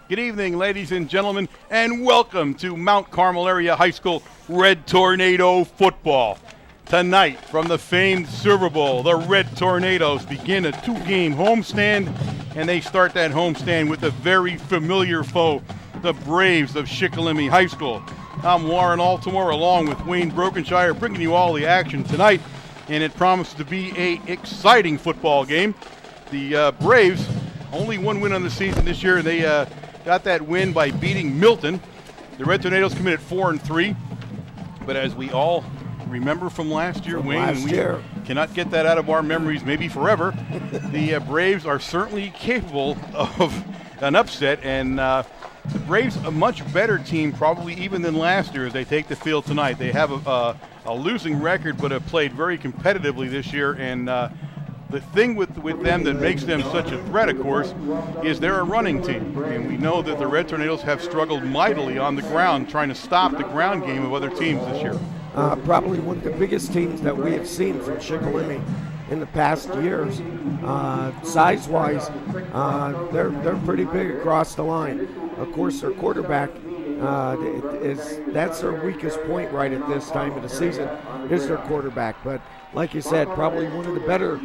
Good evening, ladies and gentlemen, and welcome to Mount Carmel Area High School Red Tornado football. Tonight, from the famed Silver Bowl, the Red Tornadoes begin a 2-game homestand, and they start that homestand with a very familiar foe, the Braves of Shikellamy High School. I'm Warren Altimore, along with Wayne Brokenshire, bringing you all the action tonight, and it promises to be an exciting football game. The Braves, only one win on the season this year, and they got that win by beating Milton. The Red Tornadoes come in at 4-3, but as we all remember from last year, Wayne, we cannot get that out of our memories maybe forever. The Braves are certainly capable of an upset, and the Braves a much better team probably even than last year as they take the field tonight. They have a losing record but have played very competitively this year, and the thing with them that makes them such a threat, of course, is they're a running team. And we know that the Red Tornadoes have struggled mightily on the ground trying to stop the ground game of other teams this year. Probably one of the biggest teams that we have seen from Shikellamy in the past years. Size-wise, they're pretty big across the line. Of course, their quarterback that's their weakest point right at this time of the season is their quarterback. But like you said, probably one of the better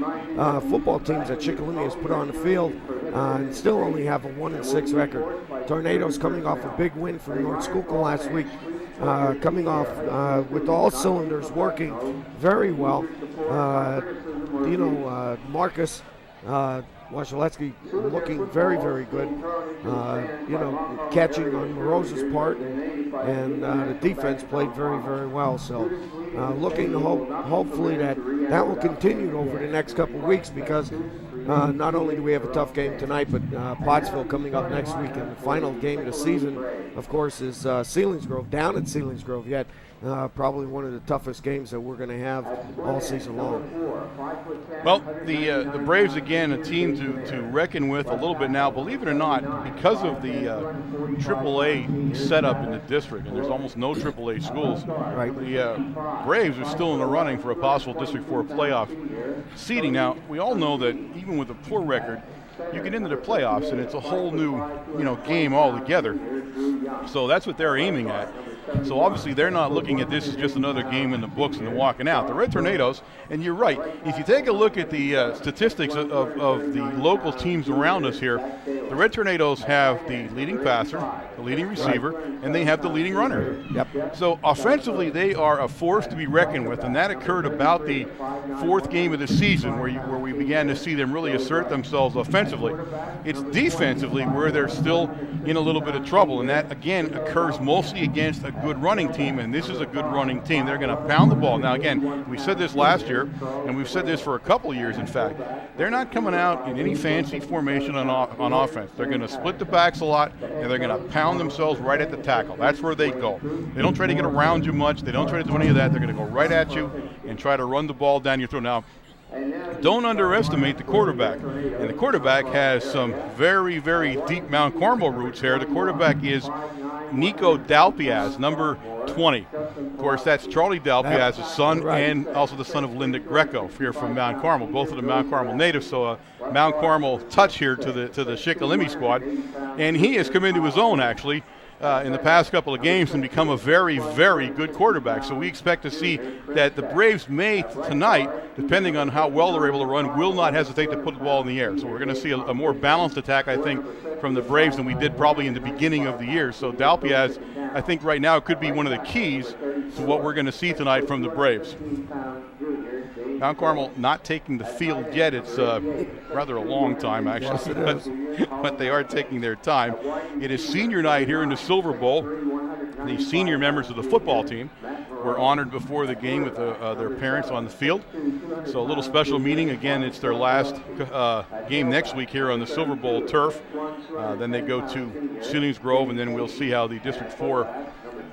football teams that Shikellamy has put on the field, and still only have a 1-6 record. Tornadoes coming off a big win from North Schuylkill last week, coming off with all cylinders working very well. Marcus Wasilewski looking very, very good. Catching on Morose's part, and the defense played very, very well. So looking to hopefully that will continue over the next couple of weeks, because not only do we have a tough game tonight, but Pottsville coming up next week, and the final game of the season, of course, is Selinsgrove, down at Selinsgrove yet. Probably one of the toughest games that we're going to have all season long. Well, the Braves, again, a team to reckon with a little bit now. Believe it or not, because of the AAA setup in the district, and there's almost no AAA schools, right. The Braves are still in the running for a possible District 4 playoff seeding. Now, we all know that even with a poor record, you get into the playoffs, and it's a whole new game altogether. So that's what they're aiming at. So obviously they're not looking at this as just another game in the books and they're walking out. The Red Tornadoes, and you're right, if you take a look at the statistics of the local teams around us here, the Red Tornadoes have the leading passer, the leading receiver, and they have the leading runner. Yep. So offensively they are a force to be reckoned with, and that occurred about the fourth game of the season where we began to see them really assert themselves offensively. It's defensively where they're still in a little bit of trouble, and that again occurs mostly against a good running team, and this is a good running team. They're going to pound the ball. Now again, we said this last year, and we've said this for a couple of years in fact, they're not coming out in any fancy formation on offense. They're going to split the backs a lot, and they're going to pound themselves right at the tackle. That's where they go. They don't try to get around you much. They don't try to do any of that. They're going to go right at you and try to run the ball down your throat. Now, don't underestimate the quarterback. And the quarterback has some very, very deep Mount Carmel roots here. The quarterback is Nico Dalpiaz, number 20. Of course, that's Charlie Dalpiaz's son, right, and also the son of Linda Greco here from Mount Carmel. Both of the Mount Carmel natives, so a Mount Carmel touch here to the Shikellamy squad. And he has come into his own, actually, in the past couple of games and become a very, very good quarterback. So we expect to see that the Braves may tonight, depending on how well they're able to run, will not hesitate to put the ball in the air. So we're going to see a more balanced attack, I think, from the Braves than we did probably in the beginning of the year. So Dalpiaz, I think right now, could be one of the keys to what we're going to see tonight from the Braves. Mount Carmel not taking the field yet. It's rather a long time, actually, yes, it is. But they are taking their time. It is senior night here in the Silver Bowl. The senior members of the football team were honored before the game with their parents on the field. So a little special meeting. Again, it's their last game next week here on the Silver Bowl turf. Then they go to Selinsgrove, and then we'll see how the District 4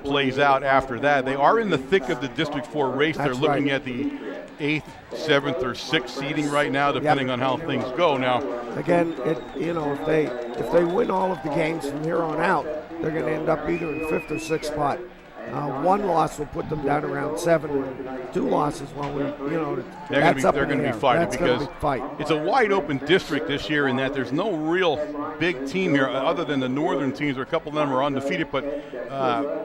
plays out after that. They are in the thick of the District 4 race. They're looking at the 8th, 7th, or 6th seeding right now, depending on how things go. Now, again, if they win all of the games from here on out, they're going to end up either in 5th or 6th spot. One loss will put them down around 7. And 2 losses, well, they're going to be fighting because it's a wide open district this year in that there's no real big team here other than the northern teams, where a couple of them are undefeated, but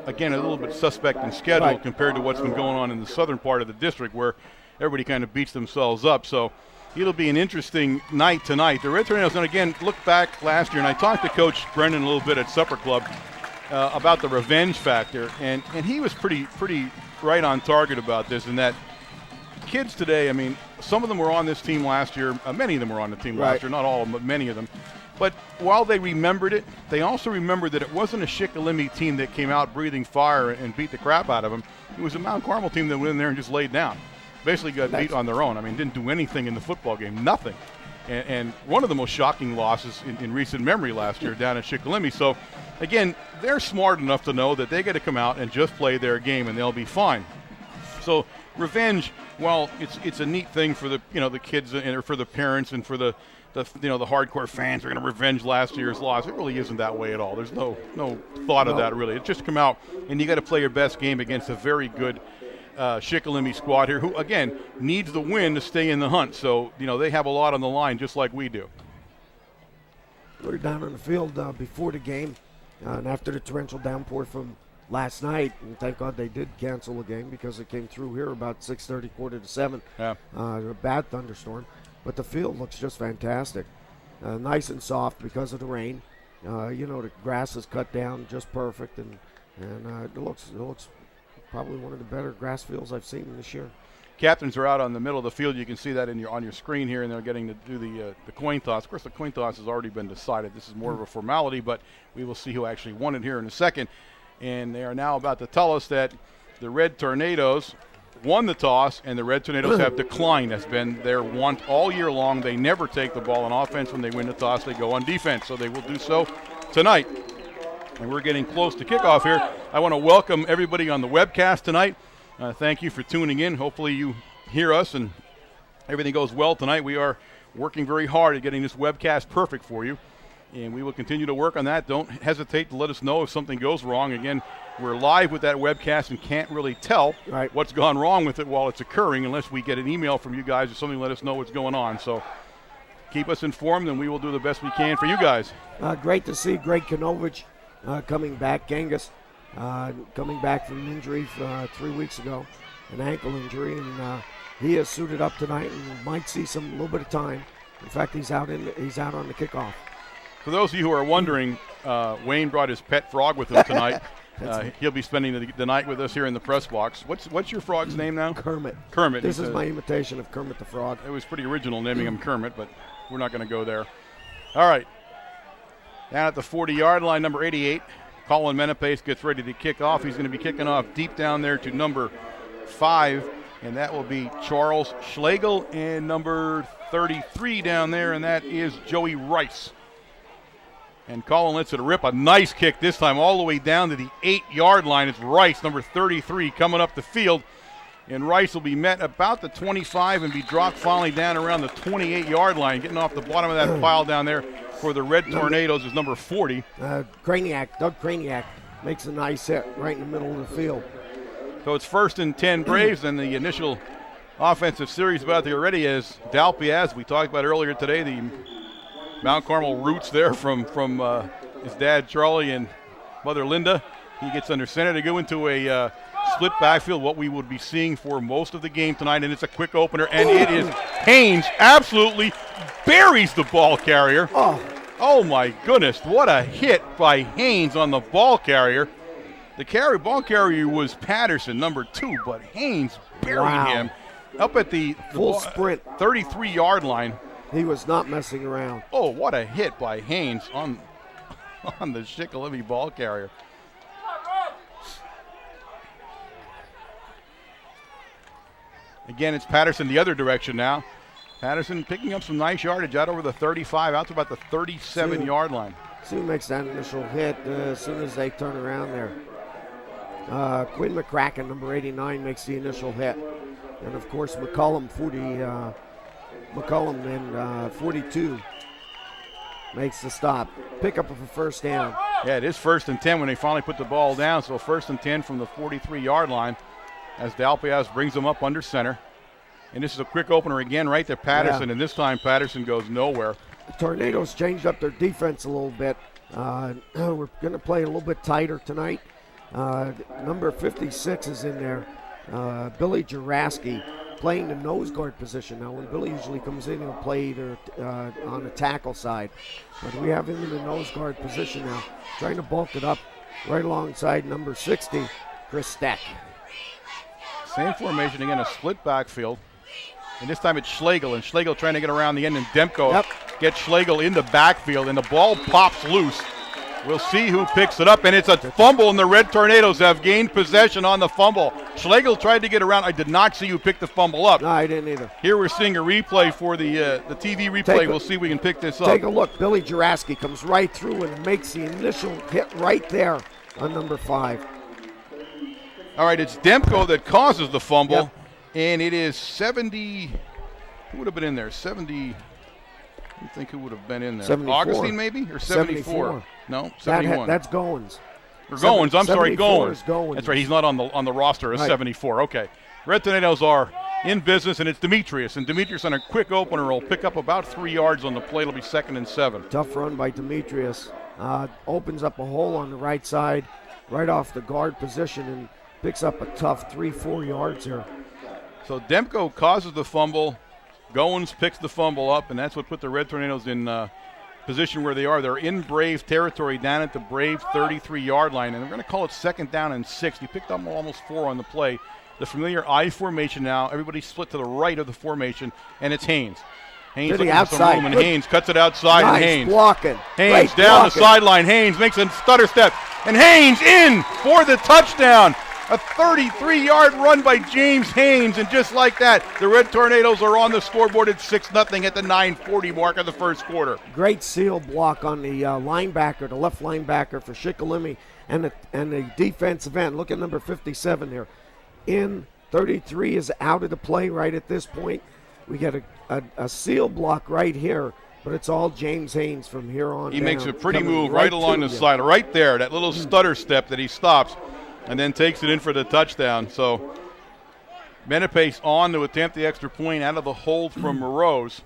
again, a little bit suspect in schedule compared to what's been going on in the southern part of the district, where everybody kind of beats themselves up. So it'll be an interesting night tonight. The Red Tornadoes, and again, look back last year, and I talked to Coach Brendan a little bit at Supper Club about the revenge factor, and he was pretty right on target about this, in that kids today, I mean, some of them were on this team last year. Many of them were on the team last year, not all of them, but many of them. But while they remembered it, they also remembered that it wasn't a Shikellamy team that came out breathing fire and beat the crap out of them. It was a Mount Carmel team that went in there and just laid down. Basically got beat on their own. I mean, didn't do anything in the football game, nothing. And one of the most shocking losses in recent memory last year down at Shikellamy. So, again, they're smart enough to know that they got to come out and just play their game, and they'll be fine. So, revenge, while it's a neat thing for the kids and for the parents and for the hardcore fans are going to revenge last year's loss. It really isn't that way at all. There's no thought of that, really. It's just come out and you got to play your best game against a very good Shikellamy squad here, who again needs the win to stay in the hunt. So they have a lot on the line, just like we do. We're down on the field before the game, and after the torrential downpour from last night, and thank God they did cancel the game because it came through here about 6:30, 6:45. Yeah. A bad thunderstorm, but the field looks just fantastic, nice and soft because of the rain. The grass is cut down just perfect, and it looks probably one of the better grass fields I've seen this year. Captains are out on the middle of the field. You can see that on your screen here, and they're getting to do the coin toss. Of course, the coin toss has already been decided. This is more of a formality, but we will see who actually won it here in a second. And they are now about to tell us that the Red Tornadoes won the toss, and the Red Tornadoes have declined. That's been their want all year long. They never take the ball on offense. When they win the toss, they go on defense. So they will do so tonight. And we're getting close to kickoff here. I want to welcome everybody on the webcast tonight. Thank you for tuning in. Hopefully you hear us and everything goes well tonight. We are working very hard at getting this webcast perfect for you, and we will continue to work on that. Don't hesitate to let us know if something goes wrong. Again, we're live with that webcast and can't really tell what's gone wrong with it while it's occurring unless we get an email from you guys or something to let us know what's going on. So keep us informed, and we will do the best we can for you guys. Great to see Greg Kanovich coming back. Genghis coming back from an injury 3 weeks ago, an ankle injury, and he is suited up tonight and might see a little bit of time. In fact, he's out on the kickoff. For those of you who are wondering, Wayne brought his pet frog with him tonight. He'll be spending the night with us here in the press box. What's your frog's name now? Kermit. Kermit. This is my imitation of Kermit the Frog. It was pretty original naming him Kermit, but we're not going to go there. All right. Down at the 40-yard line, number 88, Colin Menapace gets ready to kick off. He's going to be kicking off deep down there to number 5, and that will be Charles Schlegel, and number 33 down there, and that is Joey Rice. And Colin lets it rip. A nice kick this time all the way down to the 8-yard line. It's Rice, number 33, coming up the field. And Rice will be met about the 25 and be dropped finally down around the 28-yard line. Getting off the bottom of that pile down there for the Red Tornadoes is number 40. Doug Craniac makes a nice hit right in the middle of the field. So it's 1st and 10 Braves, and the initial offensive series about there already is Dalpiaz. We talked about earlier today the Mount Carmel roots there from his dad Charlie and mother Linda. He gets under center to go into a split backfield, what we would be seeing for most of the game tonight, and it's a quick opener, and it is Haynes absolutely buries the ball carrier. Oh my goodness, what a hit by Haynes on the ball carrier. The ball carrier was Patterson, number 2, but Haynes buried him up at the full sprint 33-yard line. He was not messing around. Oh, what a hit by Haynes on the Shikellamy ball carrier. Again, it's Patterson the other direction now. Patterson picking up some nice yardage out over the 35, out to about the 37-yard line. Soon makes that initial hit as soon as they turn around there. Quinn McCracken, number 89, makes the initial hit. And, of course, McCullum and 42 makes the stop. Pickup of a first down. Yeah, it is 1st and 10 when they finally put the ball down. So 1st and 10 from the 43-yard line as Dalpiaz brings them up under center. And this is a quick opener again right to Patterson, and this time Patterson goes nowhere. The Tornadoes changed up their defense a little bit. We're going to play a little bit tighter tonight. Number 56 is in there, Billy Juraski, playing the nose guard position. Now, when Billy usually comes in, he'll play either on the tackle side. But we have him in the nose guard position now, trying to bulk it up right alongside number 60, Chris Steck. Same formation again, a split backfield. And this time it's Schlegel, and Schlegel trying to get around the end, and Demko gets Schlegel in the backfield, and the ball pops loose. We'll see who picks it up, and it's a fumble, and the Red Tornadoes have gained possession on the fumble. Schlegel tried to get around. I did not see who picked the fumble up. No, I didn't either. Here we're seeing a replay for the TV replay. We'll see if we can pick this up. Take a look. Billy Juraski comes right through and makes the initial hit right there on number 5. All right, it's Demko that causes the fumble, and it is 70. Who would have been in there? 70. You think who would have been in there? 74. Augustine maybe? Or 74? No, 71. That's Goins. Or Goins, I'm sorry, Goins. Goins. That's right, he's not on the roster as 74. Okay. Red Tornadoes are in business, and it's Demetrius. And Demetrius on a quick opener will pick up about 3 yards on the play. It'll be 2nd and 7. Tough run by Demetrius. Opens up a hole on the right side, right off the guard position, and picks up a tough 3-4 yards here. So Demko causes the fumble. Goins picks the fumble up, and that's what put the Red Tornadoes in position where they are. They're in Braves territory down at the Braves 33-yard line, and they're going to call it 2nd down and 6. He picked up almost 4 on the play. The familiar I formation now. Everybody split to the right of the formation, and it's Haynes. Haynes looking for some room, and Haynes cuts it outside, nice and Haynes. Blocking. Haynes Great down blocking. the sideline. Haynes makes a stutter step, and Haynes in for the touchdown. A 33-yard run by James Haynes, and just like that, the Red Tornadoes are on the scoreboard at 6-0 at the 9:40 mark of the first quarter. Great seal block on the linebacker, the left linebacker for Shikellamy, and the defensive end. Look at number 57 there. In 33 is out of the play right at this point. We get a seal block right here, but it's all James Haynes from here on. He makes a pretty move right along the side, right there, that little stutter step that he stops, and then takes it in for the touchdown. So Menepace on to attempt the extra point out of the hold from Morose.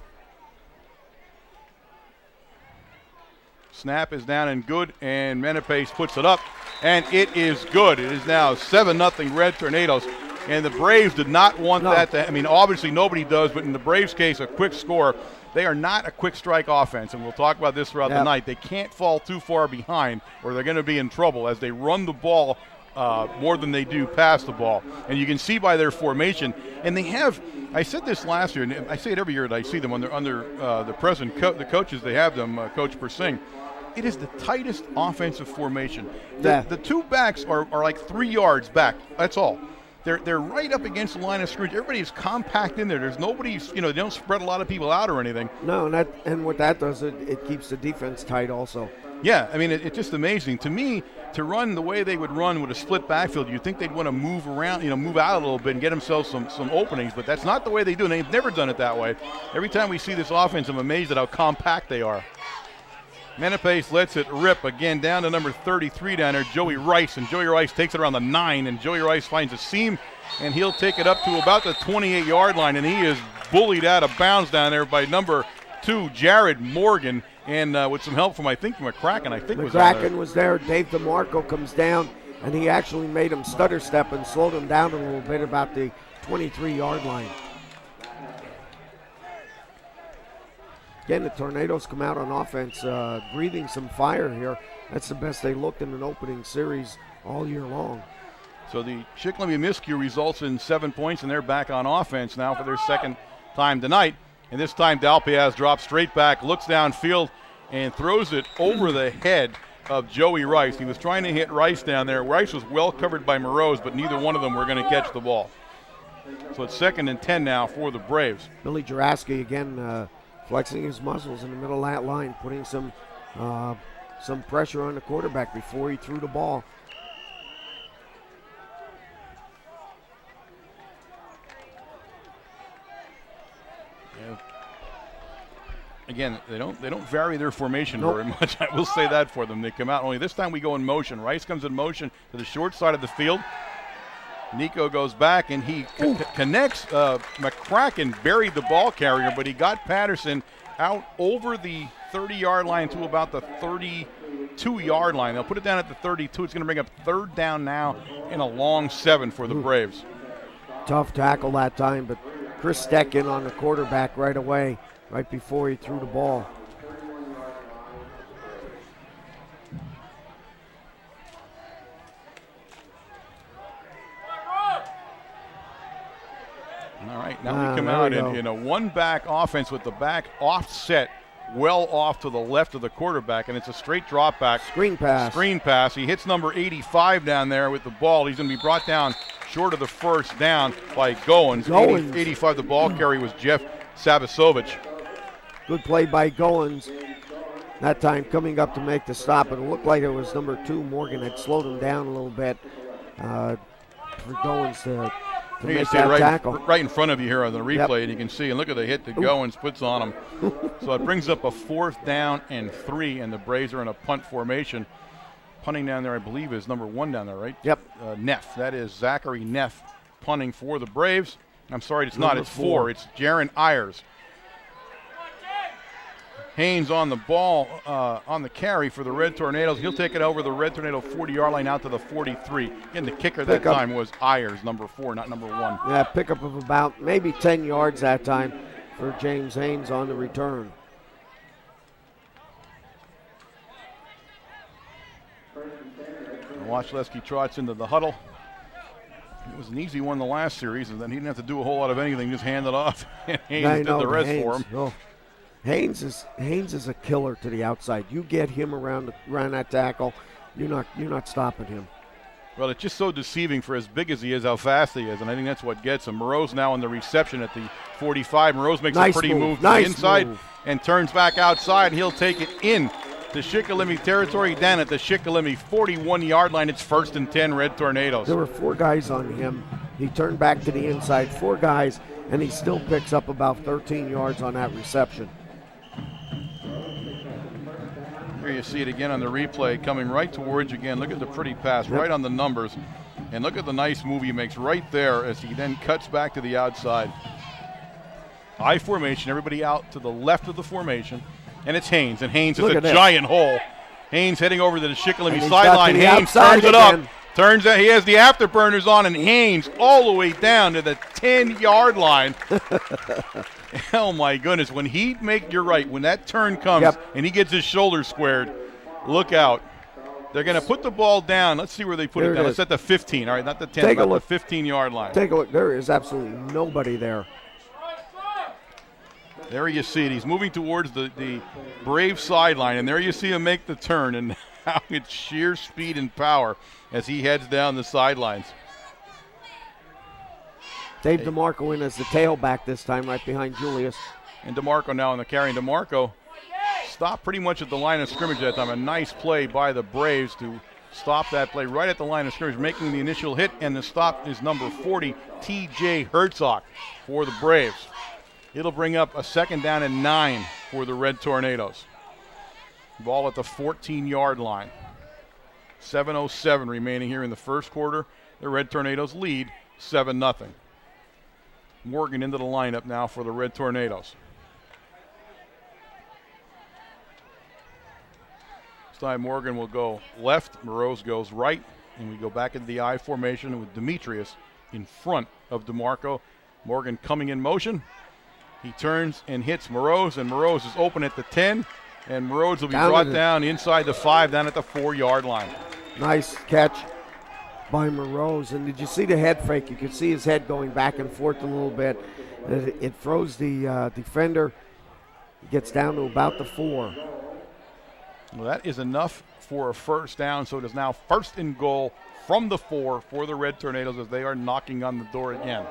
Snap is down and good, and Menepace puts it up, and it is good. It is now 7-0 Red Tornadoes, and the Braves did not want that to, I mean, obviously nobody does, but in the Braves' case, a quick score. They are not a quick strike offense, and we'll talk about this throughout the night. They can't fall too far behind, or they're going to be in trouble as they run the ball more than they do pass the ball. And you can see by their formation, and they have, I said this last year, and I say it every year that I see them under the present the coaches they have them, Coach Persing. It is the tightest offensive formation. The two backs are like 3 yards back. That's all. They're right up against the line of scrimmage. Everybody's compact in there. There's nobody's, they don't spread a lot of people out or anything. No, and what that does, it keeps the defense tight also. Yeah, I mean, it's just amazing. To me, to run the way they would run with a split backfield, you'd think they'd want to move around, move out a little bit and get themselves some openings, but that's not the way they do it. They've never done it that way. Every time we see this offense, I'm amazed at how compact they are. Menepace lets it rip again down to number 33 down there, Joey Rice, and Joey Rice takes it around the 9, and Joey Rice finds a seam, and he'll take it up to about the 28-yard line, and he is bullied out of bounds down there by number 2, Jared Morgan, and with some help from McCracken, McCracken was there. Dave DeMarco comes down, and he actually made him stutter step and slowed him down a little bit about the 23-yard line. Again, the Tornadoes come out on offense, breathing some fire here. That's the best they looked in an opening series all year long. So the Shikellamy miscue results in 7 points, and they're back on offense now for their second time tonight. And this time Dalpiaz drops straight back, looks downfield, and throws it over the head of Joey Rice. He was trying to hit Rice down there. Rice was well covered by Morose, but neither one of them were going to catch the ball. So it's 2nd and 10 now for the Braves. Billy Juraski again flexing his muscles in the middle of that line, putting some pressure on the quarterback before he threw the ball. again, they don't vary their formation very much. I will say that for them. They come out, only this time we go in motion. Rice comes in motion to the short side of the field. Nico goes back and he connects. McCracken buried the ball carrier, but he got Patterson out over the 30-yard line to about the 32-yard line. They'll put it down at the 32. It's going to bring up third down now and a long 7 for the Braves. Tough tackle that time, but Chris Steck in on the quarterback right away, right before he threw the ball. All right, now we come out in a one-back offense with the back offset well off to the left of the quarterback, and it's a straight drop back. Screen pass. He hits number 85 down there with the ball. He's going to be brought down short of the first down by Goins. 85, the ball carry was Jeff Savicevic. Good play by Goins. That time coming up to make the stop, and it looked like it was number 2, Morgan, had slowed him down a little bit for Goins to make that tackle. Right in front of you here on the replay, and you can see, and look at the hit that Goins puts on him. So it brings up a 4th down and 3, and the Braves are in a punt formation. Punting down there, I believe, is number 1 down there, right? Yep. Neff. That is Zachary Neff punting for the Braves. I'm sorry, it's not. It's 4. It's Jaron Ayers. Haynes on the ball, on the carry for the Red Tornadoes. He'll take it over the Red Tornado 40-yard line out to the 43. And the kicker that time was Ayers, number 4, not number 1. Yeah, pickup of about maybe 10 yards that time for James Haynes on the return. Wachlewski trots into the huddle. It was an easy one the last series, and then he didn't have to do a whole lot of anything, just hand it off. And Haynes did the rest for him. Oh. Haynes is a killer to the outside. You get him around that tackle, you're not stopping him. Well, it's just so deceiving for as big as he is, how fast he is, and I think that's what gets him. Moreau's now in the reception at the 45. Moreau makes a pretty move to the inside and turns back outside. He'll take it in to Shikellamy territory down at the Shikellamy 41-yard line. It's 1st and 10, Red Tornadoes. There were 4 guys on him. He turned back to the inside, 4 guys, and he still picks up about 13 yards on that reception. Here you see it again on the replay, coming right towards you again. Look at the pretty pass, right on the numbers. And look at the nice move he makes right there as he then cuts back to the outside. I formation, everybody out to the left of the formation. And it's Haynes, and Haynes is a giant hole. Haynes heading over to the Shikellamy sideline. Haynes turns it up. Turns out he has the afterburners on, and Haynes all the way down to the 10-yard line. Oh, my goodness. When you're right, when that turn comes and he gets his shoulders squared, look out. They're going to put the ball down. Let's see where they put it down. It's at the 15. All right, not the 10, but the 15-yard line. Take a look. There is absolutely nobody there. There you see it. He's moving towards the Brave sideline, and there you see him make the turn, and now it's sheer speed and power as he heads down the sidelines. Dave DeMarco in as the tailback this time, right behind Julius. And DeMarco now on the carry. And DeMarco stopped pretty much at the line of scrimmage that time. A nice play by the Braves to stop that play right at the line of scrimmage, making the initial hit, and the stop is number 40, T.J. Herzog for the Braves. It'll bring up a 2nd down and 9 for the Red Tornadoes. Ball at the 14-yard line. 7:07 remaining here in the first quarter. The Red Tornadoes lead 7-0. Morgan into the lineup now for the Red Tornadoes. This time Morgan will go left, Moreau goes right, and we go back into the I formation with Demetrius in front of DeMarco. Morgan coming in motion. He turns and hits Moreau, and Moreau is open at the 10, and Moreau will be brought down inside the 5, down at the 4-yard line. Nice catch by Moreau. And did you see the head fake? You could see his head going back and forth a little bit. It throws the defender. He gets down to about the 4. Well, that is enough for a 1st down, so it is now 1st and goal from the 4 for the Red Tornadoes as they are knocking on the door again.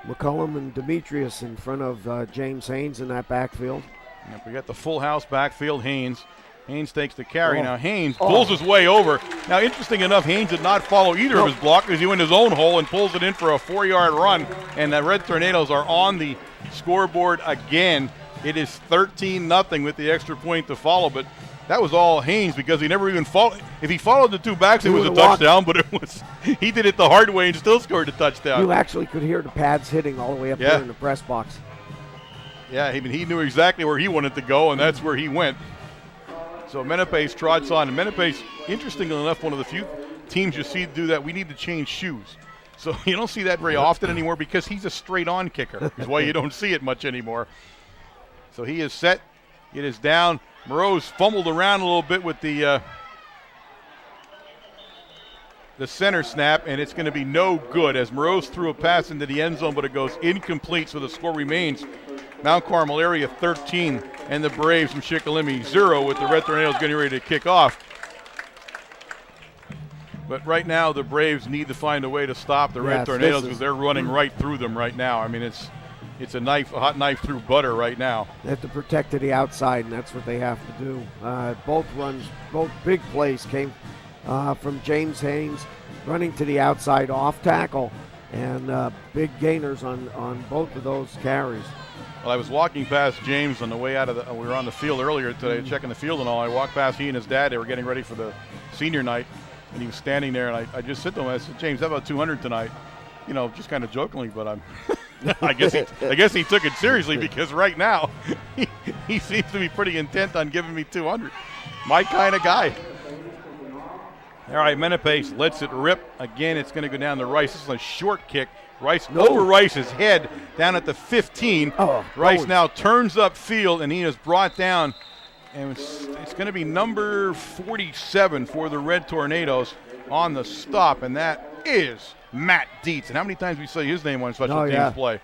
McCullum and Demetrius in front of James Haynes in that backfield. Yep, we got the full house backfield. Haynes Haynes takes the carry. Now Haynes pulls his way over. Now, interesting enough, Haynes did not follow either of his blockers. He went his own hole and pulls it in for a 4-yard run. And the Red Tornadoes are on the scoreboard again. It is 13-0 with the extra point to follow. But that was all Haynes because he never even followed. If he followed the two backs, it was a touchdown. But he did it the hard way and still scored a touchdown. You actually could hear the pads hitting all the way up there in the press box. Yeah, he knew exactly where he wanted to go, and that's where he went. So Menepace trots on. And Menepace, interestingly enough, one of the few teams you see do that. We need to change shoes. So you don't see that very often anymore because he's a straight-on kicker. Is why you don't see it much anymore. So he is set. It is down. Moreau's fumbled around a little bit with the center snap, and it's going to be no good as Moreau's threw a pass into the end zone, but it goes incomplete, so the score remains Mount Carmel area 13 and the Braves from Shikellamy 0 with the Red Tornadoes getting ready to kick off. But right now the Braves need to find a way to stop the Red Tornadoes because they're running right through them right now. I mean, it's a hot knife through butter right now. They have to protect to the outside, and that's what they have to do. Both big plays came from James Haynes running to the outside off tackle, and big gainers on both of those carries. Well, I was walking past James on the way out of we were on the field earlier today, checking the field and all. I walked past he and his dad. They were getting ready for the senior night, and he was standing there, and I just said to him, I said, James, how about 200 tonight? You know, just kind of jokingly, but I guess he took it seriously because right now he seems to be pretty intent on giving me 200. My kind of guy. All right, Menepace lets it rip. Again, it's going to go down to Rice. This is a short kick. Rice over Rice's head down at the 15. Rice now turns upfield, and he is brought down. And it's going to be number 47 for the Red Tornadoes on the stop, and that is Matt Dietz. And how many times we say his name on special teams play?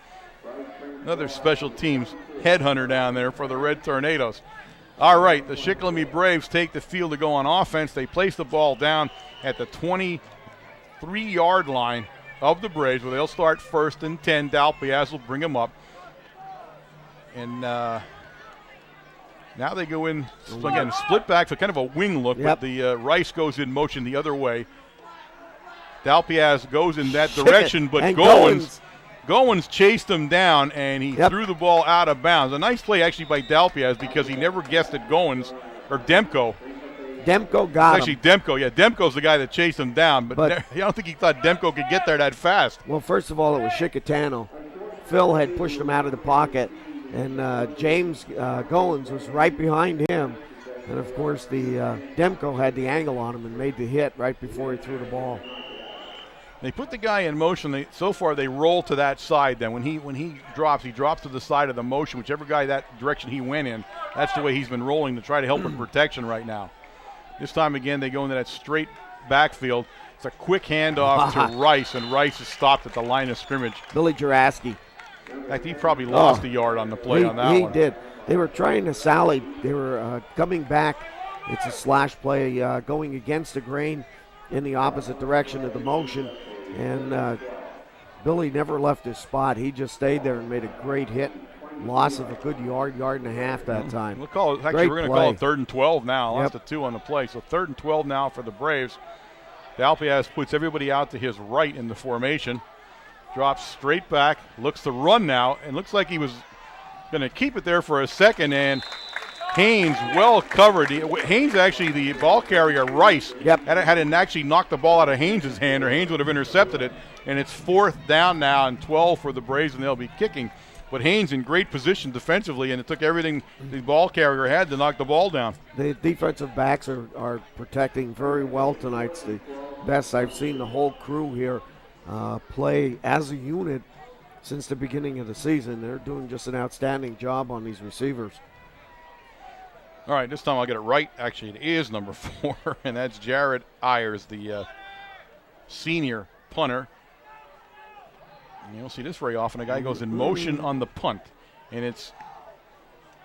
Another special teams headhunter down there for the Red Tornadoes. All right, the Shikellamy Braves take the field to go on offense. They place the ball down at the 23-yard line of the Braves, where they'll start 1st and 10. Dalpiaz will bring them up. And now they go in, again, split back, so kind of a wing look, but the Rice goes in motion the other way. Dalpiaz goes in that direction, but Goins chased him down, and he threw the ball out of bounds. A nice play, actually, by Dalpiaz because he never guessed that Goins, or Demko. Demko got him. Actually, Demko, Demko's the guy that chased him down, but I don't think he thought Demko could get there that fast. Well, first of all, it was Shikellamy. Phil had pushed him out of the pocket, and James Goins was right behind him. And, of course, Demko had the angle on him and made the hit right before he threw the ball. They put the guy in motion. So far, they roll to that side. Then when he drops to the side of the motion, whichever guy that direction he went in. That's the way he's been rolling to try to help with protection right now. This time again, they go into that straight backfield. It's a quick handoff to Rice, and Rice is stopped at the line of scrimmage. Billy Juraski. In fact, he probably lost a yard on the play on that one. He did. They were trying to sally. They were coming back. It's a slash play going against the grain in the opposite direction of the motion. And Billy never left his spot. He just stayed there and made a great hit. Loss of a good yard and a half that time. We're going to call it 3rd and 12 now. Lost of 2 on the play. So 3rd and 12 now for the Braves. Dalpiaz puts everybody out to his right in the formation. Drops straight back. Looks to run now. And looks like he was going to keep it there for a second. And Haynes well covered. Haynes, actually, the ball carrier, Rice, hadn't actually knocked the ball out of Haynes' hand, or Haynes would have intercepted it. And it's 4th down now and 12 for the Braves, and they'll be kicking. But Haynes in great position defensively, and it took everything the ball carrier had to knock the ball down. The defensive backs are protecting very well tonight. It's the best I've seen the whole crew here play as a unit since the beginning of the season. They're doing just an outstanding job on these receivers. All right, this time I'll get it right. Actually, it is number 4, and that's Jared Ayers, the senior punter. And you don't see this very often. A guy goes in motion on the punt, and it's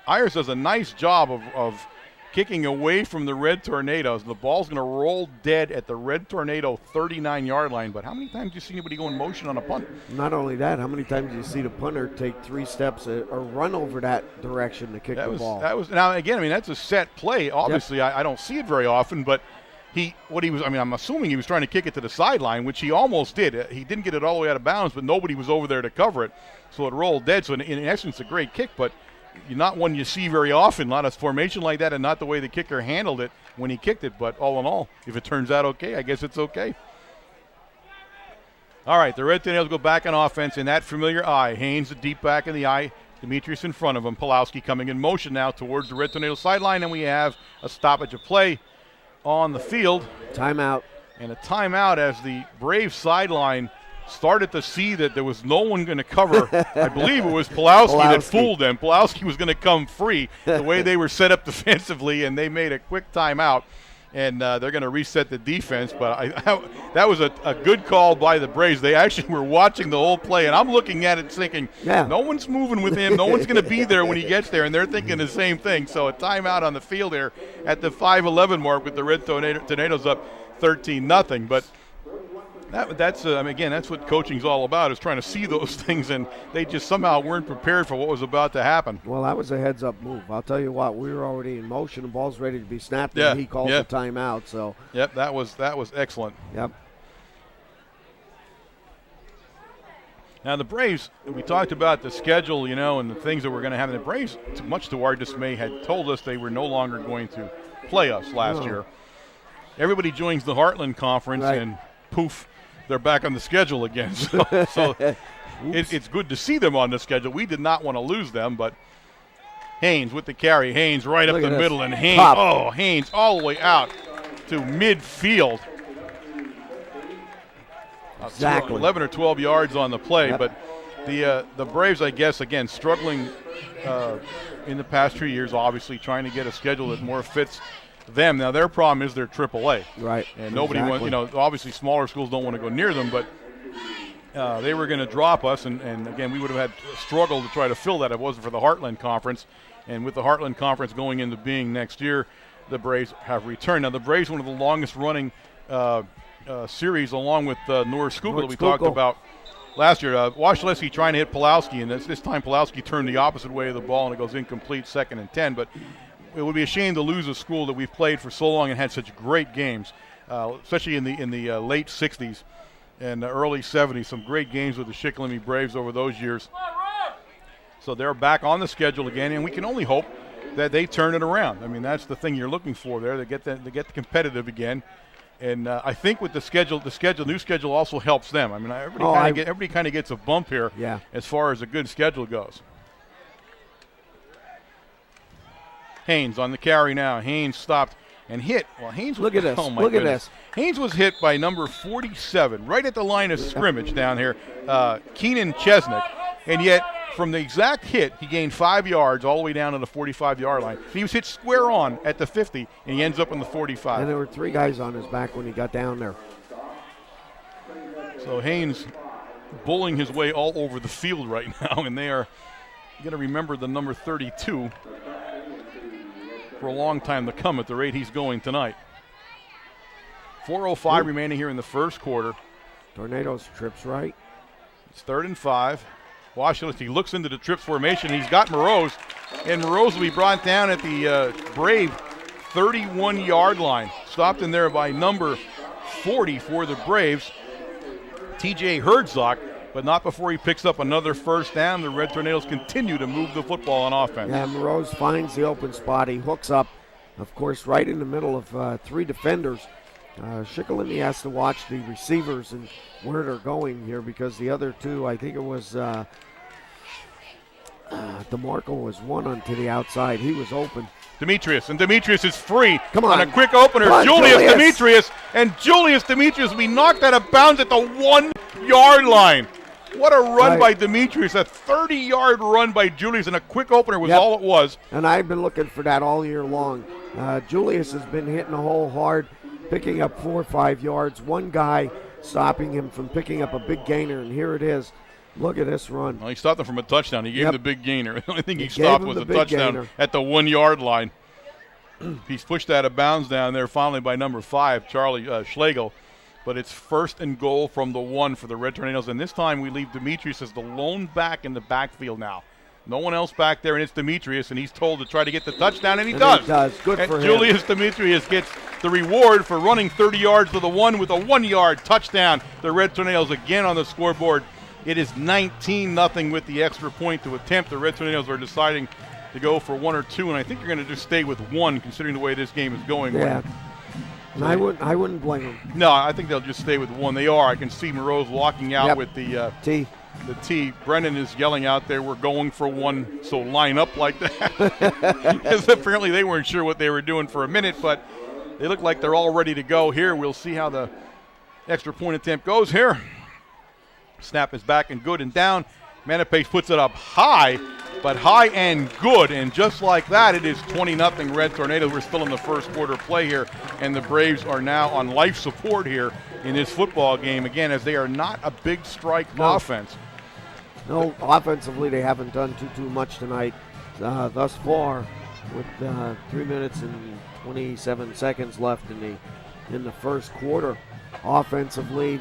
Ayers does a nice job of kicking away from the Red Tornadoes. The ball's going to roll dead at the Red Tornado 39-yard line. But how many times do you see anybody go in motion on a punt? Not only that, how many times do you see the punter take 3 steps or run over that direction to kick the ball? Now again, I mean, that's a set play. Obviously, I don't see it very often, but I'm assuming he was trying to kick it to the sideline, which he almost did. He didn't get it all the way out of bounds, but nobody was over there to cover it, so it rolled dead. So in essence, a great kick, but not one you see very often. A lot of formation like that, and not the way the kicker handled it when he kicked it. But all in all, if it turns out okay, I guess it's okay. All right, the Red Tornadoes go back on offense in that familiar eye. Haynes, the deep back in the eye. Demetrius in front of him. Pulowski coming in motion now towards the Red Tornado sideline, and we have a stoppage of play on the field. Timeout. And a timeout as the Braves sideline started to see that there was no one going to cover. I believe it was Pulowski that fooled them. Pulowski was going to come free the way they were set up defensively, and they made a quick timeout. And they're going to reset the defense. But that was a good call by the Braves. They actually were watching the whole play, and I'm looking at it thinking, no one's moving with him. No one's going to be there when he gets there, and they're thinking the same thing. So a timeout on the field there at the 5:11 mark with the Red Tornadoes up 13-0. But that's what coaching's all about, is trying to see those things, and they just somehow weren't prepared for what was about to happen. Well, that was a heads-up move. I'll tell you what, we were already in motion. The ball's ready to be snapped, and he calls the timeout. So. Yep, that was excellent. Yep. Now the Braves, we talked about the schedule, and the things that we're going to have. And the Braves, much to our dismay, had told us they were no longer going to play us last year. Everybody joins the Heartland Conference, and poof, they're back on the schedule again. So it's good to see them on the schedule. We did not want to lose them, but Haynes with the carry. Haynes right up the middle, and Haynes all the way out to midfield. Exactly. 11 or 12 yards on the play, but the Braves, I guess, again, struggling in the past 2 years, obviously trying to get a schedule that more fits them. Now their problem is they're AAA, right? And nobody wants, obviously smaller schools don't want to go near them, but they were going to drop us, and again we would have had a struggle to try to fill that if it wasn't for the Heartland Conference. And with the Heartland Conference going into being next year, the Braves have returned. Now the Braves, one of the longest running series, along with North Schuylkill that we talked about last year. Wasilewski trying to hit Pulowski, and this time Pulowski turned the opposite way of the ball, and it goes incomplete, 2nd and 10. But it would be a shame to lose a school that we've played for so long and had such great games, especially in the late 60s and early 70s. Some great games with the Shikellamy Braves over those years. So they're back on the schedule again, and we can only hope that they turn it around. I mean, that's the thing you're looking for there. They get competitive again. And I think with the new schedule also helps them. I mean, everybody kind of gets a bump here as far as a good schedule goes. Haynes on the carry now. Haynes stopped and hit. Well, Haynes. Look at this. Oh my Look goodness. at this. Haynes was hit by number 47 right at the line of scrimmage down here, Keenan Chesnick, and yet from the exact hit, he gained 5 yards all the way down to the 45-yard line. He was hit square on at the 50, and he ends up on the 45. And there were 3 guys on his back when he got down there. So Haynes bullying his way all over the field right now, and they are going to remember the number 32 for a long time to come at the rate he's going tonight. 4:05 remaining here in the first quarter. Tornadoes trips right. It's 3rd and 5. Washington looks into the trips formation. He's got Moroz, and Moroz will be brought down at the Brave 31-yard line. Stopped in there by number 40 for the Braves, TJ Herzog, but not before he picks up another first down. The Red Tornadoes continue to move the football on offense. Yeah, Moroz finds the open spot. He hooks up, of course, right in the middle of 3 defenders. Shikellamy has to watch the receivers and where they're going here, because the other 2, I think it was DeMarco was one onto the outside. He was open. Demetrius is free. Come on. A quick opener. Julius Demetrius will be knocked out of bounds at the 1-yard line. What a run by Demetrius, a 30-yard run by Julius, and a quick opener was all it was. And I've been looking for that all year long. Julius has been hitting the hole hard, picking up 4 or 5 yards. One guy stopping him from picking up a big gainer, and here it is. Look at this run. Well, he stopped him from a touchdown. He gave him the big gainer. The only thing he stopped was a touchdown at the 1-yard line. He's pushed out of bounds down there finally by number 5, Charlie Schlegel. But it's 1st and goal from the 1 for the Red Tornadoes. And this time we leave Demetrius as the lone back in the backfield now. No one else back there, and it's Demetrius, and he's told to try to get the touchdown, and he does. He does. Good for him. Julius Demetrius gets the reward for running 30 yards to the 1 with a 1-yard touchdown. The Red Tornadoes again on the scoreboard. It is 19-0 with the extra point to attempt. The Red Tornadoes are deciding to go for 1 or 2, and I think you're going to just stay with 1 considering the way this game is going. Yeah. And I wouldn't blame them. No, I think they'll just stay with 1. They are. I can see Moreau's walking out with the T. The T. Brennan is yelling out there, we're going for 1, so line up like that. Because apparently they weren't sure what they were doing for a minute, but they look like they're all ready to go here. We'll see how the extra point attempt goes here. Snap is back and good and down. Manapace puts it up high, but high and good. And just like that, it is 20-0 Red Tornadoes. We're still in the first quarter play here, and the Braves are now on life support here in this football game, again, as they are not a big strike offense. No, offensively they haven't done too much tonight thus far, with 3 minutes and 27 seconds left in the first quarter. Offensively,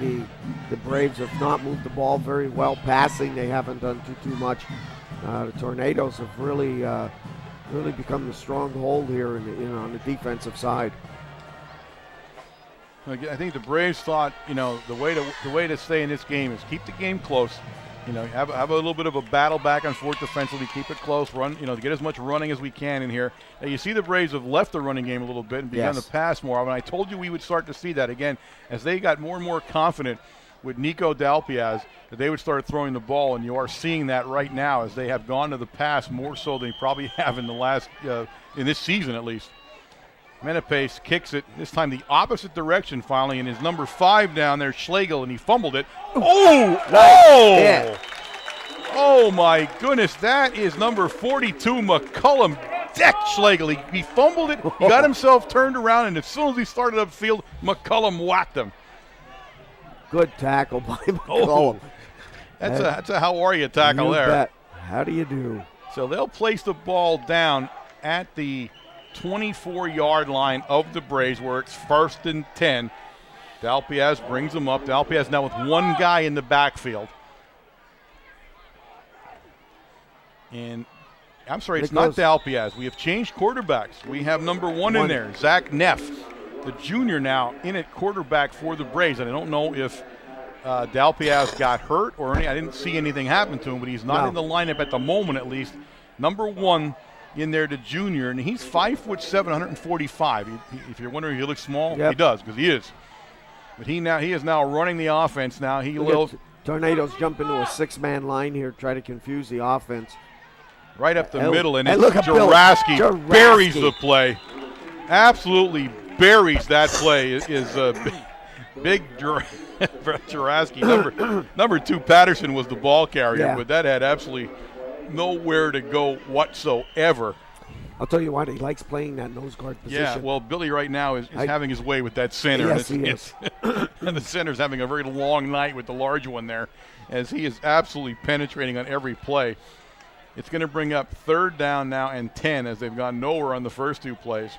the Braves have not moved the ball very well. Passing, they haven't done too much. The Tornadoes have really become the stronghold here on the defensive side. I think the Braves thought, the way to stay in this game is keep the game close. Have a little bit of a battle back and forth defensively, keep it close, run, get as much running as we can in here. Now, you see the Braves have left the running game a little bit and begun to pass more. And I told you we would start to see that again as they got more and more confident with Nico Dalpiaz that they would start throwing the ball, and you are seeing that right now as they have gone to the pass more so than they probably have in the last in this season at least. Menapace kicks it, this time the opposite direction finally, and his number 5 down there, Schlegel, and he fumbled it. Oh my goodness, that is number 42, McCullum. Deck Schlegel, he fumbled it, he got himself turned around, and as soon as he started upfield, McCullum whacked him. Good tackle by McCullum. That's a how are you tackle there. Bet. How do you do? So they'll place the ball down at the 24-yard line of the Braves where it's 1st and 10. Dalpiaz brings them up. Dalpiaz now with 1 guy in the backfield. And I'm sorry, it's not Dalpiaz. We have changed quarterbacks. We have number 1 in there, Zach Neff, the junior now in at quarterback for the Braves. And I don't know if Dalpiaz got hurt or I didn't see anything happen to him, but he's not in the lineup at the moment at least. Number 1 in there, the junior, and he's 5'7", 145. If you're wondering if he looks small, he does, because he is. But he is now running the offense now. Tornadoes jump into a 6-man line here, try to confuse the offense. Right up the middle, and look at Juraski buries the play. Absolutely buries that play. Is big Juraski. Number 2, Patterson was the ball carrier, but that had absolutely nowhere to go whatsoever. I'll tell you what, he likes playing that nose guard position. Yeah, well, Billy right now is having his way with that center. Yes, he is. And the center's having a very long night with the large one there, as he is absolutely penetrating on every play. It's going to bring up 3rd down now and 10 as they've gone nowhere on the first 2 plays.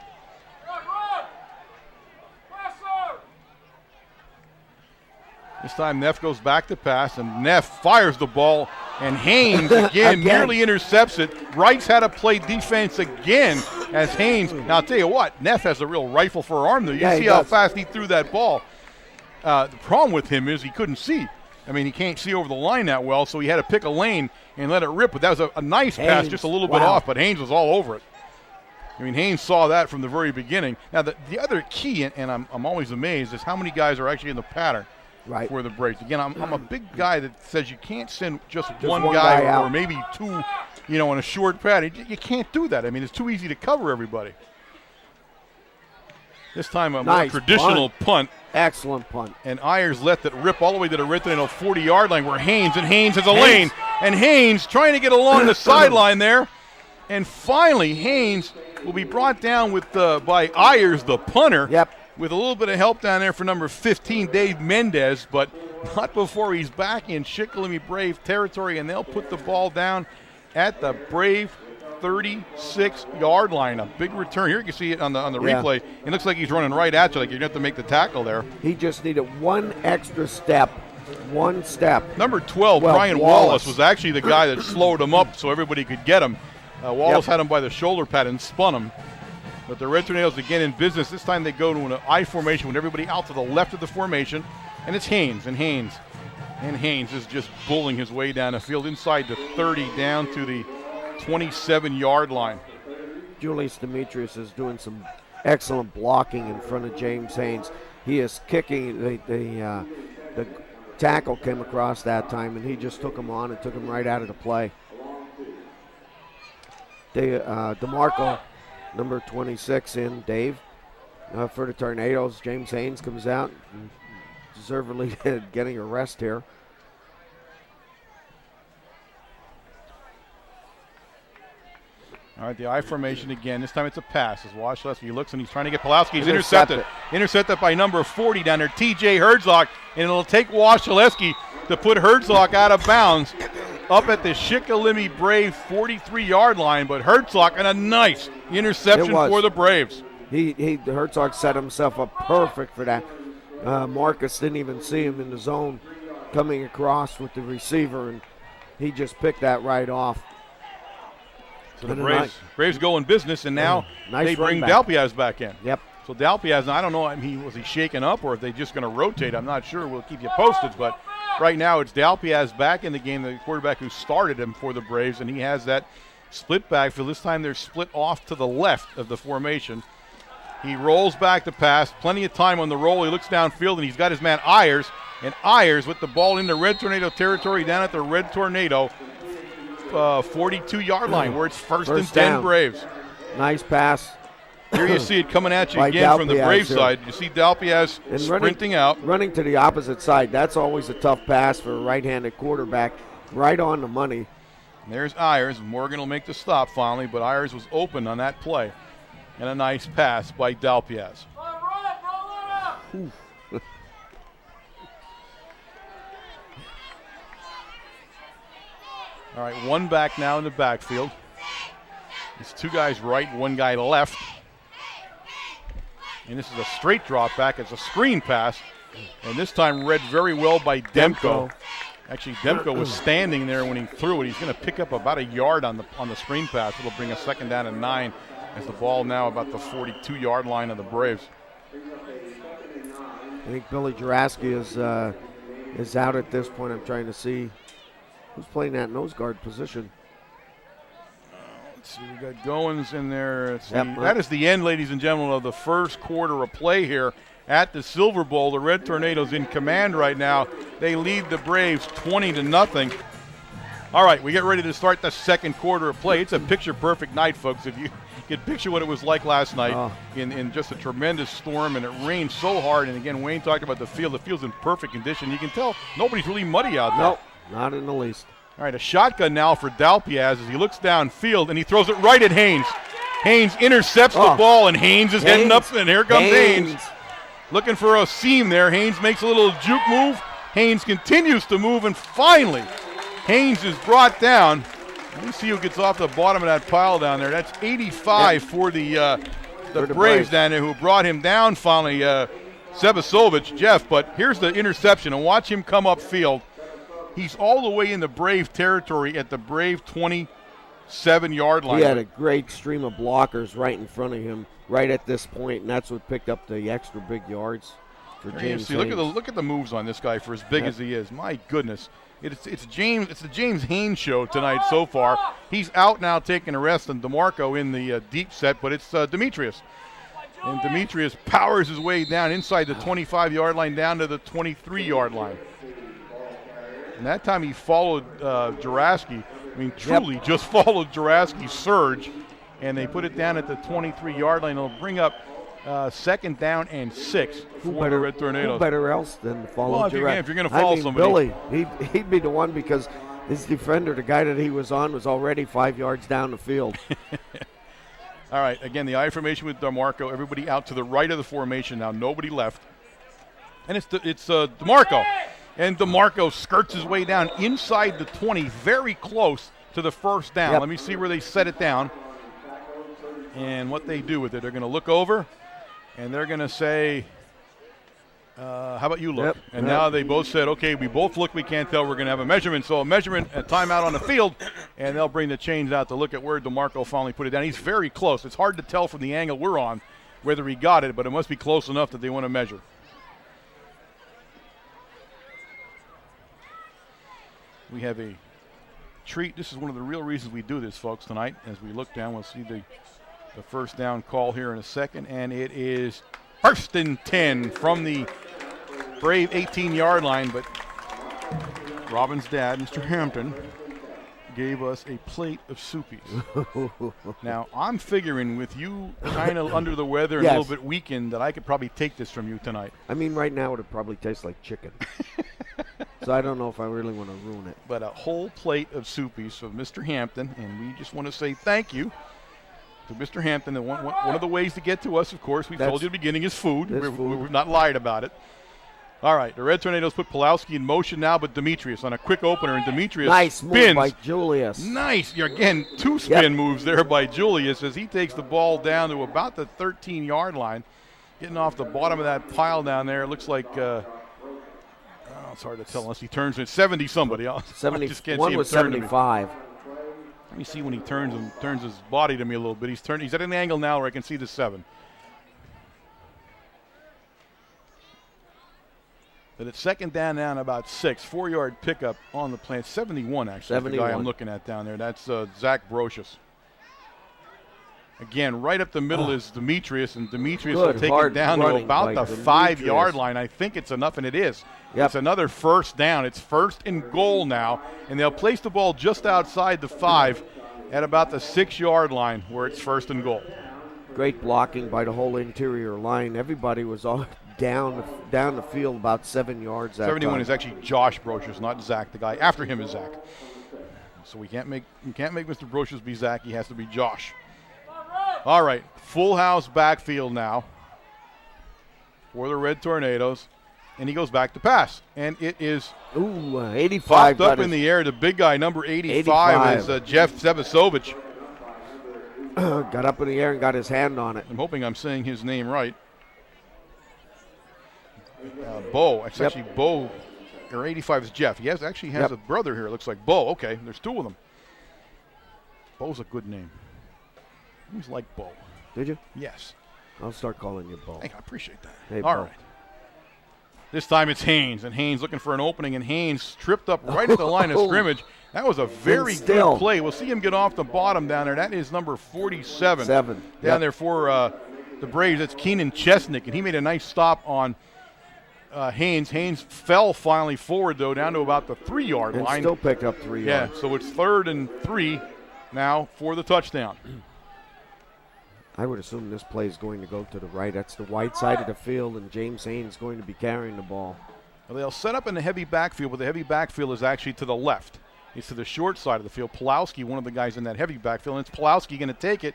This time Neff goes back to pass, and Neff fires the ball, and Haynes again nearly intercepts it. Wrights had to play defense again as Haynes. Now, I'll tell you what, Neff has a real rifle for arm there. You see how fast he threw that ball. The problem with him is he couldn't see. I mean, he can't see over the line that well, so he had to pick a lane and let it rip. But that was a nice pass, just a little bit off, but Haynes was all over it. I mean, Haynes saw that from the very beginning. Now, the other key, and I'm always amazed, is how many guys are actually in the pattern. Right. For the Braves. Again, I'm a big guy that says you can't send just one guy or maybe 2, in a short pattern. You can't do that. I mean, it's too easy to cover everybody. This time a more traditional punt. Excellent punt. And Ayers let that rip all the way to the Red Tornado 40-yard line where Haynes has a lane. And Haynes trying to get along the sideline there. And finally, Haynes will be brought down by Ayers, the punter. Yep. With a little bit of help down there for number 15, Dave Mendez, but not before he's back in Shikellamy Brave territory, and they'll put the ball down at the Brave 36-yard line. A big return. Here you can see it on the replay. It looks like he's running right at you, like you're going to have to make the tackle there. He just needed one extra step. One step. Number 12, Brian Wallace, was actually the guy that slowed him up so everybody could get him. Wallace had him by the shoulder pad and spun him. But the Red Tornadoes again in business. This time they go to an I formation with everybody out to the left of the formation. And it's Haynes. And Haynes is just bullying his way down the field inside the 30 down to the 27-yard line. Julius Demetrius is doing some excellent blocking in front of James Haynes. He is kicking. The tackle came across that time, and he just took him on and took him right out of the play. DeMarco, number 26 in, Dave, for the Tornadoes. James Haynes comes out, and deservedly getting a rest here. All right, the I formation again. This time it's a pass as Wasilewski looks and he's trying to get Pulowski. He's intercepted. Intercepted by number 40 down there, TJ Herzog. And it'll take Wasilewski to put Herzog out of bounds up at the Shikellamy Brave 43-yard line. But Herzog and a nice interception for the Braves. Herzog set himself up perfect for that. Marcus didn't even see him in the zone coming across with the receiver, and he just picked that right off. So the Braves go in business, and now they bring Dalpiaz back in. Yep. So Dalpiaz, I don't know, was he shaken up or if they're just going to rotate? I'm not sure. We'll keep you posted. But right now it's Dalpiaz back in the game, the quarterback who started him for the Braves, and he has that split backfield. This time they're split off to the left of the formation. He rolls back the pass. Plenty of time on the roll. He looks downfield, and he's got his man Ayers. And Ayers with the ball in the Red Tornado territory down at the Red Tornado 42-yard line where it's first and 10 Braves. Nice pass. Here you see it coming at you again from the Brave side. You see Dalpiaz sprinting out. Running to the opposite side. That's always a tough pass for a right-handed quarterback. Right on the money. And there's Ayers. Morgan will make the stop finally, but Ayers was open on that play. And a nice pass by Dalpiaz. All right, one back now in the backfield. It's two guys right, one guy left. And this is a straight drop back. It's a screen pass. And this time read very well by Demko. Actually, Demko was standing there when he threw it. He's going to pick up about a yard on the screen pass. It'll bring a second down and 9 as the ball now about the 42-yard line of the Braves. I think Billy Juraski is out at this point. I'm trying to see who's playing that nose guard position. Let's see, we got Goins in there. That is the end, ladies and gentlemen, of the first quarter of play here at the Silver Bowl. The Red Tornadoes in command right now. They lead the Braves 20-0. All right, we get ready to start the second quarter of play. It's a picture-perfect night, folks. If you could picture what it was like last night in just a tremendous storm, and it rained so hard. And again, Wayne talked about the field. The field's in perfect condition. You can tell nobody's really muddy out there. Nope, not in the least. All right, a shotgun now for Dalpiaz as he looks downfield, and he throws it right at Haynes. Haynes intercepts the ball, and Haynes is heading up, and here comes Haynes. Looking for a seam there. Haynes makes a little juke move. Haynes continues to move, and finally, Haynes is brought down. Let me see who gets off the bottom of that pile down there. That's 85 for the Braves down there who brought him down finally, Sebasovich, Jeff. But here's the interception, and watch him come upfield. He's all the way in the Brave territory at the Brave 27-yard line. He had a great stream of blockers right in front of him right at this point, and that's what picked up the extra big yards for James Haynes. Look at the moves on this guy for as big as he is. My goodness. It's the James Haynes show tonight so far. He's out now taking a rest, and DeMarco in the deep set, but it's Demetrius. And Demetrius powers his way down inside the 25-yard line down to the 23-yard line. And that time he followed Juraski. I mean, truly just followed Juraski's surge. And they put it down at the 23-yard line. It'll bring up second down and 6 for the Red Tornadoes. Who better else than follow Juraski? If you're going to follow somebody. Billy, he'd be the one because his defender, the guy that he was on, was already 5 yards down the field. All right, again, the I formation with DeMarco. Everybody out to the right of the formation now. Nobody left. And it's DeMarco. And DeMarco skirts his way down inside the 20, very close to the first down. Yep. Let me see where they set it down and what they do with it. They're going to look over, and they're going to say, how about you look? Yep. And now they both said, okay, we both look, we can't tell, we're going to have a measurement. So a timeout on the field, and they'll bring the chains out to look at where DeMarco finally put it down. He's very close. It's hard to tell from the angle we're on whether he got it, but it must be close enough that they want to measure. We have a treat. This is one of the real reasons we do this, folks, tonight. As we look down, we'll see the first down call here in a second, and it is first and 10 from the Brave 18-yard line, but Robin's dad, Mr. Hampton, gave us a plate of soupies. Now, I'm figuring with you kind of under the weather and Yes. a little bit weakened that I could probably take this from you tonight. I mean, right now it would probably taste like chicken. So I don't know if I really want to ruin it. But a whole plate of soupies from Mr. Hampton, and we just want to say thank you to Mr. Hampton. And one of the ways to get to us, of course, we told you at the beginning, is food. We've not lied about it. All right, the Red Tornadoes put Pulowski in motion now, but Demetrius on a quick opener, and Demetrius nice spins. move by Julius. Nice. Again, two spin moves there by Julius as he takes the ball down to about the 13-yard line, getting off the bottom of that pile down there. It looks like it's hard to tell unless he turns it 70 somebody. I just can't see him One was turn to me. 75. Let me see when he turns his body to me a little bit. He's at an angle now where I can see the 7. But it's second down now and about 6. 4-yard pickup on the play. 71, actually. 71. The guy I'm looking at down there. That's Zach Brocious. Again, right up the middle is Demetrius, and Demetrius will take it down to about the 5-yard line. I think it's enough, and it is. Yep. It's another first down. It's first and goal now, and they'll place the ball just outside the 5 at about the 6-yard line where it's first and goal. Great blocking by the whole interior line. Everybody was all down the field about 7 yards. 71 is actually Josh Brocious, not Zach. The guy after him is Zach. So we can't make Mr. Brocious be Zach. He has to be Josh. All right, full house backfield now for the Red Tornadoes, and he goes back to pass, and it is 85 popped up in the air. The big guy, number 85. Is Jeff Sebasovich. Got up in the air and got his hand on it. I'm hoping I'm saying his name right. Bo. It's actually Bo. Or 85 is Jeff. He actually has a brother here. It looks like Bo. Okay, there's 2 of them. Bo's a good name. I always liked Bo. Did you? Yes. I'll start calling you Bo. Hey, I appreciate that. Hey, all Bo. right. This time it's Haynes, and Haynes looking for an opening, and Haynes tripped up right at the line of scrimmage. That was a very good play. We'll see him get off the bottom down there. That is number 47 down there for the Braves. That's Keenan Chesnick, and he made a nice stop on Haynes. Haynes fell finally forward, though, down to about the 3-yard line. Still picked up 3 yards. Yeah, so it's 3rd and 3 now for the touchdown. I would assume this play is going to go to the right. That's the white side of the field, and James Haynes is going to be carrying the ball. Well, they'll set up in the heavy backfield, but the heavy backfield is actually to the left. It's to the short side of the field. Pulowski, one of the guys in that heavy backfield, and it's Pulowski going to take it.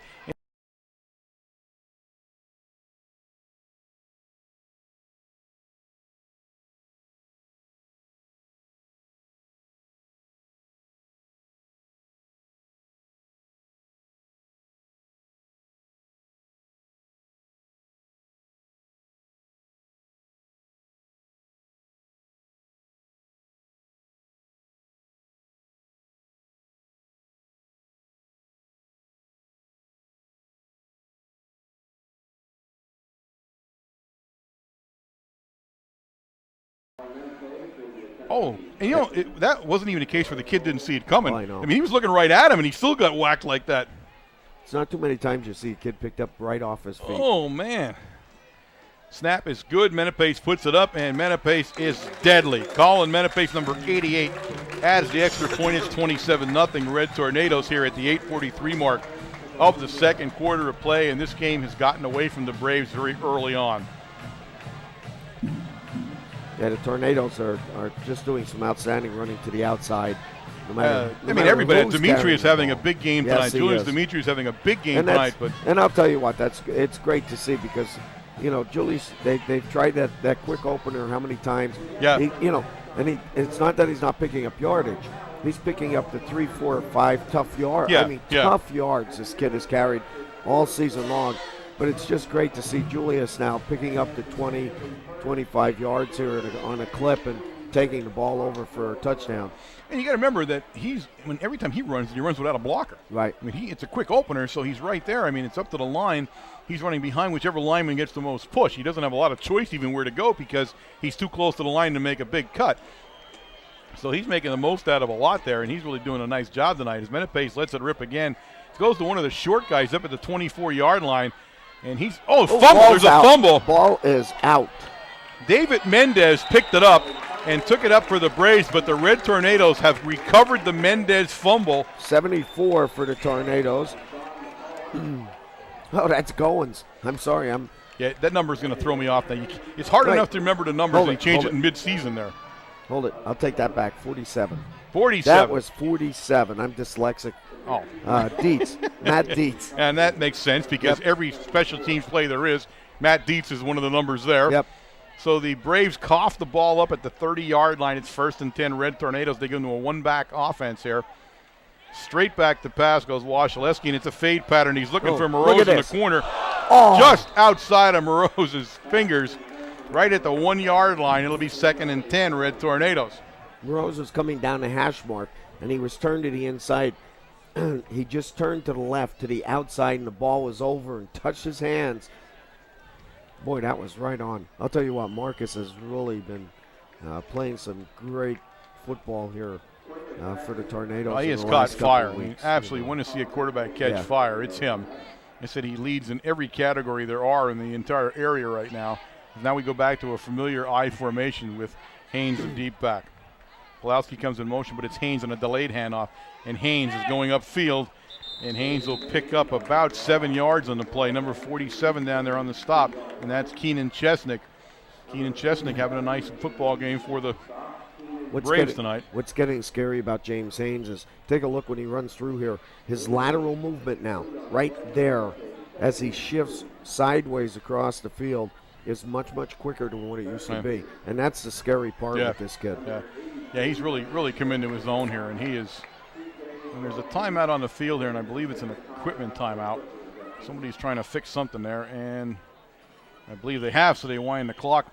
Oh, and you know, that wasn't even the case where the kid didn't see it coming. Oh, I know. I mean, he was looking right at him, and he still got whacked like that. It's not too many times you see a kid picked up right off his feet. Oh, man. Snap is good. Menapace puts it up, and Menapace is deadly. Colin Menapace, number 88, adds the extra point. It's 27-0 Red Tornadoes here at the 8:43 mark of the second quarter of play, and this game has gotten away from the Braves very early on. Yeah, the Tornadoes are just doing some outstanding running to the outside. Everybody. Demetrius having a big game tonight. Yes, Julius Demetrius having a big game tonight. And I'll tell you what, it's great to see because, you know, Julius, they've tried that quick opener how many times? Yeah. It's not that he's not picking up yardage. he's picking up the 3, 4, 5 tough yards. Yeah, I mean, tough yards this kid has carried all season long. But it's just great to see Julius now picking up the 20, 25 yards here on a clip and taking the ball over for a touchdown. And you got to remember that every time he runs without a blocker. Right. I mean, it's a quick opener, so he's right there. I mean, it's up to the line. He's running behind whichever lineman gets the most push. He doesn't have a lot of choice even where to go because he's too close to the line to make a big cut. So he's making the most out of a lot there, and he's really doing a nice job tonight. As Menapace lets it rip again. It goes to one of the short guys up at the 24-yard line, and fumble. There's a fumble. Ball is out. David Mendez picked it up and took it up for the Braves, but the Red Tornadoes have recovered the Mendez fumble. 74 for the Tornadoes. Oh, that's Goins. I'm sorry. Yeah, that number's going to throw me off. Now it's hard enough to remember the numbers and change it in mid-season there. Hold it. I'll take that back. 47. 47. That was 47. I'm dyslexic. Oh. Dietz. Matt Dietz. And that makes sense because every special teams play there is, Matt Dietz is one of the numbers there. Yep. So the Braves cough the ball up at the 30-yard line. It's 1st and 10 Red Tornadoes. They go into a one-back offense here. Straight back to pass goes Wasilewski, and it's a fade pattern. He's looking for Moroz in the corner. Oh. Just outside of Moroz's fingers, right at the 1-yard line. It'll be 2nd and 10 Red Tornadoes. Moroz was coming down the hash mark, and he was turned to the inside. He just turned to the left, to the outside, and the ball was over and touched his hands. Boy, that was right on. I'll tell you what, Marcus has really been playing some great football here for the Tornadoes. He has caught fire. I mean, absolutely want to see a quarterback catch fire. It's him. I said he leads in every category there are in the entire area right now. Now we go back to a familiar I formation with Haynes in deep back. Pulowski comes in motion, but it's Haynes on a delayed handoff, and Haynes is going upfield. And Haynes will pick up about 7 yards on the play. Number 47 down there on the stop, and that's Keenan Chesnick. Keenan Chesnick having a nice football game for the Braves tonight. What's getting scary about James Haynes is, take a look when he runs through here. His lateral movement now, right there, as he shifts sideways across the field, is much, much quicker than what it used to be. And that's the scary part with this kid. Yeah, he's really come into his own here, and he is. And there's a timeout on the field here, and I believe it's an equipment timeout. Somebody's trying to fix something there, and I believe they have, so they wind the clock.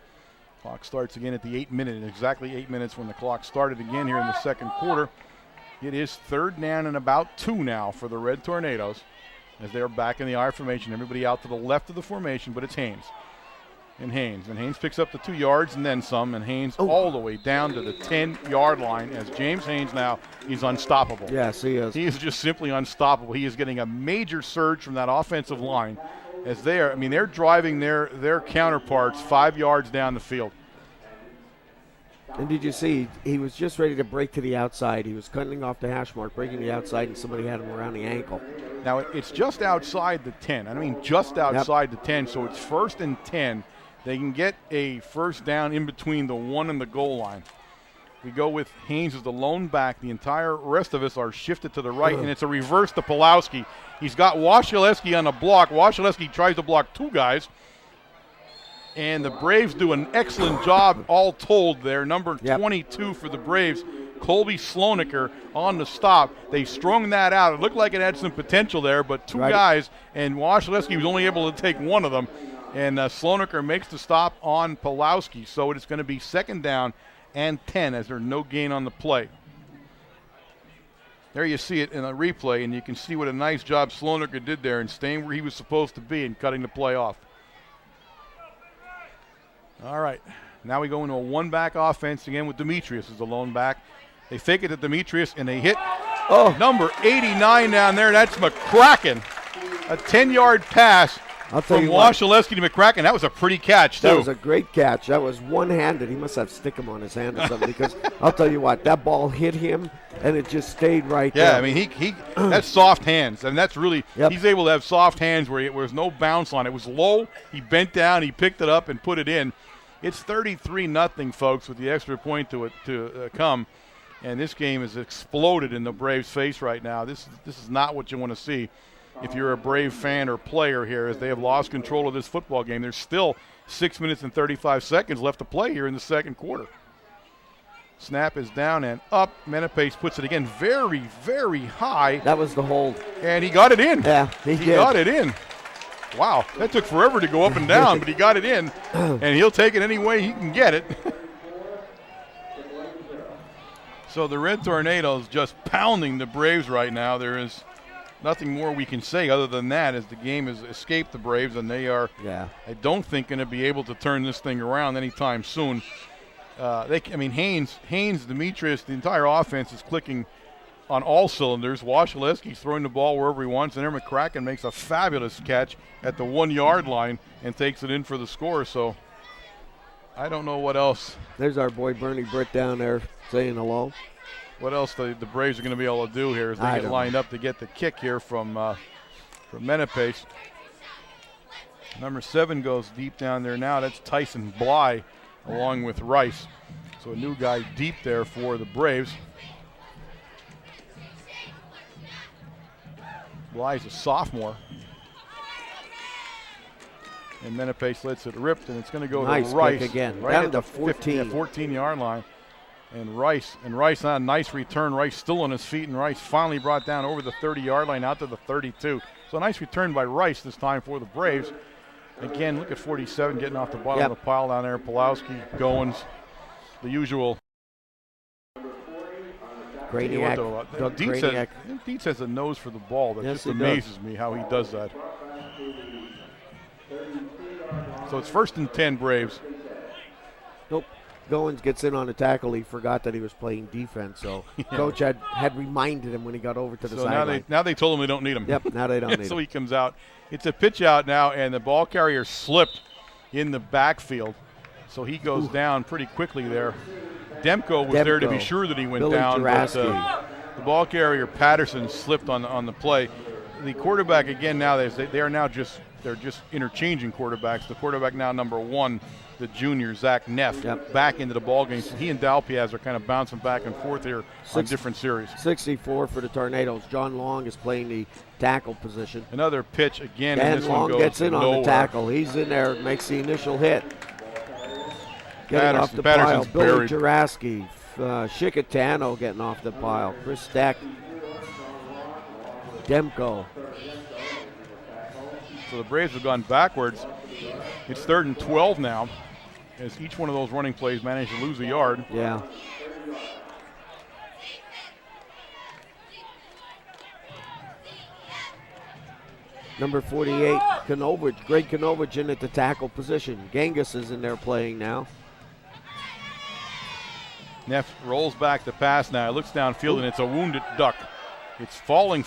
Clock starts again at the 8-minute, exactly 8 minutes when the clock started again here in the second quarter. It is 3rd down and about 2 now for the Red Tornadoes as they're back in the I formation. Everybody out to the left of the formation, but it's Haynes. And Haynes picks up the 2 yards and then some, and Haynes all the way down to the 10-yard line as James Haynes now is unstoppable. Yes, he is. He is just simply unstoppable. He is getting a major surge from that offensive line as they're driving their counterparts 5 yards down the field. And did you see, he was just ready to break to the outside. He was cutting off the hash mark, breaking the outside, and somebody had him around the ankle. Now, it's just outside the 10. I mean, just outside the 10, so it's 1st and 10. They can get a first down in between the 1 and the goal line. We go with Haynes as the lone back. The entire rest of us are shifted to the right, and it's a reverse to Pulowski. He's got Wasilewski on the block. Wasilewski tries to block 2 guys. And the Braves do an excellent job all told there. Number 22 for the Braves, Colby Slonaker on the stop. They strung that out. It looked like it had some potential there, but 2 guys, and Wasilewski was only able to take 1 of them. And Slonaker makes the stop on Pulowski. So it's going to be 2nd down and 10 as there's no gain on the play. There you see it in a replay, and you can see what a nice job Slonaker did there in staying where he was supposed to be and cutting the play off. All right, now we go into a one-back offense again with Demetrius as the lone back. They fake it to Demetrius, and they hit number 89 down there. That's McCracken. A 10-yard pass from Wasilewski to McCracken. That was a pretty catch, too. That was a great catch. That was one-handed. He must have stickum on his hand or something because I'll tell you what, that ball hit him, and it just stayed right there. Yeah, I mean, he that's soft hands. I mean, that's really he's able to have soft hands where there was no bounce on it. It was low. He bent down. He picked it up and put it in. It's 33-0, folks, with the extra point to come. And this game has exploded in the Braves' face right now. This is not what you want to see if you're a Brave fan or player here, as they have lost control of this football game. There's still 6 minutes and 35 seconds left to play here in the second quarter. Snap is down and up. Menapace puts it again very, very high. That was the hold. And he got it in. Yeah, he did. Got it in. Wow, that took forever to go up and down, but he got it in. And he'll take it any way he can get it. So the Red Tornadoes just pounding the Braves right now. There is nothing more we can say other than that, as the game has escaped the Braves, and they are, I don't think, going to be able to turn this thing around anytime soon. Haynes, Demetrius, the entire offense is clicking on all cylinders. Wasilewski's throwing the ball wherever he wants, and there McCracken makes a fabulous catch at the 1 yard line and takes it in for the score. So I don't know what else. There's our boy Bernie Britt down there saying hello. What else the Braves are going to be able to do here as they get lined up to get the kick here from Menapace. Number 7 goes deep down there now. That's Tyson Bly along with Rice. So a new guy deep there for the Braves. Bly's a sophomore. And Menapace lets it rip, and it's going to go to Rice. Again. Right at the 14-yard line. And Rice on a nice return. Rice still on his feet, and Rice finally brought down over the 30-yard line out to the 32. So a nice return by Rice this time for the Braves. Again, look at 47 getting off the bottom of the pile down there. Pulowski, Goins, the usual. Dietz has a nose for the ball that just amazes me how he does that. So it's 1st and 10 Braves. Nope. Goins gets in on a tackle. He forgot that he was playing defense, so Coach had reminded him when he got over to the sideline. Now they told him they don't need him. Yep, now they don't need him. So he comes out. It's a pitch out now, and the ball carrier slipped in the backfield, so he goes down pretty quickly there. Demko was there to be sure that he went down, but the ball carrier Patterson slipped on the play. The quarterback again now they're just interchanging quarterbacks. The quarterback now number 1, the junior Zach Neff, back into the ball game. So he and Dalpiaz are kind of bouncing back and forth here on different series. 64 for the Tornadoes. John Long is playing the tackle position. Another pitch again, and this Long one goes gets in nowhere. on the tackle. He's in there, makes the initial hit. Getting off the Patterson's pile, Billy buried. Juraski, Shikellamy getting off the pile, Chris Steck, Demko. So the Braves have gone backwards. It's 3rd and 12 now, as each one of those running plays managed to lose a yard. Yeah. Number 48, Kanovich, Greg Kanovich in at the tackle position. Genghis is in there playing now. Neff rolls back the pass now. He looks downfield, and it's a wounded duck. It's falling.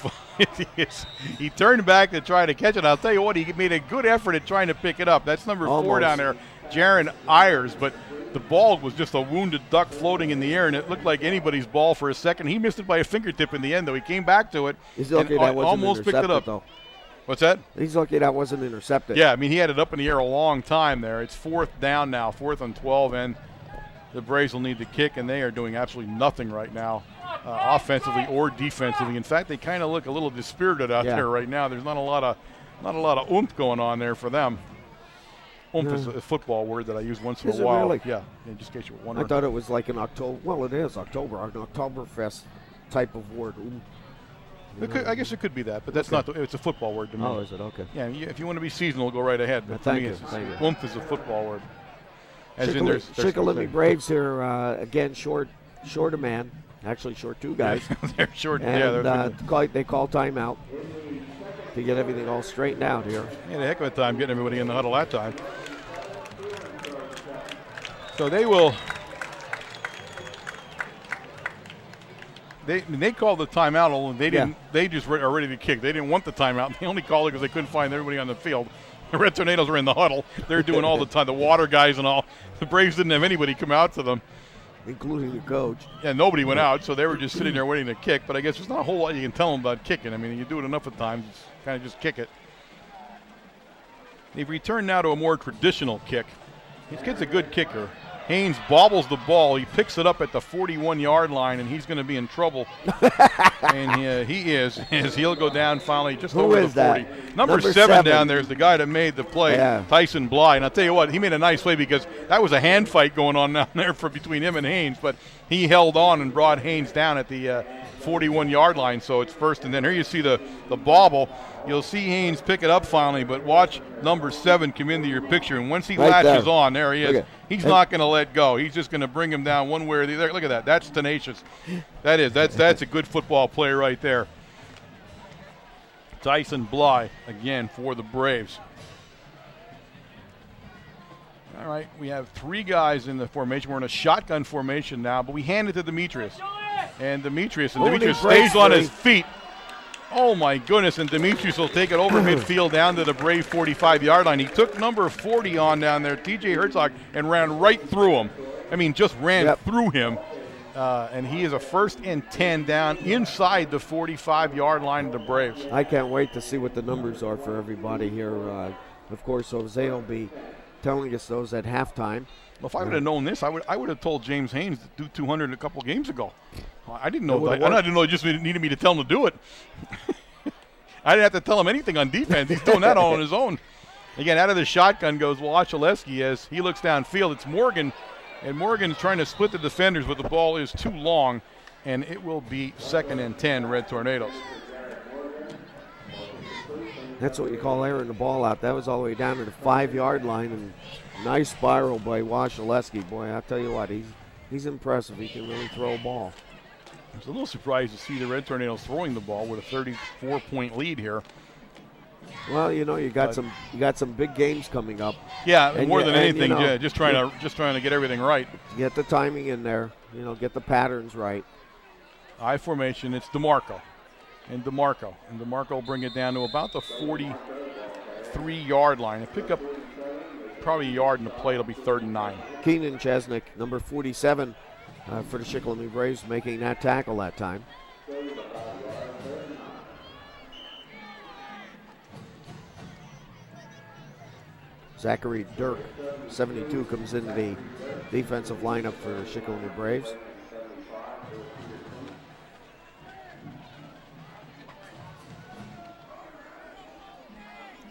He turned back to try to catch it. I'll tell you what, he made a good effort at trying to pick it up. That's number 4 down there, Jaron Ayers. But the ball was just a wounded duck floating in the air, and it looked like anybody's ball for a second. He missed it by a fingertip in the end, though. He came back to it and almost picked it up. Though. What's that? He's lucky that wasn't intercepted. Yeah, I mean, he had it up in the air a long time there. It's 4th down now, 4th and 12, and the Braves will need to kick, and they are doing absolutely nothing right now, offensively or defensively. In fact, they kind of look a little dispirited out there right now. There's not a lot of oomph going on there for them. Oomph is a football word that I use once in a while. Really? Yeah, just in case you were wondering. I thought it was like an October. Well, it is October, an Oktoberfest type of word. I guess it could be that, but that's not. It's a football word to me. Oh, is it? Okay. Yeah, if you want to be seasonal, go right ahead. But thank you. Oomph is a football word. Shikellamy Braves here again, short a man. Actually, short 2 guys. They're short. And they call timeout to get everything all straightened out here. They had a heck of a time getting everybody in the huddle that time. So they will. They called the timeout, although they didn't. They just are ready to kick. They didn't want the timeout. They only called it because they couldn't find everybody on the field. The Red Tornadoes were in the huddle. They're doing all the time. The water guys and all. The Braves didn't have anybody come out to them, including the coach. Yeah, nobody went out, so they were just sitting there waiting to kick. But I guess there's not a whole lot you can tell them about kicking. I mean, you do it enough of times, kind of just kick it. They've returned now to a more traditional kick. This kid's a good kicker. Haynes bobbles the ball. He picks it up at the 41-yard line, and he's going to be in trouble. And he is. He'll go down finally just Who over is the 40. that? Number 7 down there is the guy that made the play, Yeah. Tyson Bly. And I'll tell you what, he made a nice play because that was a hand fight going on down there between him and Haynes. But he held on and brought Haynes down at the 41-yard line. So it's first and then. Here you see the bobble. You'll see Haynes pick it up finally, but watch number 7 come into your picture. And once he latches on, there he is. He's not going to let go. He's just going to bring him down one way or the other. Look at that. That's tenacious. That's a good football play right there. Tyson Bly again for the Braves. All right, we have 3 guys in the formation. We're in a shotgun formation now, but we hand it to Demetrius. And Demetrius stays on his feet. Oh, my goodness, and Demetrius will take it over midfield down to the Brave 45-yard line. He took number 40 on down there, T.J. Herzog, and ran right through him. I mean, just ran through him. And he is a 1st and 10 down inside the 45-yard line of the Braves. I can't wait to see what the numbers are for everybody here. Of course, Jose will be telling us those at halftime. Well, if I would have known this, I would have told James Haynes to do 200 a couple games ago. I didn't know that. I didn't know he just needed me to tell him to do it. I didn't have to tell him anything on defense. He's doing that all on his own. Again, out of the shotgun goes Wachaleski as he looks downfield. It's Morgan, and Morgan's trying to split the defenders, but the ball is too long, and it will be 2nd and 10, Red Tornadoes. That's what you call airing the ball out. That was all the way down to the 5-yard line, and nice spiral by Wachaleski. Boy, I'll tell you what, he's impressive. He can really throw a ball. I was a little surprised to see the Red Tornadoes throwing the ball with a 34-point lead here. Well, you got some big games coming up. Yeah, and more than anything, just trying to get everything right. Get the timing in there. Get the patterns right. I formation. It's DeMarco. And DeMarco will bring it down to about the 43-yard line and pick up probably a yard in the play. It'll be 3rd and 9. Keenan Chesnick, number 47 for the Shikellamy Braves, making that tackle that time. Zachary Dirk, 72, comes into the defensive lineup for the Shikellamy Braves.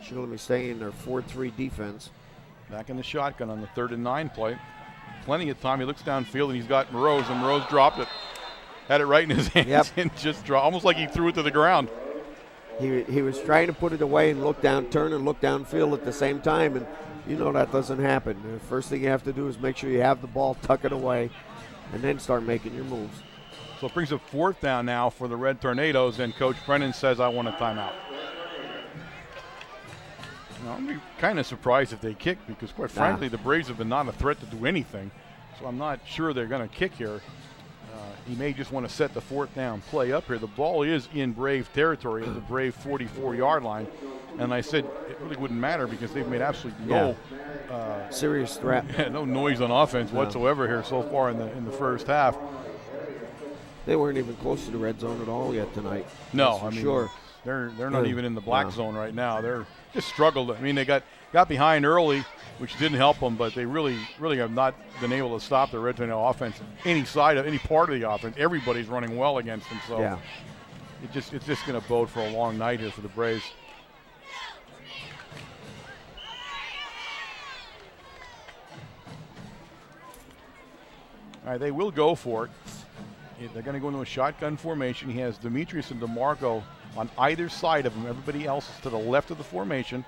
Shikellamy staying in their 4-3 defense. Back in the shotgun on the 3rd and 9 play. Plenty of time. He looks downfield and he's got Moroz, and Moroz dropped it. Had it right in his hands and just dropped, almost like he threw it to the ground. He was trying to put it away and turn and look downfield at the same time, and that doesn't happen. The first thing you have to do is make sure you have the ball, tuck it away, and then start making your moves. So it brings up 4th down now for the Red Tornadoes, and Coach Brennan says, I want a timeout. I'll be kind of surprised if they kick because, quite frankly, the Braves have been not a threat to do anything. So I'm not sure they're going to kick here. He may just want to set the 4th down play up here. The ball is in Brave territory at the Brave 44-yard line. And I said it really wouldn't matter because they've made absolutely no serious threat. No noise on offense whatsoever here so far in the first half. They weren't even close to the red zone at all yet tonight. No, I mean, sure. They're not even in the black zone right now. They're just struggled. I mean, they got behind early, which didn't help them, but they really have not been able to stop the Red Tornado offense. Any part of the offense, everybody's running well against them. So it's just going to bode for a long night here for the Braves. All right, they will go for it. They're going to go into a shotgun formation. He has Demetrius and DeMarco on either side of him. Everybody else is to the left of the formation.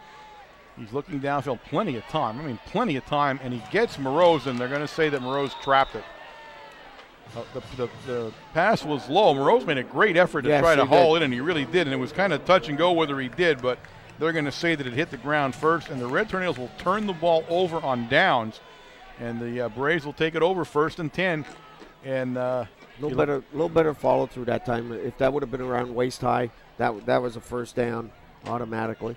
He's looking downfield. Plenty of time. And he gets Moroz, and they're going to say that Moroz trapped it. The pass was low. Moroz made a great effort to try to haul it, and he really did. And it was kind of touch and go whether he did, but they're going to say that it hit the ground first. And the Red Tornadoes will turn the ball over on downs, and the Braves will take it over 1st and 10. And little better follow through that time. If that would have been around waist high, that was a 1st down automatically.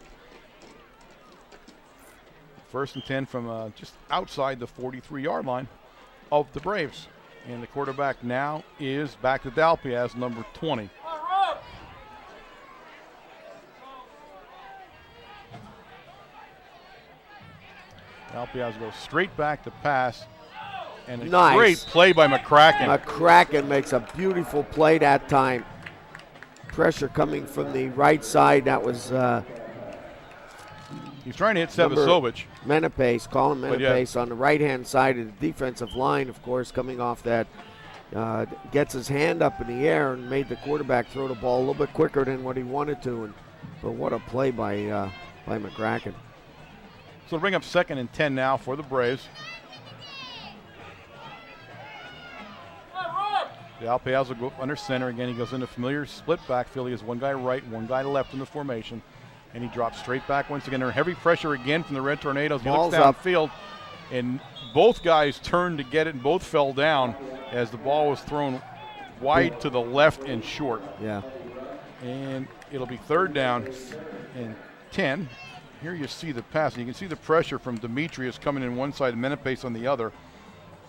1st and 10 from just outside the 43-yard line of the Braves. And the quarterback now is back to Dalpiaz, number 20. Dalpiaz goes straight back to pass. And a Nice. great play by McCracken. McCracken makes a beautiful play that time. Pressure coming from the right side. That was He's trying to hit Sevasovic. Menepace, Colin Menepace on the right-hand side of the defensive line, of course, coming off that. Gets his hand up in the air and made the quarterback throw the ball a little bit quicker than what he wanted to. But what a play by McCracken. So we'll bring up 2nd and 10 now for the Braves. Alpaz will go under center again. He goes into familiar split backfield. He has one guy right, one guy left in the formation. And he drops straight back once again. Heavy pressure again from the Red Tornadoes. He looks downfield, and both guys turned to get it, and both fell down as the ball was thrown wide to the left and short. Yeah. And it'll be 3rd down and 10. Here you see the pass. And you can see the pressure from Demetrius coming in one side and Menepace on the other.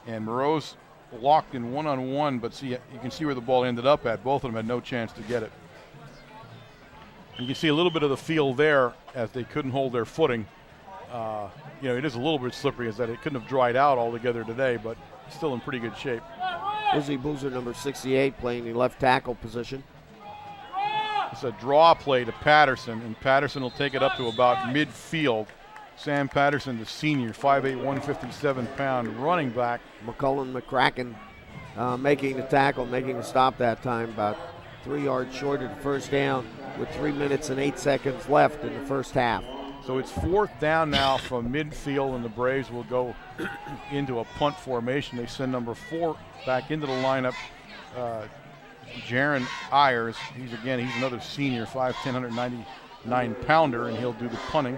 And Moreau's locked in one-on-one, but see, you can see where the ball ended up at. Both of them had no chance to get it. You can see a little bit of the field there as they couldn't hold their footing. It is a little bit slippery as that it couldn't have dried out altogether today, but still in pretty good shape. Izzy Boozer, number 68, playing the left tackle position. It's a draw play to Patterson, and Patterson will take it up to about midfield. Sam Patterson, the senior, 5'8", 157-pound running back. McCullen McCracken making the tackle, making the stop that time, about 3 yards short of the first down with 3 minutes and 8 seconds left in the first half. So it's 4th down now from midfield, and the Braves will go into a punt formation. They send number 4 back into the lineup, Jaron Ayers. He's another senior, 5'10", 199-pounder, and he'll do the punting.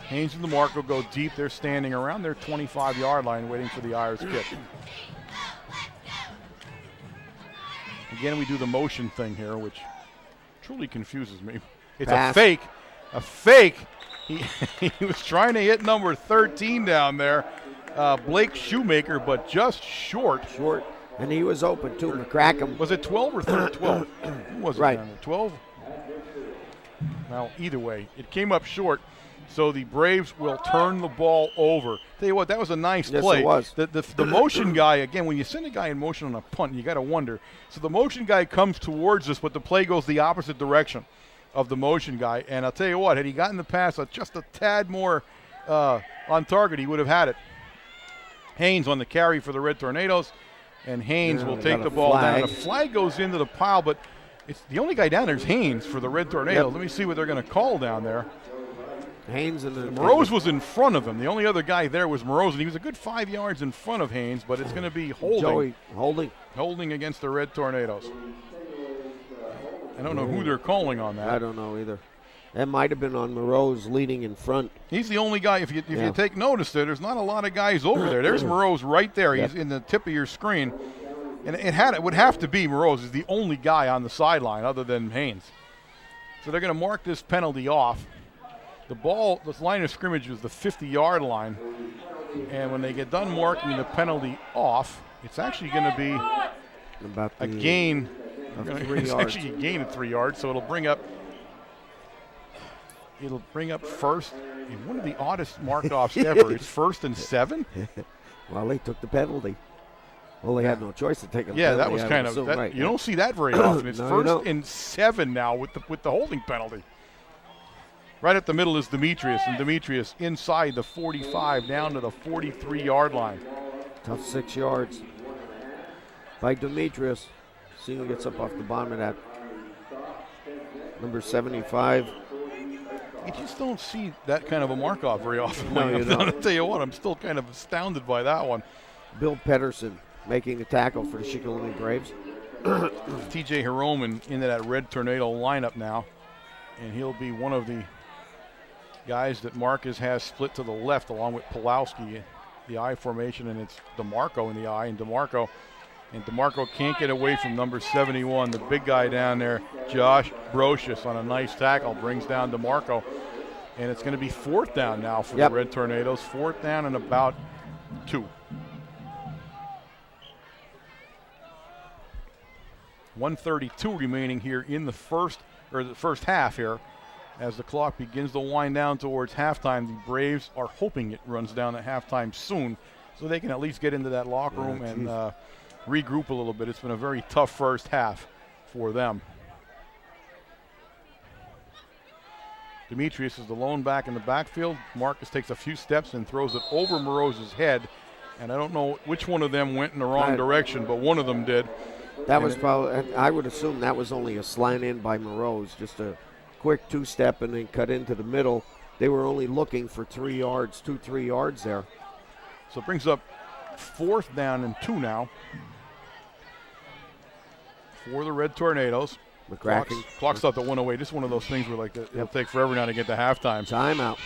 Haynes and DeMarco go deep. They're standing around their 25-yard line waiting for the Ayers kick. Again, we do the motion thing here, which truly confuses me. It's Pass. A fake. He was trying to hit number 13 down there, Blake Shoemaker, but just short. Short, and he was open too. McCracken. Was it 12 or 12? Who was it right. down there? 12? Well, either way, it came up short. So the Braves will turn the ball over. Tell you what, that was a nice play. Yes, it was. The motion guy, again, when you send a guy in motion on a punt, you got to wonder. So the motion guy comes towards us, but the play goes the opposite direction of the motion guy. And I'll tell you what, had he gotten the pass just a tad more on target, he would have had it. Haynes on the carry for the Red Tornadoes, and Haynes will take the ball down. The flag goes into the pile, but it's the only guy down there is Haynes for the Red Tornadoes. Yep. Let me see what they're going to call down there. Haynes and Moreau's was in front of him. The only other guy there was Moreau's, and he was a good 5 yards in front of Haynes, but it's going to be holding. Joey, holding against the Red Tornadoes. I don't know who they're calling on that. I don't know either. That might have been on Moreau's leading in front. He's the only guy. If you take notice there's not a lot of guys over there. There's Moreau's right there. He's in the tip of your screen. And it would have to be Moreau's is the only guy on the sideline other than Haynes. So they're going to mark this penalty off. The line of scrimmage was the 50-yard line. And when they get done marking the penalty off, it's actually going to be about a gain of 3 yards. It's actually a gain of 3 yards, so it'll bring up first. One of the oddest mark-offs ever. It's 1st and 7. Well, they took the penalty. Well, they had no choice to take a penalty. Yeah, that was kind of right. You don't see that very often. It's No, 1st and 7 now with the holding penalty. Right at the middle is Demetrius, and Demetrius inside the 45 down to the 43-yard line. Tough 6 yards by Demetrius. See who gets up off the bottom of that. Number 75. You just don't see that kind of a mark-off very often. No, you don't. I'll tell you what, I'm still kind of astounded by that one. Bill Pedersen making the tackle for the Shikellamy Braves. TJ Hiroman into that Red Tornado lineup now, and he'll be one of the guys that Marcus has split to the left along with Pulowski, the I formation, and it's DeMarco in the I, and DeMarco can't get away from number 71, the big guy down there, Josh Brocious, on a nice tackle, brings down DeMarco, and it's going to be 4th down now for the Red Tornadoes, 4th down and about 2. 1:32 remaining here in the first half here. As the clock begins to wind down towards halftime, the Braves are hoping it runs down at halftime soon. so they can at least get into that locker room and regroup a little bit. It's been a very tough first half for them. Demetrius is the lone back in the backfield. Marcus takes a few steps and throws it over Moreau's head. And I don't know which one of them went in the wrong direction, but one of them did. That was probably, I would assume that was only a slant in by Moreau's, just a quick two-step and then cut into the middle. They were only looking for 3 yards, 3 yards there. So it brings up 4th down and 2 now for the Red Tornadoes. Clock's thought that went away. Just one of those things where it'll take forever now to get to halftime. Timeout.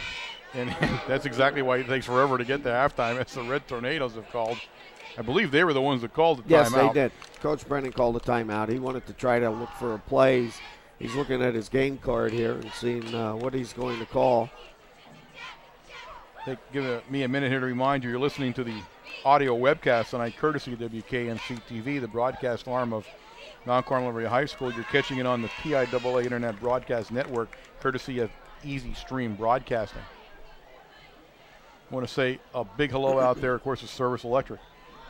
And that's exactly why it takes forever to get to halftime. As the Red Tornadoes have called. I believe they were the ones that called the timeout. Yes, they did. Coach Brennan called a timeout. He wanted to try to look for a play. He's looking at his game card here and seeing what he's going to call. Give me a minute here to remind you, you're listening to the audio webcast tonight, courtesy of WKMC TV, the broadcast arm of Mount Carmel Area High School. You're catching it on the PIAA Internet Broadcast Network, courtesy of Easy Stream Broadcasting. I want to say a big hello out there, of course, is Service Electric.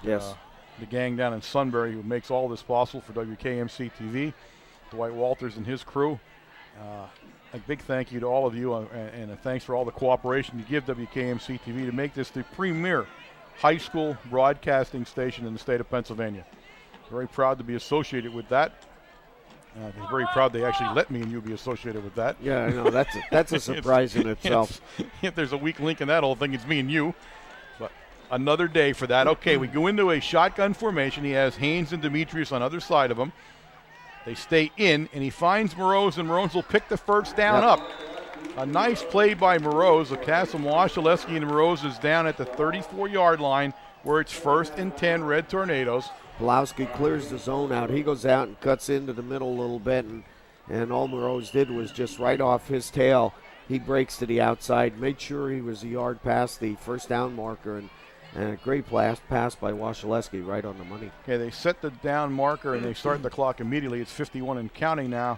Yes. The gang down in Sunbury who makes all this possible for WKMC TV. Dwight Walters and his crew. A big thank you to all of you, and a thanks for all the cooperation you give WKMC TV to make this the premier high school broadcasting station in the state of Pennsylvania. Very proud to be associated with that. I'm very proud they actually let me and you be associated with that. Yeah, I know. That's a surprise in itself. If there's a weak link in that whole thing, it's me and you. But another day for that. Okay, we go into a shotgun formation. He has Haynes and Demetrius on either side of him. They stay in, and he finds Moreau's, and Moreau's will pick the first down up. A nice play by Moreau's. Cassim Washaleski and Moreau's is down at the 34-yard line where it's 1st and 10 Red Tornadoes. Pulowski clears the zone out. He goes out and cuts into the middle a little bit, and all Moreau's did was just right off his tail. He breaks to the outside, made sure he was a yard past the first down marker, and a great pass by Washaleski right on the money. Okay, they set the down marker, and they start the clock immediately. It's 51 and counting now.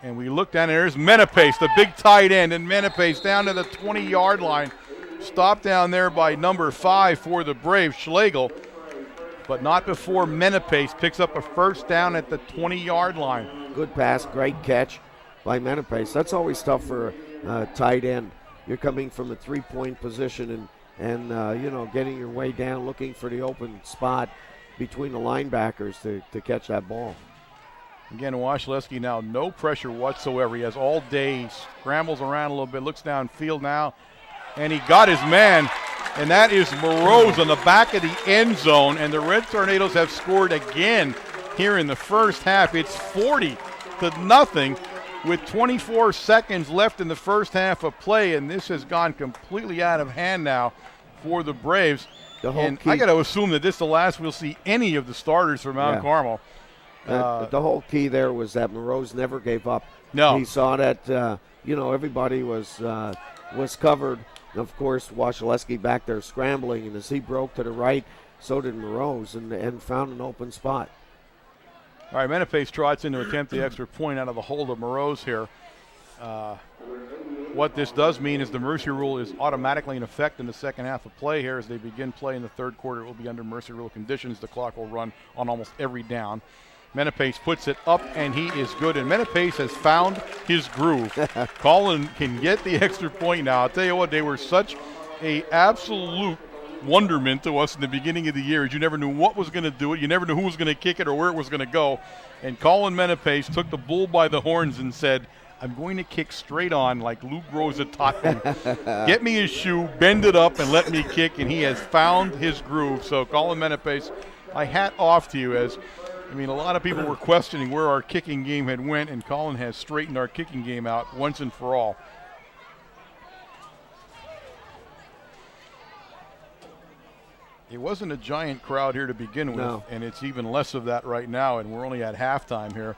And we look down, and there's Menapace, the big tight end, and Menapace down to the 20-yard line. Stopped down there by number 5 for the Braves, Schlegel. But not before Menapace picks up a first down at the 20-yard line. Good pass, great catch by Menapace. That's always tough for a tight end. You're coming from a three-point position and getting your way down, looking for the open spot between the linebackers to catch that ball. Again, Washaleski now no pressure whatsoever. He has all day, scrambles around a little bit, looks downfield now, and he got his man, and that is Moreau's on the back of the end zone, and the Red Tornadoes have scored again here in the first half. It's 40-0 with 24 seconds left in the first half of play, and this has gone completely out of hand now for the Braves. And I got to assume that this is the last we'll see any of the starters for Mount Carmel. The whole key there was that Moreau's never gave up. No. He saw that, everybody was covered. Of course, Washaleski back there scrambling, and as he broke to the right, so did Moreau's, and found an open spot. All right, Menapace trots in to attempt the extra point out of the hold of Moreau's here. What this does mean is the mercy rule is automatically in effect in the second half of play here. As they begin play in the third quarter, it will be under mercy rule conditions. The clock will run on almost every down. Menapace puts it up, and he is good. And Menapace has found his groove. Colin can get the extra point now. I'll tell you what, they were such a absolute wonderment to us in the beginning of the year. You never knew what was going to do it. You never knew who was going to kick it or where it was going to go. And Colin Menapace took the bull by the horns and said, I'm going to kick straight on like Luke Rosa taught me. Get me his shoe, bend it up, and let me kick. And he has found his groove. So Colin Menapace, my hat off to you. A lot of people were questioning where our kicking game had went, and Colin has straightened our kicking game out once and for all. It wasn't a giant crowd here to begin with, and it's even less of that right now, and we're only at halftime here.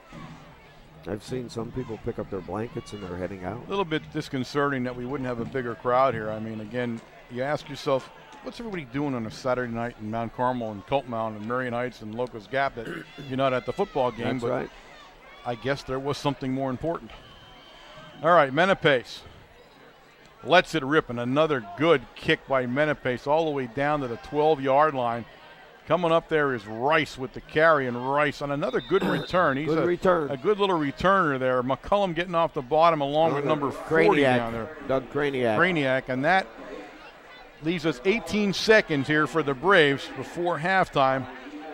I've seen some people pick up their blankets and they're heading out. A little bit disconcerting that we wouldn't have a bigger crowd here. Again, you ask yourself, what's everybody doing on a Saturday night in Mount Carmel and Colt Mound and Marion Heights and Locust Gap that you're not at the football game? That's right. I guess there was something more important. All right, Menapace lets it rip, and another good kick by Menepace all the way down to the 12-yard line. Coming up there is Rice with the carry, and Rice on another good return. He's a good little returner there. McCullum getting off the bottom along with number 40 down there. Doug Craniac. And that leaves us 18 seconds here for the Braves before halftime,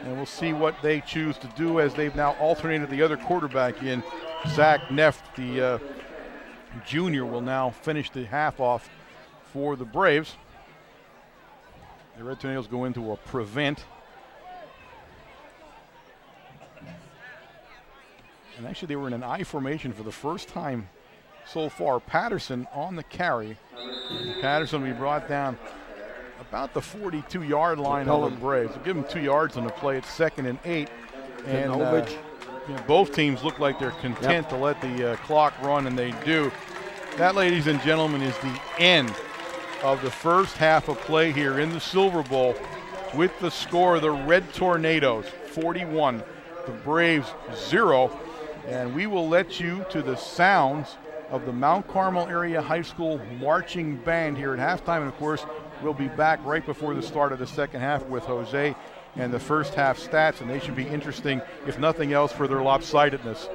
and we'll see what they choose to do as they've now alternated the other quarterback in. Zach Neff, the junior, will now finish the half off for the Braves. The Red Tornadoes go into a prevent. And actually they were in an I formation for the first time so far. Patterson on the carry. Patterson will be brought down about the 42-yard line of the Braves. They'll give him 2 yards on the play. It's 2nd and 8. And both teams look like they're content to let the clock run, and they do. That, ladies and gentlemen, is the end of the first half of play here in the Silver Bowl, with the score: the Red Tornadoes 41, the Braves 0. And we will let you to the sounds of the Mount Carmel Area High School marching band here at halftime. And of course, we'll be back right before the start of the second half with Jose and the first half stats, and they should be interesting, if nothing else, for their lopsidedness.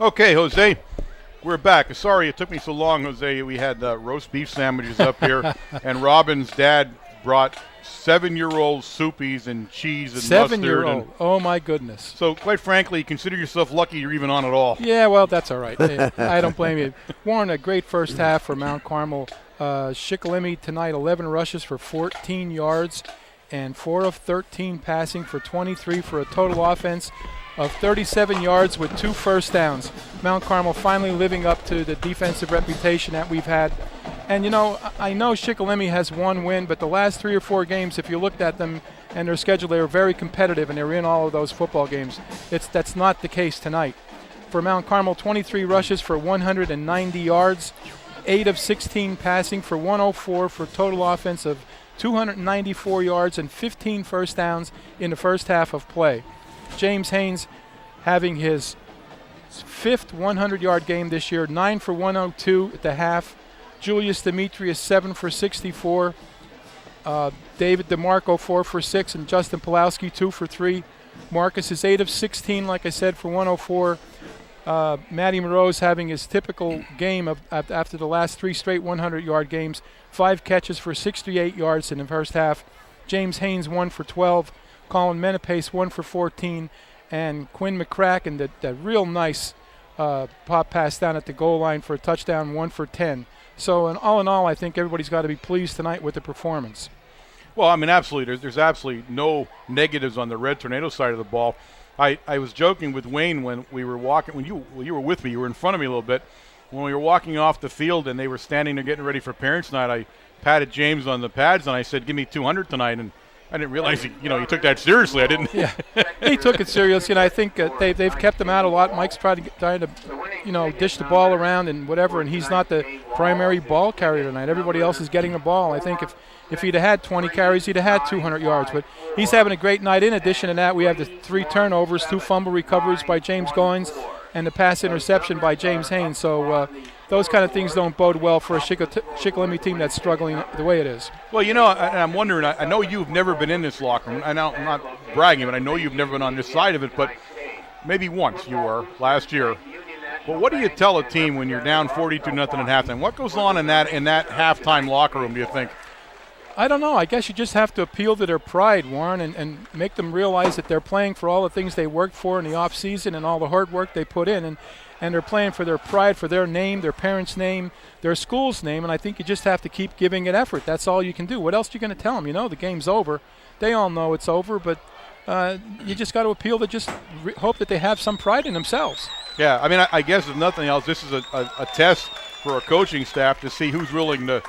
Okay, Jose, we're back. Sorry it took me so long, Jose. We had roast beef sandwiches up here, and Robin's dad brought 7-year-old soupies and cheese and mustard. 7-year-old. Oh, my goodness. So, quite frankly, consider yourself lucky you're even on at all. Yeah, well, that's all right. I don't blame you. Warren, a great first half for Mount Carmel. Shikellamy tonight, 11 rushes for 14 yards and 4 of 13 passing for 23 for a total offense of 37 yards with 2 first downs. Mount Carmel finally living up to the defensive reputation that we've had. And, I know Shikellamy has 1 win, but the last 3 or 4 games, if you looked at them and their schedule, they were very competitive, and they were in all of those football games. That's not the case tonight. For Mount Carmel, 23 rushes for 190 yards, 8 of 16 passing for 104 for a total offense of 294 yards and 15 first downs in the first half of play. James Haynes having his 5th 100-yard game this year, 9 for 102 at the half. Julius Demetrius, 7 for 64. David DeMarco, 4 for 6. And Justin Pulowski, 2 for 3. Marcus is 8 of 16, like I said, for 104. Matty Moreau's having his typical game after the last 3 straight 100-yard games. 5 catches for 68 yards in the first half. James Haynes, 1 for 12. Colin Menapace, 1 for 14. And Quinn McCracken, that real nice pop pass down at the goal line for a touchdown, 1 for 10. So in all, I think everybody's got to be pleased tonight with the performance. Well, I mean, absolutely. There's absolutely no negatives on the Red Tornado side of the ball. I was joking with Wayne when we were walking, when you were with me, you were in front of me a little bit. When we were walking off the field and they were standing there getting ready for parents' night, I patted James on the pads and I said, "Give me 200 tonight." And I didn't realize he took that seriously. I didn't. Yeah, he took it seriously, and I think they've kept him out a lot. Mike's trying to dish the ball around and whatever, and he's not the primary ball carrier tonight. Everybody else is getting the ball. I think if he'd have had 20 carries, he'd have had 200 yards. But he's having a great night. In addition to that, we have the 3 turnovers, 2 fumble recoveries by James Goins, and the pass interception by James Haynes. So those kind of things don't bode well for a Shikellamy team that's struggling the way it is. Well, I'm wondering, I know you've never been in this locker room. I'm not bragging, but I know you've never been on this side of it, but maybe once you were last year. But what do you tell a team when you're down 42-0 at halftime? What goes on in that halftime locker room, do you think? I don't know. I guess you just have to appeal to their pride, Warren, and make them realize that they're playing for all the things they worked for in the off season and all the hard work they put in, and they're playing for their pride, for their name, their parents' name, their school's name, and I think you just have to keep giving it effort. That's all you can do. What else are you going to tell them? The game's over. They all know it's over, but you just got to appeal to just hope that they have some pride in themselves. Yeah, I mean, I guess if nothing else, this is a test for a coaching staff to see who's willing to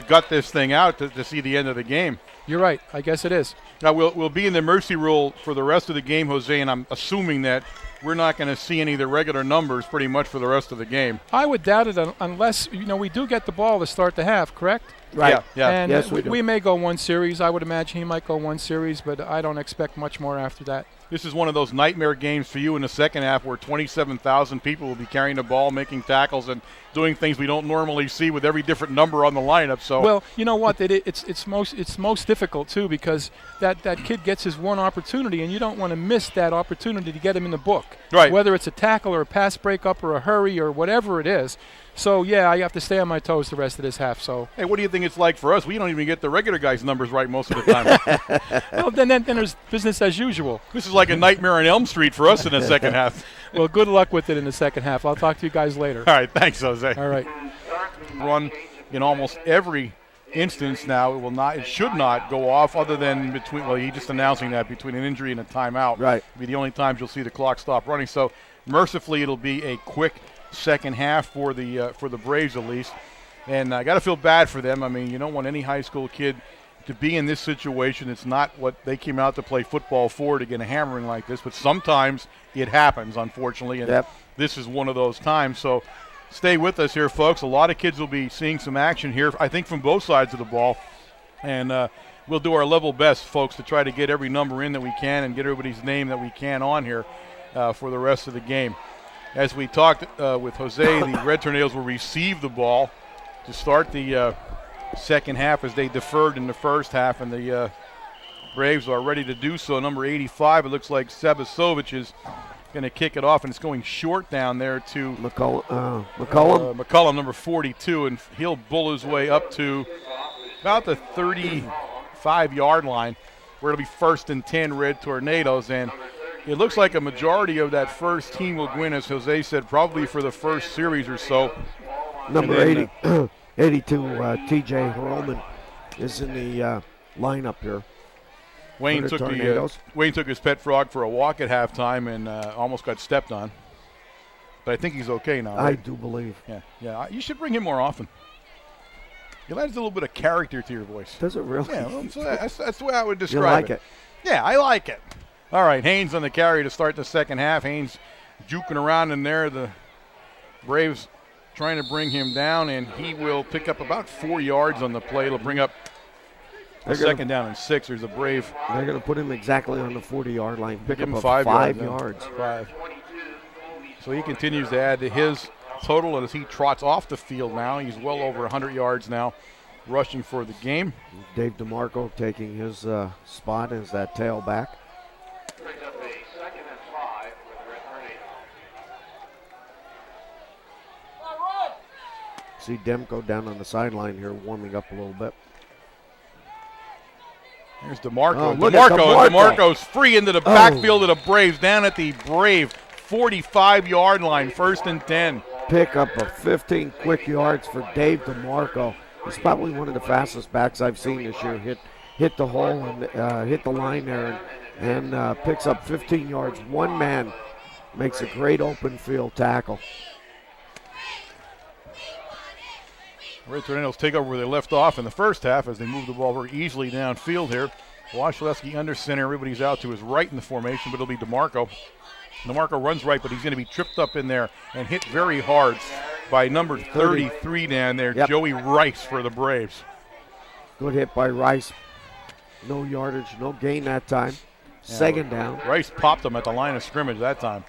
gut this thing out to see the end of the game. You're right. I guess it is. Now, we'll be in the mercy rule for the rest of the game, Jose, and I'm assuming that we're not going to see any of the regular numbers pretty much for the rest of the game. I would doubt it unless, we do get the ball to start the half, correct? Right. Yeah. And yes, we do. We may go 1 series. I would imagine he might go 1 series, but I don't expect much more after that. This is one of those nightmare games for you in the second half where 27,000 people will be carrying the ball, making tackles, and doing things we don't normally see with every different number on the lineup. So well, you know what? It's most difficult too, because that kid gets his one opportunity, and you don't want to miss that opportunity to get him in the book. Right. Whether it's a tackle or a pass breakup or a hurry or whatever it is. So yeah, I have to stay on my toes the rest of this half. So hey, what do you think it's like for us? We don't even get the regular guys' numbers right most of the time. well, then there's business as usual. This is like a nightmare on Elm Street for us in the second half. Well, good luck with it in the second half. I'll talk to you guys later. All right, thanks, Jose. All right. Run in almost every instance now. It should not go off other than between. Well, he's just announcing that between an injury and a timeout. Right. It'll be the only times you'll see the clock stop running. So mercifully, it'll be a quick second half for the Braves at least. And I got to feel bad for them. I mean, you don't want any high school kid to be in this situation. It's not what they came out to play football for, to get a hammering like this. But sometimes it happens, unfortunately. And This is one of those times. So stay with us here, folks. A lot of kids will be seeing some action here, I think, from both sides of the ball. And we'll do our level best, folks, to try to get every number in that we can and get everybody's name that we can on here for the rest of the game. As we talked with Jose, the Red Tornadoes will receive the ball to start the second half as they deferred in the first half, and the Braves are ready to do so. Number 85, it looks like Sabasovic is going to kick it off, and it's going short down there to McCullum. McCullum, number 42, and he'll bull his way up to about the 35-yard line, where it'll be 1st and 10 Red Tornadoes. And it looks like a majority of that first team will win, as Jose said, probably for the first series or so. Number 80, 82, T.J. Roman is in the lineup here. Wayne took his pet frog for a walk at halftime and almost got stepped on. But I think he's okay now. Right? I do believe. Yeah. You should bring him more often. It adds a little bit of character to your voice. Does it really? Yeah, well, so that's the way I would describe you like it. Yeah, I like it. All right, Haynes on the carry to start the second half. Haynes juking around in there. The Braves trying to bring him down, and he will pick up about 4 yards on the play. It'll bring up a second down and 6. There's a Brave. They're going to put him exactly on the 40-yard line. Pick him up 5 yards. 5. So he continues to add to his total as he trots off the field now. He's well over 100 yards now, rushing for the game. Dave DeMarco taking his spot as that tailback. See Demko down on the sideline here warming up a little bit. Here's DeMarco. DeMarco. DeMarco's free into the backfield of the Braves, down at the Brave 45-yard line, 1st and 10. Pick up of 15 quick yards for Dave DeMarco. He's probably one of the fastest backs I've seen this year. Hit the hole and hit the line there and picks up 15 yards. One man makes a great open field tackle. Red Tornadoes take over where they left off in the first half as they move the ball very easily downfield here. Wasilewski under center. Everybody's out to his right in the formation, but it'll be DeMarco. DeMarco runs right, but he's going to be tripped up in there and hit very hard by number 33 down there, Joey Rice for the Braves. Good hit by Rice. No yardage, no gain that time. Second down. Rice popped him at the line of scrimmage that time.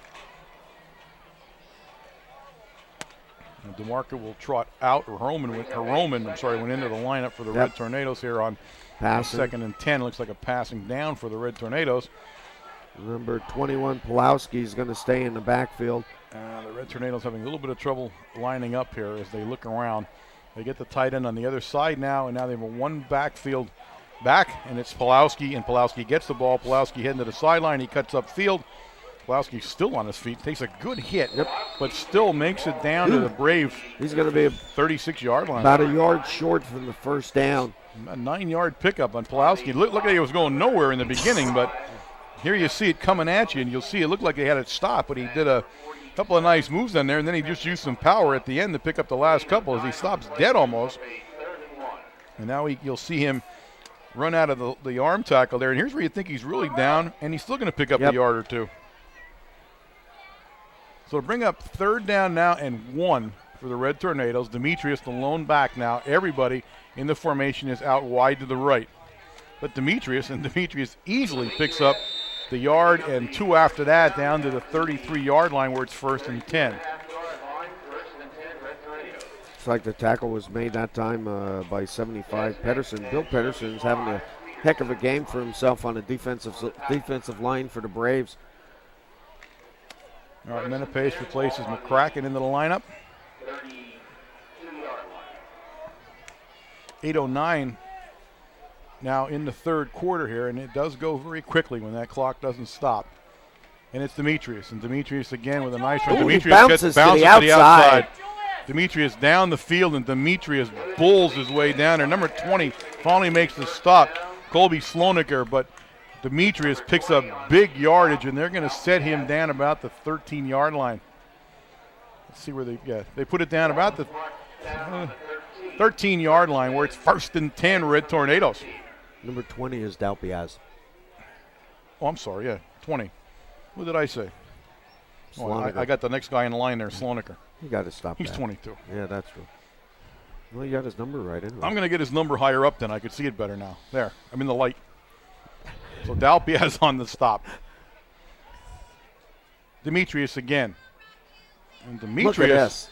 And DeMarco will trot out. Roman went into the lineup for the Red Tornadoes here on passing. 2nd and 10. Looks like a passing down for the Red Tornadoes. Number 21, Pulowski, is going to stay in the backfield. The Red Tornadoes having a little bit of trouble lining up here as they look around. They get the tight end on the other side now, and now they have a one backfield back, and it's Pulowski, and Pulowski gets the ball. Pulowski heading to the sideline. He cuts upfield. Pulowski's still on his feet, takes a good hit, but still makes it down to the Brave. He's going to be a 36-yard line. About a yard short from the first down. A 9-yard pickup on Pulowski. Look like he was going nowhere in the beginning, but here you see it coming at you, and you'll see it looked like he had it stopped, but he did a couple of nice moves down there, and then he just used some power at the end to pick up the last couple as he stops dead almost. And now you'll see him run out of the arm tackle there, and here's where you think he's really down, and he's still going to pick up a yard or two. So to bring up 3rd down now and 1 for the Red Tornadoes. Demetrius, the lone back now. Everybody in the formation is out wide to the right. But Demetrius easily picks up the yard and 2 after that down to the 33-yard line where it's 1st and 10. Looks like the tackle was made that time by 75 Pedersen. Bill Pedersen's having a heck of a game for himself on the defensive line for the Braves. All right, Menapace replaces McCracken into the lineup. 8:09 now in the third quarter here, and it does go very quickly when that clock doesn't stop. And it's Demetrius, and Demetrius again with a nice run. Demetrius bounces to the outside. Demetrius down the field, and Demetrius bulls his way down there. Number 20 finally makes the stop, Colby Slonaker, but Demetrius picks up big yardage, and they're going to set him down about the 13-yard line. Let's see where they put it down about the 13-yard line where it's 1st and 10 Red Tornadoes. Number 20 is Dalpiaz. Oh, I'm sorry, 20. What did I say? Oh, I got the next guy in the line there, Slonaker. You got to stop He's that. 22. Yeah, that's true. Well, you got his number right anyway. I'm going to get his number higher up then. I could see it better now. There, I'm in the light. So Dalpiaz on the stop. Demetrius again. And Demetrius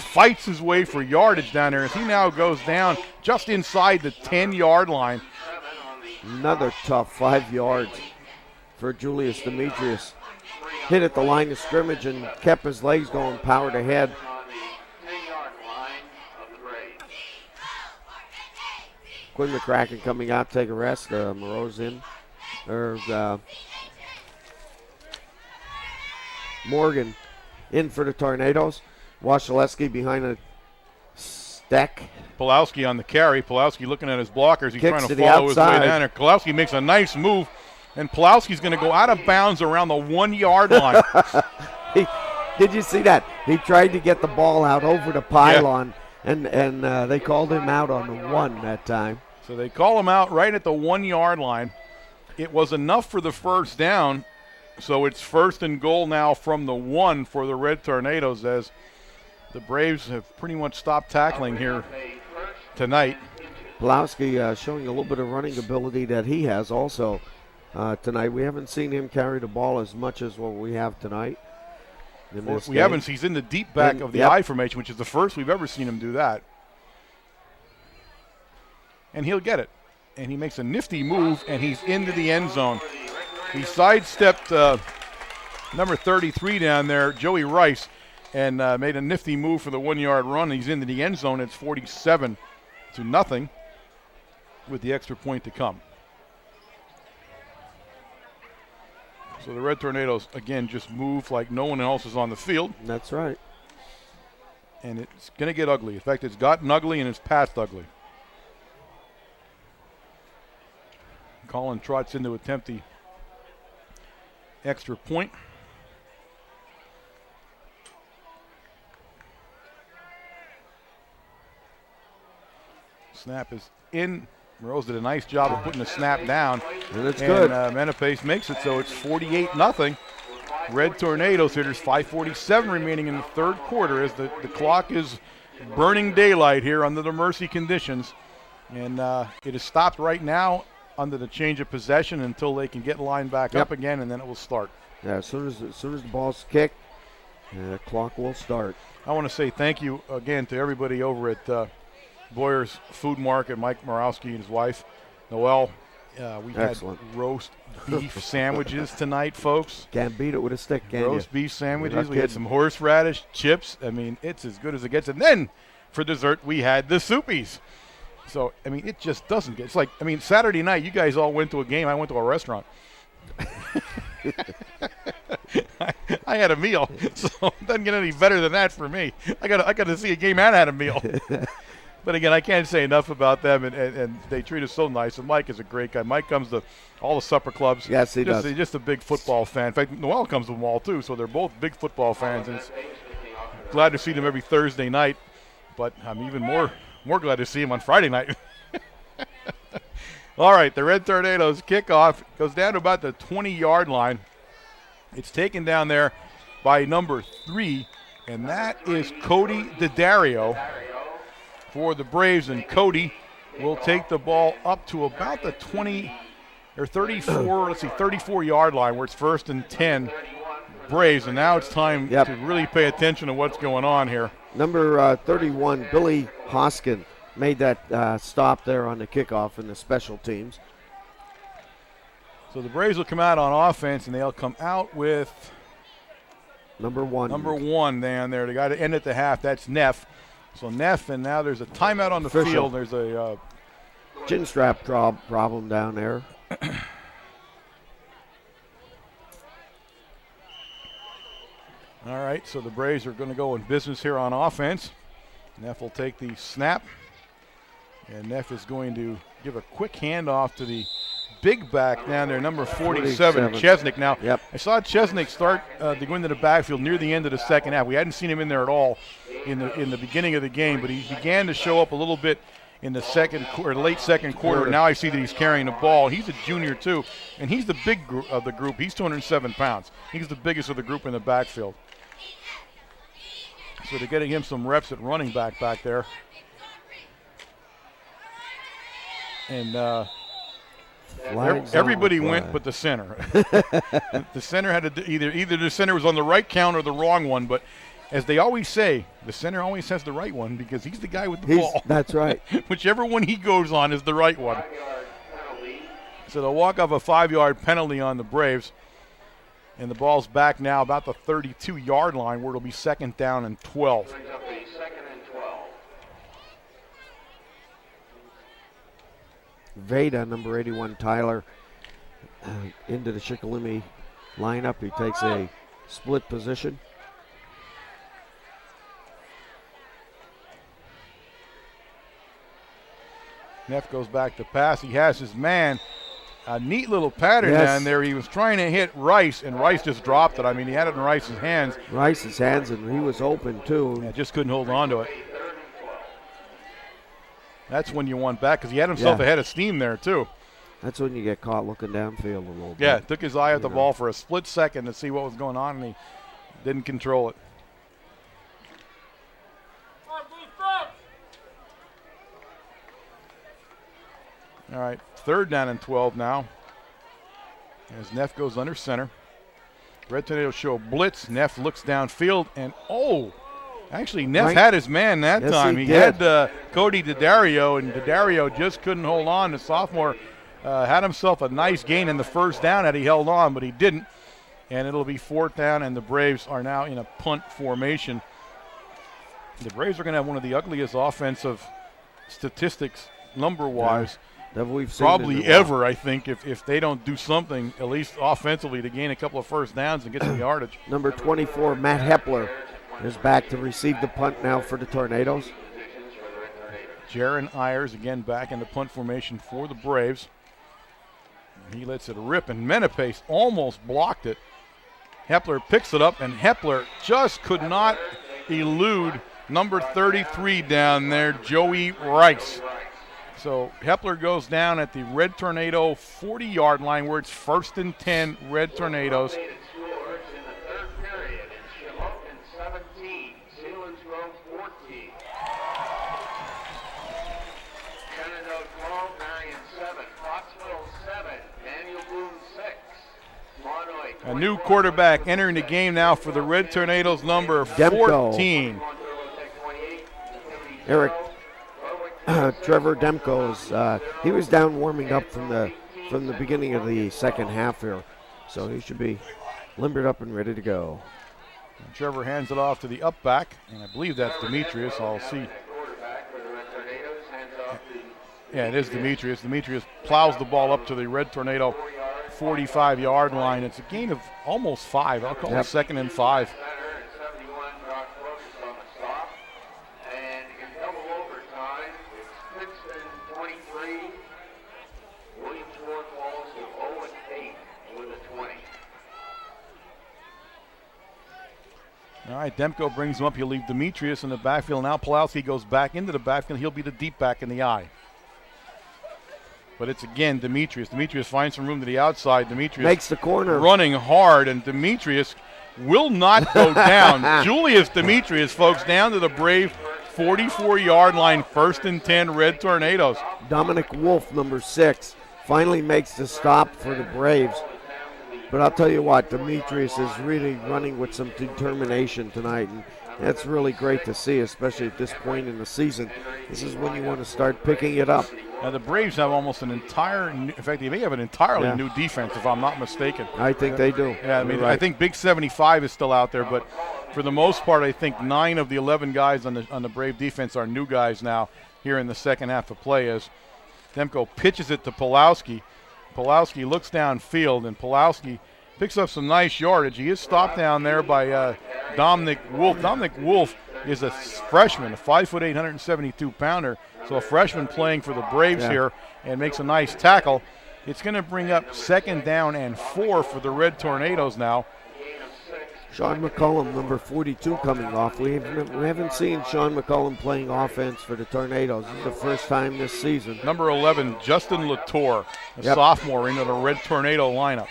fights his way for yardage down there as he now goes down just inside the 10-yard line. Another tough 5 yards for Julius Demetrius. hit at the line of scrimmage and kept his legs going, powered ahead. Quinn McCracken coming out, take a rest. Moreau's in. Morgan in for the Tornadoes. Wasilewski behind a stack. Pulowski on the carry. Pulowski looking at his blockers. He's Kicks trying to to follow the his way outside. down there. Pulowski makes a nice move, and Pulowski's going to go out of bounds around the 1 yard line. Did you see that? He tried to get the ball out over the pylon, and they called him out on the 1 that time. So they call him out right at the 1 yard line. It was enough for the first down, so it's 1st and goal now from the 1 for the Red Tornadoes, as the Braves have pretty much stopped tackling here tonight. Pulowski showing a little bit of running ability that he has also tonight. We haven't seen him carry the ball as much as what we have tonight. We haven't. He's in the deep back of the I formation, which is the first we've ever seen him do that. And he'll get it. And he makes a nifty move, and he's into the end zone. He sidestepped number 33 down there, Joey Rice, and made a nifty move for the 1 yard run. He's into the end zone. It's 47-0 with the extra point to come. So the Red Tornadoes, again, just move like no one else is on the field. That's right. And it's going to get ugly. In fact, it's gotten ugly and it's past ugly. Colin trots in to attempt the extra point. Snap is in. Rose did a nice job of putting the snap down. And it's good. Menapace makes it, so it's 48-0. Red Tornadoes here. There's 5:47 remaining in the third quarter as the clock is burning daylight here under the mercy conditions. And it is stopped right now under the change of possession until they can get lined back up again, and then it will start. Yeah, as soon as the ball's kicked, the clock will start. I want to say thank you again to everybody over at Boyer's Food Market, Mike Morawski and his wife, Noelle. We had roast beef sandwiches tonight, folks. Can't beat it with a stick, can you? Roast beef sandwiches. We had some horseradish chips. I mean, it's as good as it gets. And then for dessert, we had the soupies. So, I mean, it just doesn't get. It's like, I mean, Saturday night, you guys all went to a game. I went to a restaurant. I had a meal, so it doesn't get any better than that for me. I got to see a game and had a meal. But again, I can't say enough about them, and they treat us so nice. And Mike is a great guy. Mike comes to all the supper clubs. Yes, he does. He's just a big football fan. In fact, Noel comes to them all too, so they're both big football fans. And it's glad to see them every Thursday night. But I'm even more glad to see him on Friday night. All right, the Red Tornadoes kickoff goes down to about the 20-yard line. It's taken down there by number 3, and that is Cody Daddario for the Braves. And Cody will take the ball up to about the 20 or 34, 34-yard line where it's 1st and 10 Braves. And now it's time to really pay attention to what's going on here. Number 31, Billy Hoskin, made that stop there on the kickoff in the special teams. So the Braves will come out on offense, and they'll come out with number 1. Number 1 down there. The guy to end at the half, that's Neff. So Neff, and now there's a timeout on the field. There's a chin strap problem down there. All right, so the Braves are going to go in business here on offense. Neff will take the snap, and Neff is going to give a quick handoff to the big back down there, number 47, Chesnick. Now, I saw Chesnick start to go into the backfield near the end of the second half. We hadn't seen him in there at all in the beginning of the game, but he began to show up a little bit in the late second quarter. Now I see that he's carrying the ball. He's a junior too, and he's the big of the group. He's 207 pounds. He's the biggest of the group in the backfield. So they're getting him some reps at running back there. And everybody went but the center. The center had to either the center was on the right count or the wrong one, but as they always say, the center always has the right one because he's the guy with the ball. That's right. Whichever one he goes on is the right one. So they'll walk off a 5-yard penalty on the Braves. And the ball's back now about the 32-yard line, where it'll be 2nd down and 12. Veda, number 81, Tyler, into the Shikellamy lineup. He takes a split position. Neff goes back to pass. He has his man. A neat little pattern down there. He was trying to hit Rice, and Rice just dropped it. I mean, he had it in Rice's hands. Rice's hands, and he was open, too. Yeah, just couldn't hold on to it. That's when you want back, because he had himself ahead of steam there, too. That's when you get caught looking downfield a little bit. Yeah, took his eye off the ball for a split second to see what was going on, and he didn't control it. All right, 3rd down and 12 now. As Neff goes under center. Red Tornadoes show blitz. Neff looks downfield, and actually Neff had his man that time. He had Cody Daddario, and Daddario just couldn't hold on. The sophomore had himself a nice gain in the 1st down had he held on, but he didn't. And it'll be 4th down, and the Braves are now in a punt formation. The Braves are going to have one of the ugliest offensive statistics number-wise. That we've seen probably ever, I think, if they don't do something, at least offensively, to gain a couple of 1st downs and get some yardage. Number 24, Matt Hepler, is back to receive the punt now for the Tornadoes. Jaron Ayers again back in the punt formation for the Braves. He lets it rip, and Menepace almost blocked it. Hepler picks it up, and Hepler just could not elude number 33 down there, Joey Rice. So Hepler goes down at the Red Tornado 40-yard line, where it's 1st and 10, Red Tornadoes. A new quarterback entering the game now for the Red Tornadoes, number 14. Eric Trevor Demko he was down warming up from the beginning of the 2nd half here, so he should be limbered up and ready to go. And Trevor hands it off to the up back, and I believe that's Demetrius. I'll see. Yeah, it is Demetrius. Demetrius plows the ball up to the Red Tornado 45-yard line. It's a gain of almost 5. I'll call it 2nd and 5. All right, Demko brings him up. He'll leave Demetrius in the backfield. Now Pulowski goes back into the backfield. He'll be the deep back in the eye. But it's again Demetrius. Demetrius finds some room to the outside. Demetrius makes the corner. Running hard, and Demetrius will not go down. Julius Demetrius, folks, down to the Brave 44-yard line, 1st and 10, Red Tornadoes. Dominic Wolf, number 6, finally makes the stop for the Braves. But I'll tell you what, Demetrius is really running with some determination tonight, and that's really great to see, especially at this point in the season. This is when you want to start picking it up. Now the Braves have almost an entire, in fact, they may have an entirely new defense, if I'm not mistaken. I think they do. Yeah, I mean, I think Big 75 is still out there, but for the most part, I think 9 of the 11 guys on the Brave defense are new guys now here in the 2nd half of play, as Demko pitches it to Pulowski. Pulowski looks downfield, and Pulowski picks up some nice yardage. He is stopped down there by Dominic Wolf. Dominic Wolf is a freshman, a 5'8", 172-pounder, so a freshman playing for the Braves here, and makes a nice tackle. It's going to bring up 2nd down and 4 for the Red Tornadoes now. Sean McCullum, number 42, coming off. We haven't seen Sean McCullum playing offense for the Tornadoes. This is the first time this season. Number 11, Justin Latour, a sophomore, into the Red Tornado lineup.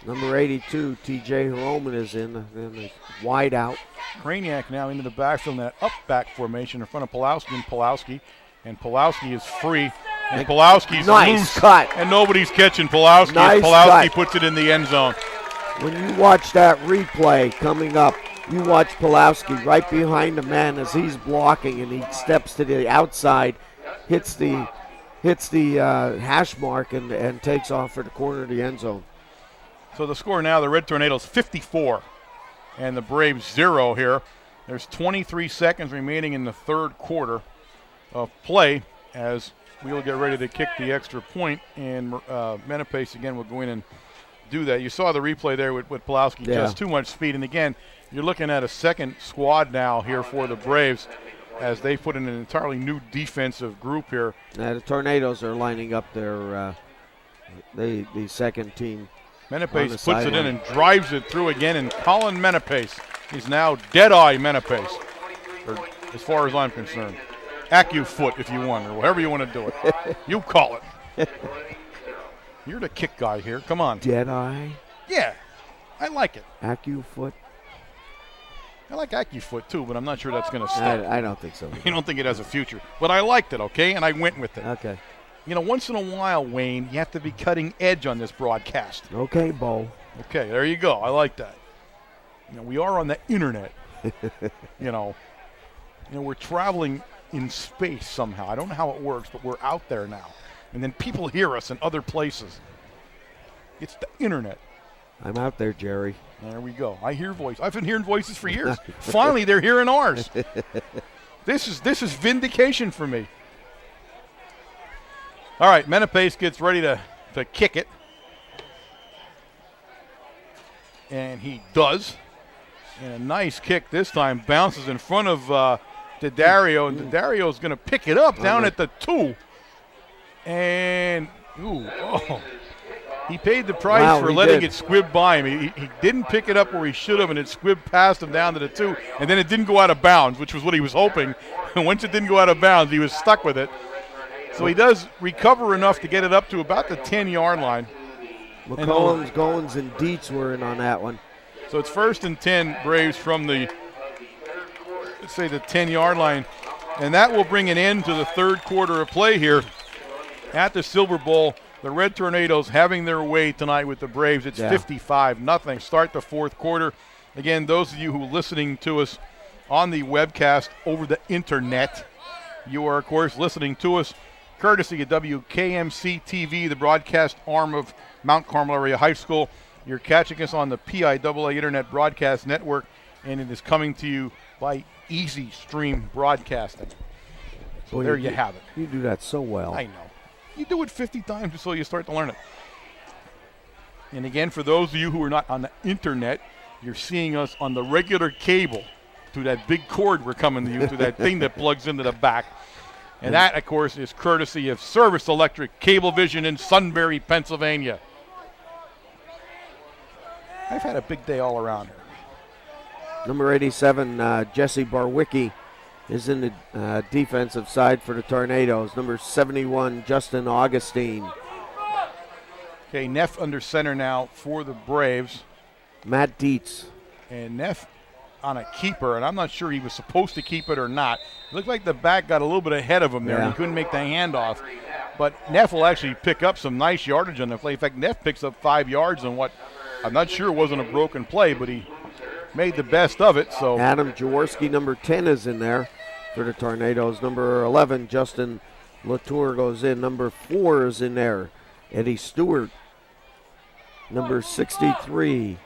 Number 82, T.J. Roman is in the wide out. Kraniak now into the backfield in that up-back formation in front of Pulowski, and Pulowski is free, and Pulowski's loose, cut. And nobody's catching Pulowski. Nice Pulowski cut. Puts it in the end zone. When you watch that replay coming up, you watch Pulowski right behind the man as he's blocking, and he steps to the outside, hits the hash mark, and takes off for the corner of the end zone. So the score now, the Red Tornadoes 54 and the Braves 0 here. There's 23 seconds remaining in the third quarter of play as we will get ready to kick the extra point, and Menapace again will go in and do that. You saw the replay there with Pulowski, just too much speed. And again, you're looking at a second squad now here for the Braves as they put in an entirely new defensive group here. The Tornadoes are lining up their the second team. Menapace puts it in and drives it through again, and Colin Menapace is now Deadeye Menapace, or as far as I'm concerned. AccuFoot if you want, or however you want to do it. You call it. You're the kick guy here. Come on. Deadeye? Yeah, I like it. AccuFoot? I like AccuFoot too, but I'm not sure that's going to stay. I don't think so. You don't think it has a future. But I liked it, okay, and I went with it. Okay. You know, once in a while, Wayne, you have to be cutting edge on this broadcast. Okay, Bo. Okay, there you go. I like that. You know, we are on the internet. you know, we're traveling in space somehow. I don't know how it works, but we're out there now. And then people hear us in other places. It's the internet. I'm out there, Jerry. There we go. I hear voices. I've been hearing voices for years. Finally, they're hearing ours. This is vindication for me. All right, Menapace gets ready to kick it. And he does. And a nice kick this time. Bounces in front of Daddario. And Daddario's going to pick it up down at the 2. And, he paid the price for letting it squib by him. He didn't pick it up where he should have, and it squibbed past him down to the 2. And then it didn't go out of bounds, which was what he was hoping. And once it didn't go out of bounds, he was stuck with it. So he does recover enough to get it up to about the 10-yard line. McCollums, Goins, and Dietz were in on that one. So it's 1st and 10 Braves from the, let's say, the 10-yard line. And that will bring an end to the third quarter of play here at the Silver Bowl. The Red Tornadoes having their way tonight with the Braves. It's 55-0. Start the fourth quarter. Again, those of you who are listening to us on the webcast over the internet, you are, of course, listening to us courtesy of WKMC-TV, the broadcast arm of Mount Carmel Area High School. You're catching us on the PIAA Internet Broadcast Network, and it is coming to you by Easy Stream Broadcasting. So there you have it. You do that so well. I know. You do it 50 times until you start to learn it. And again, for those of you who are not on the internet, you're seeing us on the regular cable through that big cord we're coming to you, through that thing that plugs into the back. And that, of course, is courtesy of Service Electric Cablevision in Sunbury, Pennsylvania. I've had a big day all around here. Number 87, Jesse Barwicki, is in the defensive side for the Tornadoes. Number 71, Justin Augustine. Okay, Neff under center now for the Braves. Matt Dietz. And Neff on a keeper, and I'm not sure he was supposed to keep it or not. It looked like the back got a little bit ahead of him there, and he couldn't make the handoff. But Neff will actually pick up some nice yardage on the play. In fact, Neff picks up 5 yards on what I'm not sure wasn't a broken play, but he made the best of it. So Adam Jaworski, number 10, is in there for the Tornadoes. Number 11, Justin Latour goes in. Number 4 is in there, Eddie Stewart. Number 63,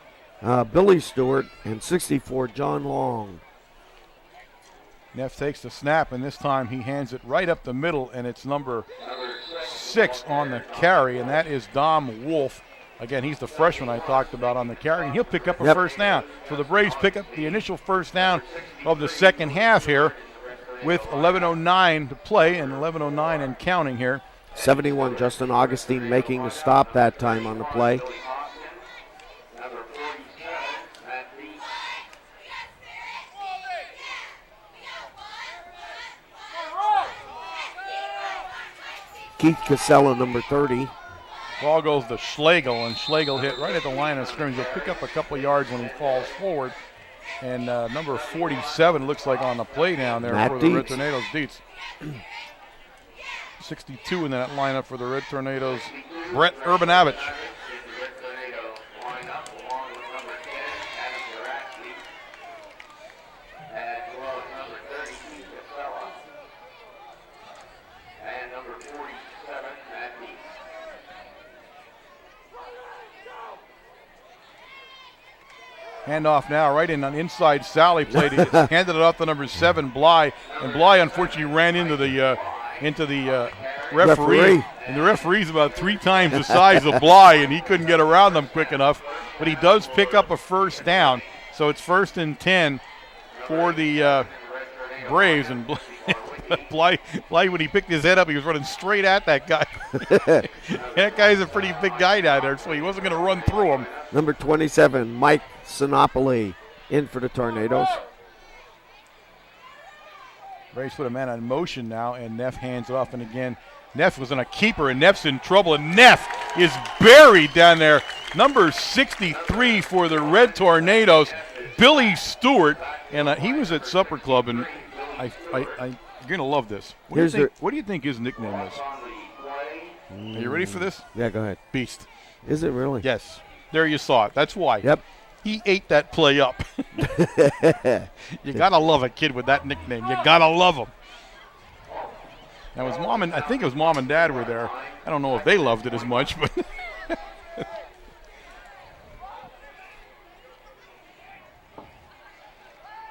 Billy Stewart, and 64, John Long. Neff takes the snap, and this time he hands it right up the middle, and it's number 6 on the carry, and that is Dom Wolf. Again, he's the freshman I talked about on the carry, and he'll pick up a first down. So the Braves pick up the initial first down of the second half here with 11:09 to play, and 11:09 and counting here. 71, Justin Augustine making the stop that time on the play. Keith Casella, number 30. Ball goes to Schlegel, and Schlegel hit right at the line of scrimmage. He'll pick up a couple yards when he falls forward. And number 47 looks like on the play down there Matt for Dietz. the Red Tornadoes. Dietz. 62 in that lineup for the Red Tornadoes. Brett Urbanavich. Handoff now right in on inside Sally played. He handed it off to number 7, Bly. And Bly unfortunately ran into the referee. And the referee's about 3 times the size of Bly, and he couldn't get around them quick enough. But he does pick up a first down. So it's 1st and 10 for the Braves. And Bly, when he picked his head up, he was running straight at that guy. That guy's a pretty big guy down there, so he wasn't going to run through him. Number 27, Mike Sinopoli, in for the Tornadoes. Braves put a man on motion now, and Neff hands it off. And again, Neff was on a keeper, and Neff's in trouble. And Neff is buried down there. Number 63 for the Red Tornadoes, Billy Stewart. And he was at Supper Club, and you're going to love this. What do you think his nickname is? Are you ready for this? Yeah, go ahead. Beast. Is it really? Yes. There you saw it. That's why. Yep. He ate that play up. You got to love a kid with that nickname. You got to love him. Now I think his mom and dad were there. I don't know if they loved it as much, but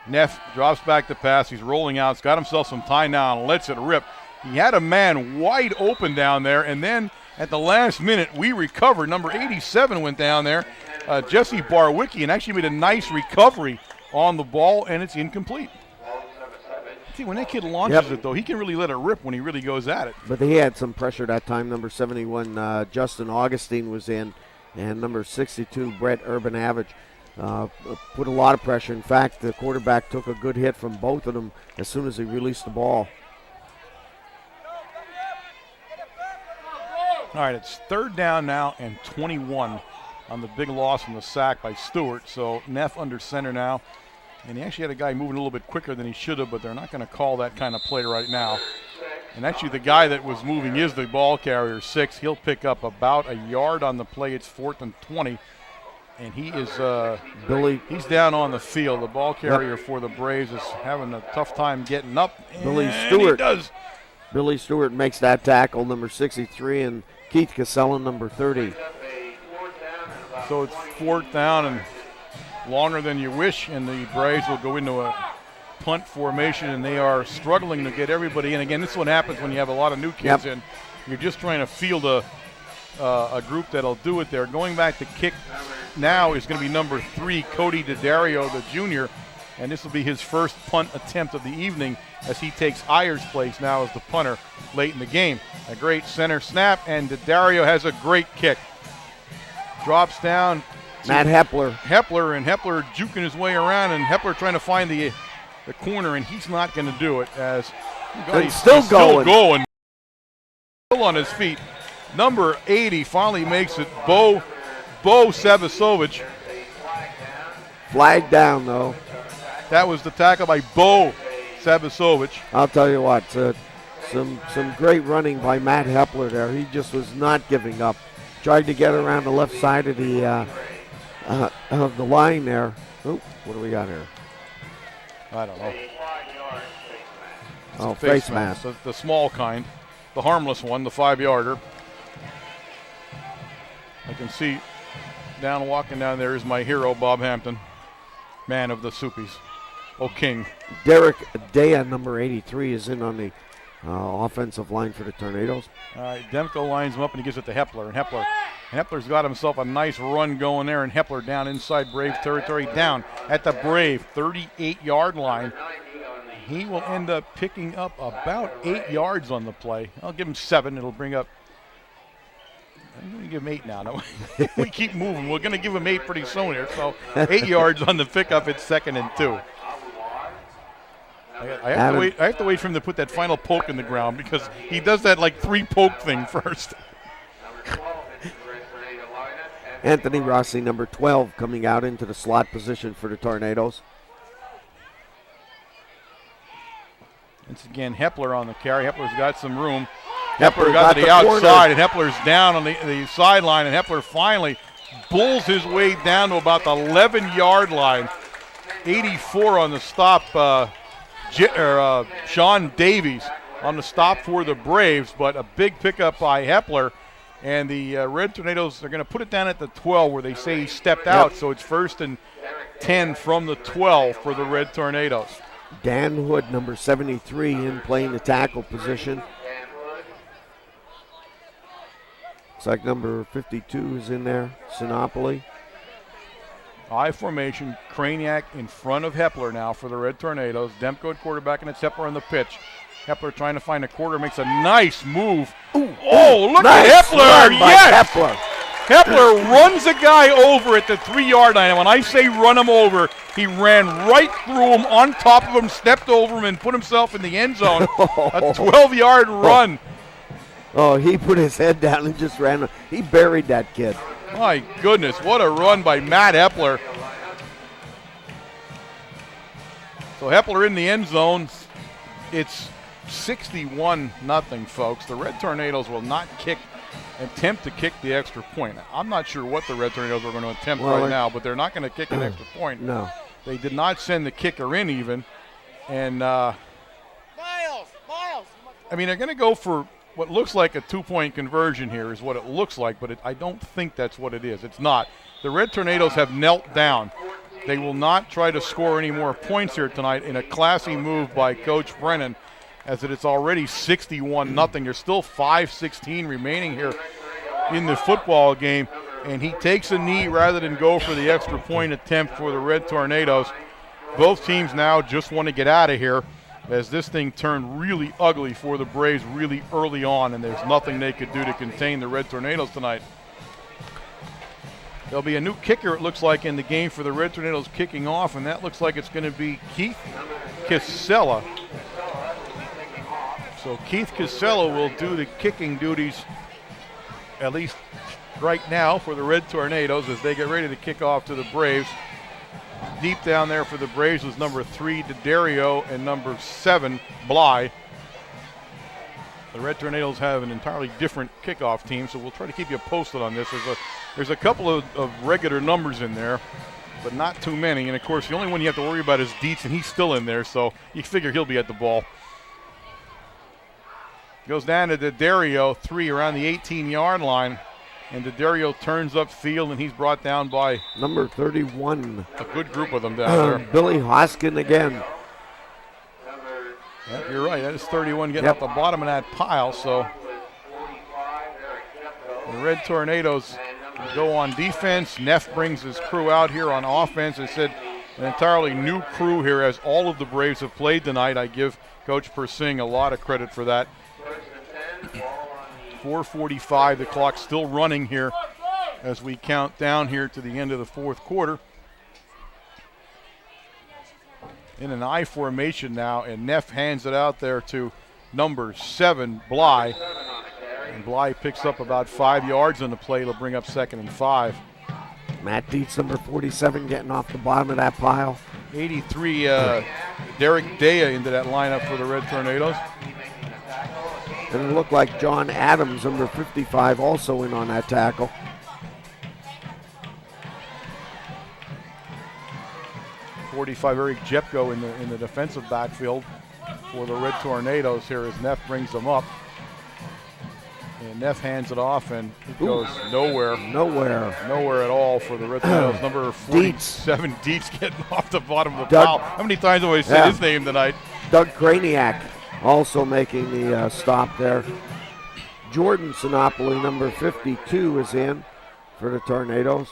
Neff drops back the pass. He's rolling out. He's got himself some time now and lets it rip. He had a man wide open down there, and then at the last minute, we recovered. Number 87 went down there, Jesse Barwicki, and actually made a nice recovery on the ball, and it's incomplete. See, when that kid launches it, though, he can really let it rip when he really goes at it. But he had some pressure that time. Number 71, Justin Augustine was in, and number 62, Brett Urbanavage. Put a lot of pressure. In fact, the quarterback took a good hit from both of them as soon as he released the ball. All right, it's 3rd down now and 21 on the big loss from the sack by Stewart. So Neff under center now. And he actually had a guy moving a little bit quicker than he should have, but they're not going to call that kind of play right now. And actually the guy that was moving is the ball carrier, 6. He'll pick up about a yard on the play. It's 4th and 20. And he is he's down on the field. The ball carrier for the Braves is having a tough time getting up. Billy Stewart. He does. Billy Stewart makes that tackle, number 63, and Keith Casella, number 30. So it's 4th down and longer than you wish, and the Braves will go into a punt formation, and they are struggling to get everybody in. Again, this is what happens when you have a lot of new kids in. You're just trying to field a group that'll do it there. Going back to kick now is going to be number 3, Cody Daddario, the junior, and this will be his first punt attempt of the evening as he takes Ayer's place now as the punter late in the game. A great center snap, and Daddario has a great kick. Drops down. Matt Hepler. Hepler juking his way around, and Hepler trying to find the corner, and he's not going to do it as he's still going. Still on his feet. Number 80 finally makes it, Bo Savisovic. Flag down, though. That was the tackle by Bo Savisovic. I'll tell you what, some great running by Matt Hepler there. He just was not giving up. Tried to get around the left side of the line there. Oop, what do we got here? I don't know. Oh, face mask. The small kind. The harmless one, the 5-yarder. I can see walking down there is my hero, Bob Hampton, man of the Soupies. Oh, King. Derek Dea, number 83, is in on the offensive line for the Tornadoes. All right, Demko lines him up, and he gives it to Hepler. And Hepler's got himself a nice run going there, and Hepler down inside Brave territory, down at the Brave 38-yard line. He will end up picking up about 8 yards on the play. I'll give him 7. It'll bring up, I'm going to give him 8 now. No, we keep moving. We're going to give him 8 pretty soon here. So 8 yards on the pickup. It's 2nd and 2. I have to wait for him to put that final poke in the ground because he does that like 3 poke thing first. Anthony Rossi, number 12, coming out into the slot position for the Tornadoes. Once again, Hepler on the carry. Hepler's got some room. Hepler got to the outside, corner. and Hepler's down on the sideline, and Hepler finally bulls his way down to about the 11-yard line. 84 on the stop. Sean Davies on the stop for the Braves, but a big pickup by Hepler. And the Red Tornadoes are going to put it down at the 12 where they say he stepped out, so it's 1st and 10 from the 12 for the Red Tornadoes. Dan Hood, number 73, in playing the tackle position. Looks like number 52 is in there, Sinopoli. I formation, Kraniak in front of Hepler now for the Red Tornadoes. Demko at quarterback, and it's Hepler on the pitch. Hepler trying to find a quarter, makes a nice move. Ooh, oh, look nice at Hepler! run by Yes! Hepler. Hepler runs a guy over at the 3-yard line. And when I say run him over, he ran right through him, on top of him, stepped over him, and put himself in the end zone. A 12-yard run. Oh, he put his head down and just ran. He buried that kid. My goodness, what a run by Matt Hepler. So Hepler in the end zone. It's 61-0, folks. The Red Tornadoes will not attempt to kick the extra point. I'm not sure what the Red Tornadoes are going to attempt right now, but they're not going to kick an extra point. No. They did not send the kicker in even. And, Miles. I mean, they're going to go for what looks like a 2-point conversion here is what it looks like, but I don't think that's what it is. It's not. The Red Tornadoes have knelt down. They will not try to score any more points here tonight in a classy move by Coach Brennan, as it is already 61-0. There's still 5:16 remaining here in the football game, and he takes a knee rather than go for the extra point attempt for the Red Tornadoes. Both teams now just want to get out of here, as this thing turned really ugly for the Braves really early on, and there's nothing they could do to contain the Red Tornadoes tonight. There'll be a new kicker, it looks like, in the game for the Red Tornadoes kicking off, and that looks like it's going to be Keith Casella. So Keith Casella will do the kicking duties, at least right now, for the Red Tornadoes as they get ready to kick off to the Braves. Deep down there for the Braves was number 3, D'Addario, and number 7, Bly. The Red Tornadoes have an entirely different kickoff team, so we'll try to keep you posted on this. There's a couple of regular numbers in there, but not too many. And, of course, the only one you have to worry about is Dietz, and he's still in there, so you figure he'll be at the ball. Goes down to D'Addario, 3 around the 18-yard line. And D'Addario turns upfield, and he's brought down by number 31. A good group of them down there. Billy Hoskin again. Yep, you're right. That is 31 getting up the bottom of that pile. So the Red Tornadoes go on defense. Neff brings his crew out here on offense. I said an entirely new crew here, as all of the Braves have played tonight. I give Coach Persing a lot of credit for that. 4:45, the clock still running here as we count down here to the end of the fourth quarter. In an I formation now, and Neff hands it out there to number 7, Bly. And Bly picks up about 5 yards on the play. It'll bring up 2nd and 5. Matt Dietz, number 47, getting off the bottom of that pile. 83, Derek Dea into that lineup for the Red Tornadoes. And it looked like John Adams, number 55, also in on that tackle. .45 Eric Jepko in the defensive backfield for the Red Tornadoes here as Neff brings them up. And Neff hands it off, and it goes nowhere. Nowhere at all for the Red Tornadoes. Number 47, Dietz getting off the bottom of the pile. How many times have I said his name tonight? Doug Kraniak also making the stop there. Jordan Sinopoli, number 52, is in for the Tornadoes.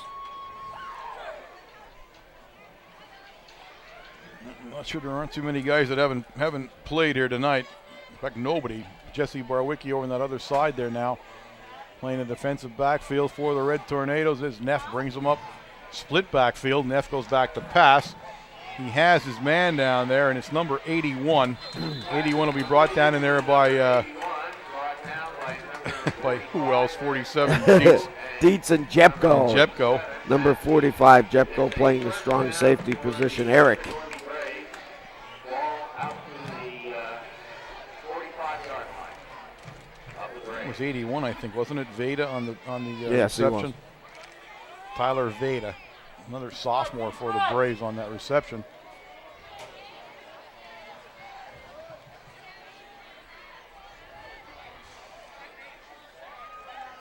I'm not sure there aren't too many guys that haven't played here tonight. In fact, nobody. Jesse Barwicki over on that other side there now, playing a defensive backfield for the Red Tornadoes as Neff brings them up. Split backfield. Neff goes back to pass. He has his man down there, and it's number 81. 81 will be brought down in there by by who else? 47. Dietz and Jepko. Jepko. Number 45, Jepko playing the strong safety position. Eric. It was 81, I think, wasn't it? Veda on the yes, reception. Tyler Veda, another sophomore for the Braves on that reception.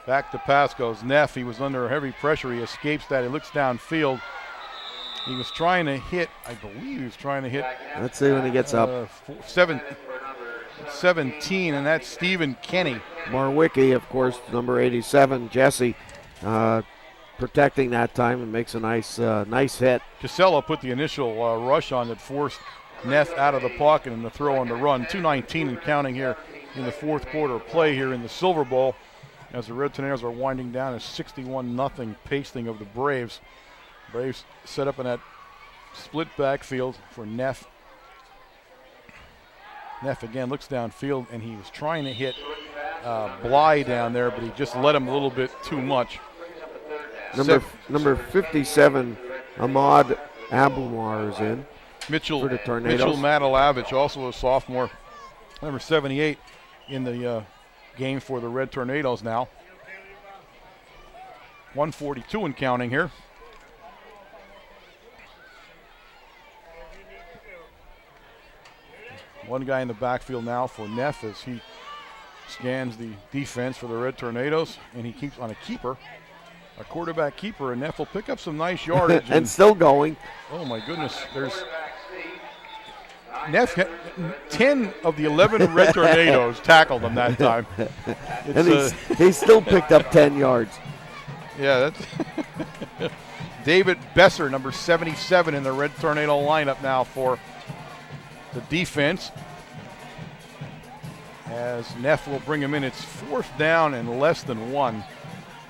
Back to pass goes Neff. He was under heavy pressure. He escapes that. He looks downfield. He was trying to hit, I believe he was trying to hit. Let's see when he gets up. 17, and that's Stephen Kenny. Marwicki, of course, number 87, Jesse, protecting that time and makes a nice hit. Casella put the initial rush on that forced Neff out of the pocket and the throw on the run. 2:19 and counting here in the fourth quarter of play here in the Silver Bowl as the Red Tornadoes are winding down a 61-0 pasting of the Braves. Braves set up in that split backfield for Neff. Neff again looks downfield, and he was trying to hit Bly down there, but he just let him a little bit too much. Number 57, Ahmad Abumar is in for the Tornadoes. Mitchell Matalavich, also a sophomore. Number 78 in the game for the Red Tornadoes now. 1:42 and counting here. One guy in the backfield now for Neff as he scans the defense for the Red Tornadoes, and he keeps on a keeper, a quarterback keeper, and Neff will pick up some nice yardage. and still going. Oh my goodness, there's Neff, 10 of the 11 Red Tornadoes tackled him that time. And he's still picked up 10 yards. Yeah, that's David Besser, number 77 in the Red Tornado lineup now for the defense. As Neff will bring him in, it's fourth down and less than one.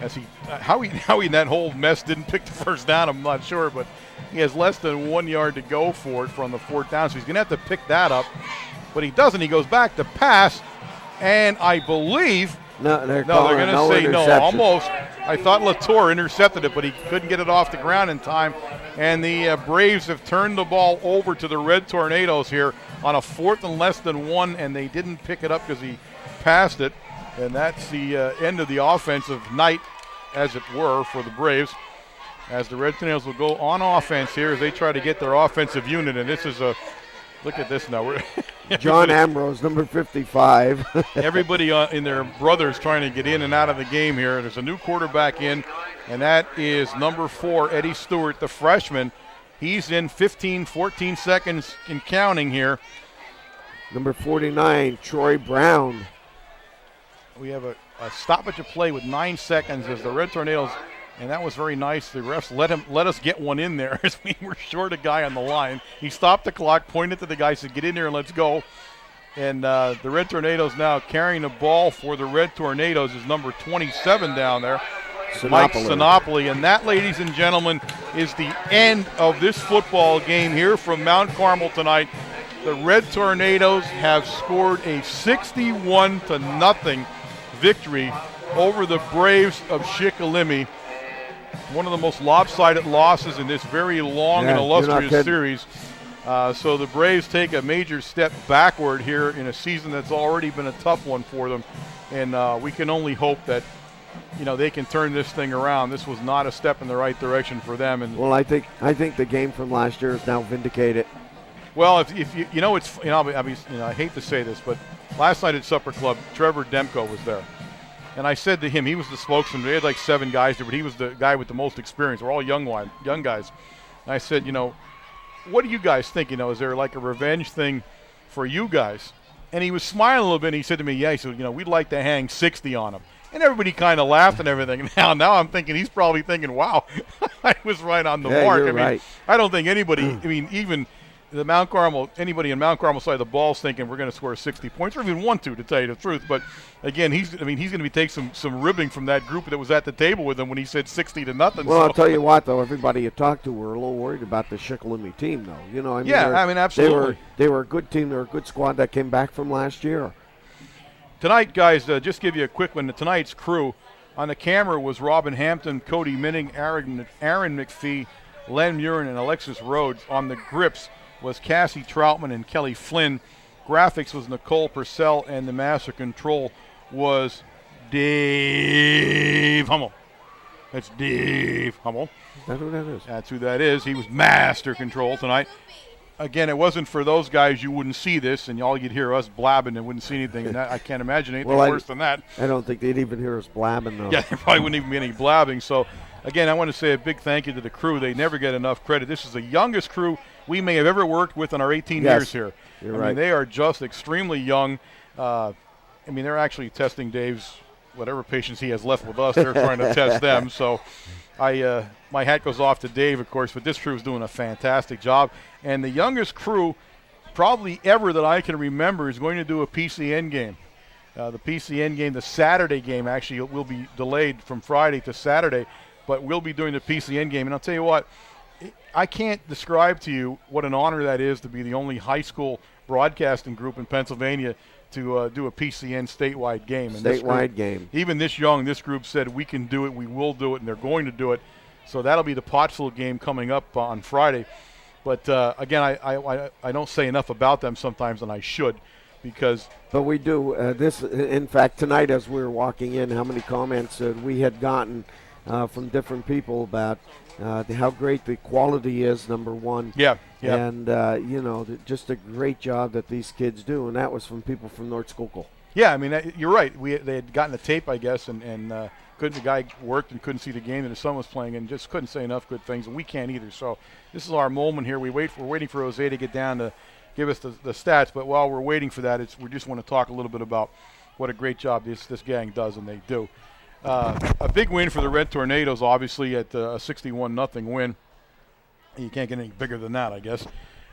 As how he in that whole mess didn't pick the first down, I'm not sure, but he has less than 1 yard to go for it from the fourth down, so he's going to have to pick that up. But he doesn't. He goes back to pass, and I believe they're going to say no. Almost. I thought Latour intercepted it, but he couldn't get it off the ground in time. And the Braves have turned the ball over to the Red Tornadoes here on a fourth and less than one, and they didn't pick it up because he passed it. And that's the end of the offensive night, as it were, for the Braves, as the Red Tornadoes will go on offense here as they try to get their offensive unit. And this is a look at this now. John Ambrose, number 55. Everybody in their brothers trying to get in and out of the game here. There's a new quarterback in, and that is number 4, Eddie Stewart, the freshman. He's in 14 seconds in counting here. Number 49, Troy Brown. We have a stoppage of play with 9 seconds as the Red Tornadoes, and that was very nice. The refs let us get one in there as we were short a guy on the line. He stopped the clock, pointed to the guy, said, "Get in there and let's go." And the Red Tornadoes now carrying the ball for the Red Tornadoes is number 27 down there, Mike Sinopoli. And that, ladies and gentlemen, is the end of this football game here from Mount Carmel tonight. The Red Tornadoes have scored a 61-0 victory over the Braves of Shikellamy. One of the most lopsided losses in this very long and illustrious series. So the Braves take a major step backward here in a season that's already been a tough one for them. And we can only hope that, they can turn this thing around. This was not a step in the right direction for them. And well, I think the game from last year is now vindicated. Well, if I hate to say this, but last night at Supper Club, Trevor Demko was there. And I said to him, he was the spokesman. They had like 7 guys there, but he was the guy with the most experience. We're all young guys. And I said, what do you guys think? Is there like a revenge thing for you guys? And he was smiling a little bit, and he said to me, yeah, he said, we'd like to hang 60 on him. And everybody kind of laughed and everything. Now I'm thinking, he's probably thinking, wow, I was right on the mark. You're right. I don't think anybody, even anybody in Mount Carmel side of the ball's thinking we're going to score 60 points, or even want to tell you the truth. But again, he's going to be taking some ribbing from that group that was at the table with him when he said 60-0. Well, I'll tell you what, though, everybody you talked to were a little worried about the Shikellamy team, though. Absolutely. They were a good team. They were a good squad that came back from last year. Tonight, guys, just give you a quick one. Tonight's crew on the camera was Robin Hampton, Cody Minning, Aaron McPhee, Len Murin, and Alexis Rhodes. On the grips was Cassie Troutman and Kelly Flynn. Graphics was Nicole Purcell, and the master control was Dave Hummel. That's Dave Hummel. That's who that is. That's who that is. He was master control tonight. again, it wasn't for those guys, you wouldn't see this, and all you'd hear us blabbing and wouldn't see anything. And that, I can't imagine anything worse than that. I don't think they'd even hear us blabbing, though. Yeah, there probably wouldn't even be any blabbing. So, again, I want to say a big thank you to the crew. They never get enough credit. This is the youngest crew we may have ever worked with in our 18 years here. You're I right. mean, they are just extremely young. I mean, they're actually testing Dave's whatever patience he has left with us. They're trying to test them. So, my hat goes off to Dave, of course, but this crew is doing a fantastic job. And the youngest crew probably ever that I can remember is going to do a PCN game. The PCN game, the Saturday game, actually will be delayed from Friday to Saturday, but we'll be doing the PCN game. And I'll tell you what, I can't describe to you what an honor that is to be the only high school broadcasting group in Pennsylvania to do a PCN statewide game. And Statewide game. Even this young, this group said we can do it, we will do it, and they're going to do it. So that'll be the Pottsville game coming up on Friday. But, again, I don't say enough about them sometimes, and I should, because – But we do. In fact, tonight as we were walking in, how many comments we had gotten from different people about how great the quality is, number one. Yeah. And, just a great job that these kids do, and that was from people from North Schuylkill. Yeah, I mean, you're right. They had gotten a tape, I guess, and the guy worked and couldn't see the game that his son was playing and just couldn't say enough good things, and we can't either. So this is our moment here. We're waiting for Jose to get down to give us the stats, but while we're waiting for that, we just want to talk a little bit about what a great job this gang does, and they do. A big win for the Red Tornadoes, obviously, at a 61-0 win. You can't get any bigger than that, I guess.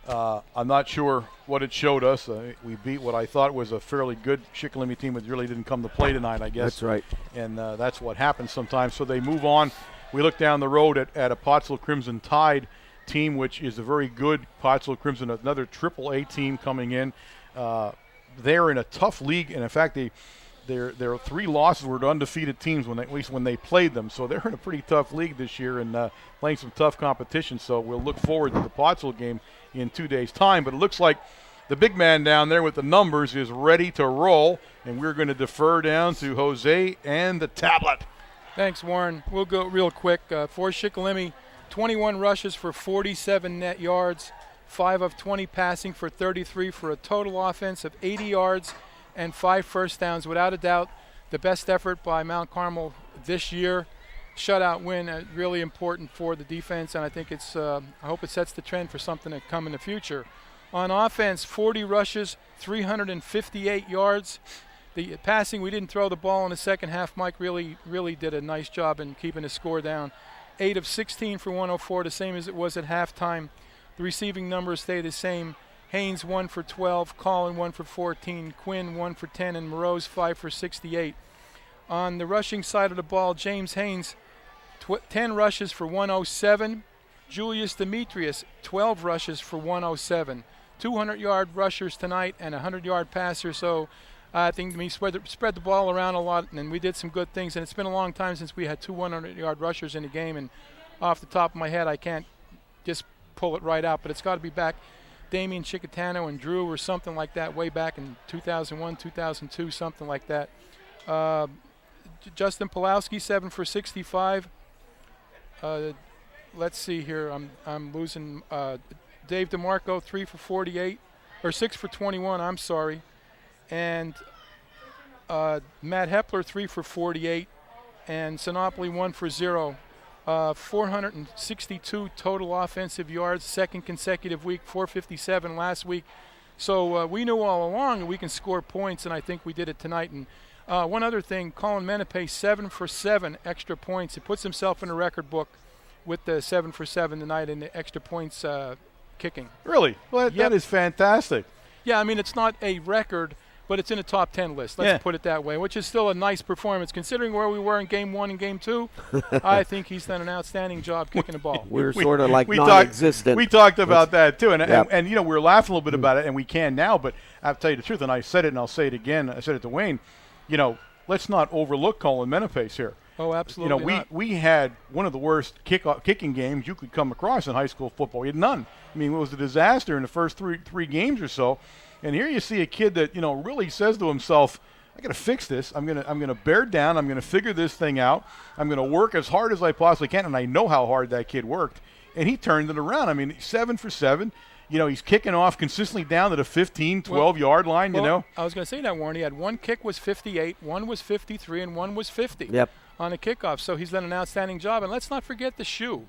I'm not sure what it showed us. We beat what I thought was a fairly good Shikellamy team that really didn't come to play tonight, I guess. That's right. And that's what happens sometimes. So they move on. We look down the road at a Pottsville Crimson Tide team, which is a very good Pottsville Crimson, another AAA team coming in. They're in a tough league, and in fact, their 3 losses were to undefeated teams at least when they played them. So they're in a pretty tough league this year and playing some tough competition. So we'll look forward to the Pottsville game in 2 days' time. But it looks like the big man down there with the numbers is ready to roll, and we're going to defer down to Jose and the tablet. Thanks, Warren. We'll go real quick. For Shikellamy, 21 rushes for 47 net yards, 5 of 20 passing for 33 for a total offense of 80 yards and 5 first downs. Without a doubt, the best effort by Mount Carmel this year. Shutout win, really important for the defense, and I think I hope it sets the trend for something to come in the future. On offense, 40 rushes, 358 yards. The passing, we didn't throw the ball in the second half. Mike really did a nice job in keeping the score down. 8 of 16 for 104, the same as it was at halftime. The receiving numbers stay the same. Haynes 1 for 12, Collin 1 for 14, Quinn 1 for 10, and Morose 5 for 68. On the rushing side of the ball, James Haynes 10 rushes for 107. Julius Demetrius 12 rushes for 107. 200-yard rushers tonight and a 100-yard passer. So I think we spread the ball around a lot, and we did some good things. And it's been a long time since we had 2 100-yard rushers in the game. And off the top of my head, I can't just pull it right out, but it's got to be back. Damian Chicatano and Drew or something like that way back in 2001, 2002, something like that. Justin Pulowski, 7 for 65. Let's see here. I'm losing. Dave DeMarco, 3 for 48, or 6 for 21. I'm sorry. And Matt Hepler, 3 for 48, and Sinopoli 1 for 0. 462 total offensive yards, second consecutive week, 457 last week. So we knew all along that we can score points, and I think we did it tonight. And one other thing, Colin Menepe, 7 for 7 extra points. He puts himself in the record book with the 7 for 7 tonight in the extra points kicking. Really? Well, that is fantastic. Yeah, I mean, it's not a record, but it's in a top 10 list. Let's put it that way, which is still a nice performance. Considering where we were in Game 1 and Game 2, I think he's done an outstanding job kicking the ball. We're sort of like non-existent. We talked about that, too. And you know, we were laughing a little bit about it, and we can now, but I'll tell you the truth, and I said it and I'll say it again. I said it to Wayne, you know, let's not overlook Colin Menepace here. Oh, absolutely. You know, we had one of the worst kicking games you could come across in high school football. We had none. I mean, it was a disaster in the first three games or so. And here you see a kid that, you know, really says to himself, I got to fix this. I'm gonna bear down. I'm gonna figure this thing out. I'm gonna work as hard as I possibly can. And I know how hard that kid worked. And he turned it around. I mean, 7 for 7. he's kicking off consistently down to the 15, 12-yard line, I was going to say that, Warren. He had one kick was 58, one was 53, and one was 50 on a kickoff. So he's done an outstanding job. And let's not forget the shoe.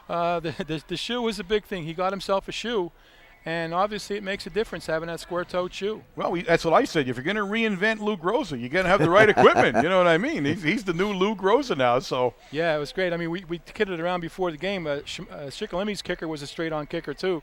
The shoe is a big thing. He got himself a shoe. And obviously it makes a difference having that square-toed shoe. Well, that's what I said. If you're going to reinvent Lou Groza, you're going to have the right equipment. You know what I mean? He's the new Lou Groza now. So yeah, it was great. I mean, we kidded around before the game. Shikellamy's kicker was a straight-on kicker too.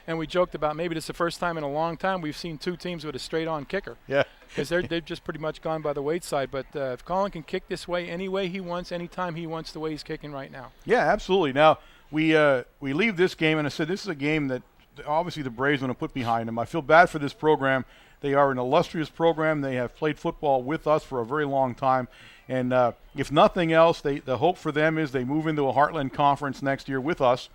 And we joked about maybe this is the first time in a long time we've seen two teams with a straight-on kicker. Yeah. Because they've just pretty much gone by the weight side. But if Colin can kick this way any way he wants, anytime he wants, the way he's kicking right now. Yeah, absolutely. Now, we leave this game, and I said this is a game that obviously the Braves want to put behind them. I feel bad for this program. They are an illustrious program. They have played football with us for a very long time. And if nothing else, the hope for them is they move into a Heartland Conference next year with us.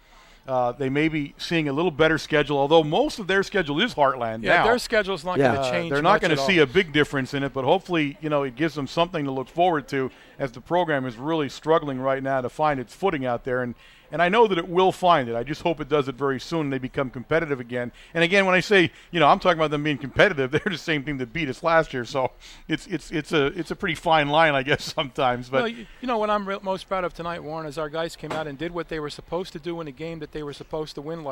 They may be seeing a little better schedule, although most of their schedule is Heartland now. Yeah, their schedule is not going to change. They're not going to see a big difference in it, but hopefully, it gives them something to look forward to as the program is really struggling right now to find its footing out there. And I know that it will find it. I just hope it does it very soon and they become competitive again. And again, when I say, I'm talking about them being competitive, they're the same team that beat us last year. So it's a pretty fine line, I guess, sometimes. But what I'm most proud of tonight, Warren, is our guys came out and did what they were supposed to do in a game that they were supposed to win.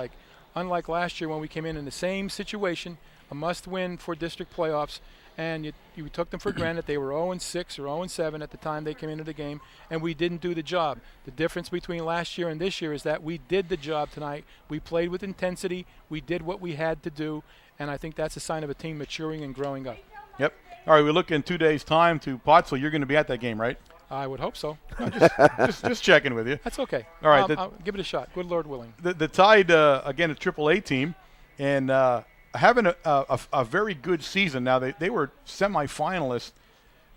Unlike last year when we came in the same situation, a must-win for district playoffs. And you took them for granted. They were 0-6 or 0-7 at the time they came into the game, and we didn't do the job. The difference between last year and this year is that we did the job tonight. We played with intensity. We did what we had to do, and I think that's a sign of a team maturing and growing up. Yep. All right, we look in 2 days' time to Pottsville. You're going to be at that game, right? I would hope so. Just checking with you. That's okay. All right. I'll give it a shot. Good Lord willing. The Tide, again, a AAA team, and having a very good season. Now, they were semifinalists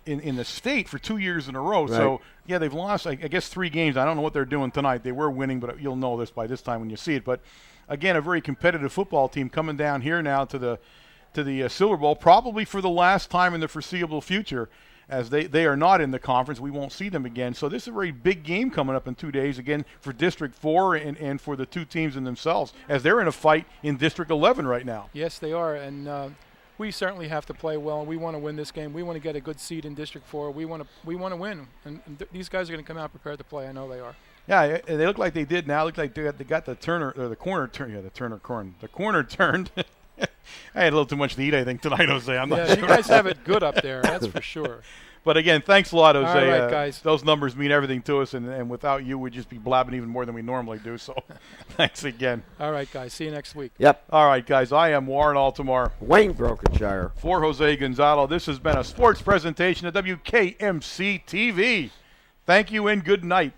in the state for 2 years in a row. Right. So, yeah, they've lost, I guess, 3 games. I don't know what they're doing tonight. They were winning, but you'll know this by this time when you see it. But, again, a very competitive football team coming down here now to the Silver Bowl, probably for the last time in the foreseeable future, as they are not in the conference. We won't see them again. So this is a very big game coming up in 2 days, again, for District 4 and for the two teams in themselves, as they're in a fight in District 11 right now. Yes, they are, and we certainly have to play well. We want to win this game. We want to get a good seed in District 4. We want to win, and these guys are going to come out prepared to play. I know they are. Yeah, they look like they did now. Look like they got the corner turned. Yeah, the corner turned. I had a little too much to eat, I think, tonight, Jose. I'm not sure. You guys have it good up there, that's for sure. But, again, thanks a lot, Jose. All right, guys. Those numbers mean everything to us, and without you, we'd just be blabbing even more than we normally do. So thanks again. All right, guys. See you next week. Yep. All right, guys. I am Warren Altamar. Wayne Brokenshire. For Jose Gonzalo, this has been a sports presentation of WKMC TV. Thank you and good night.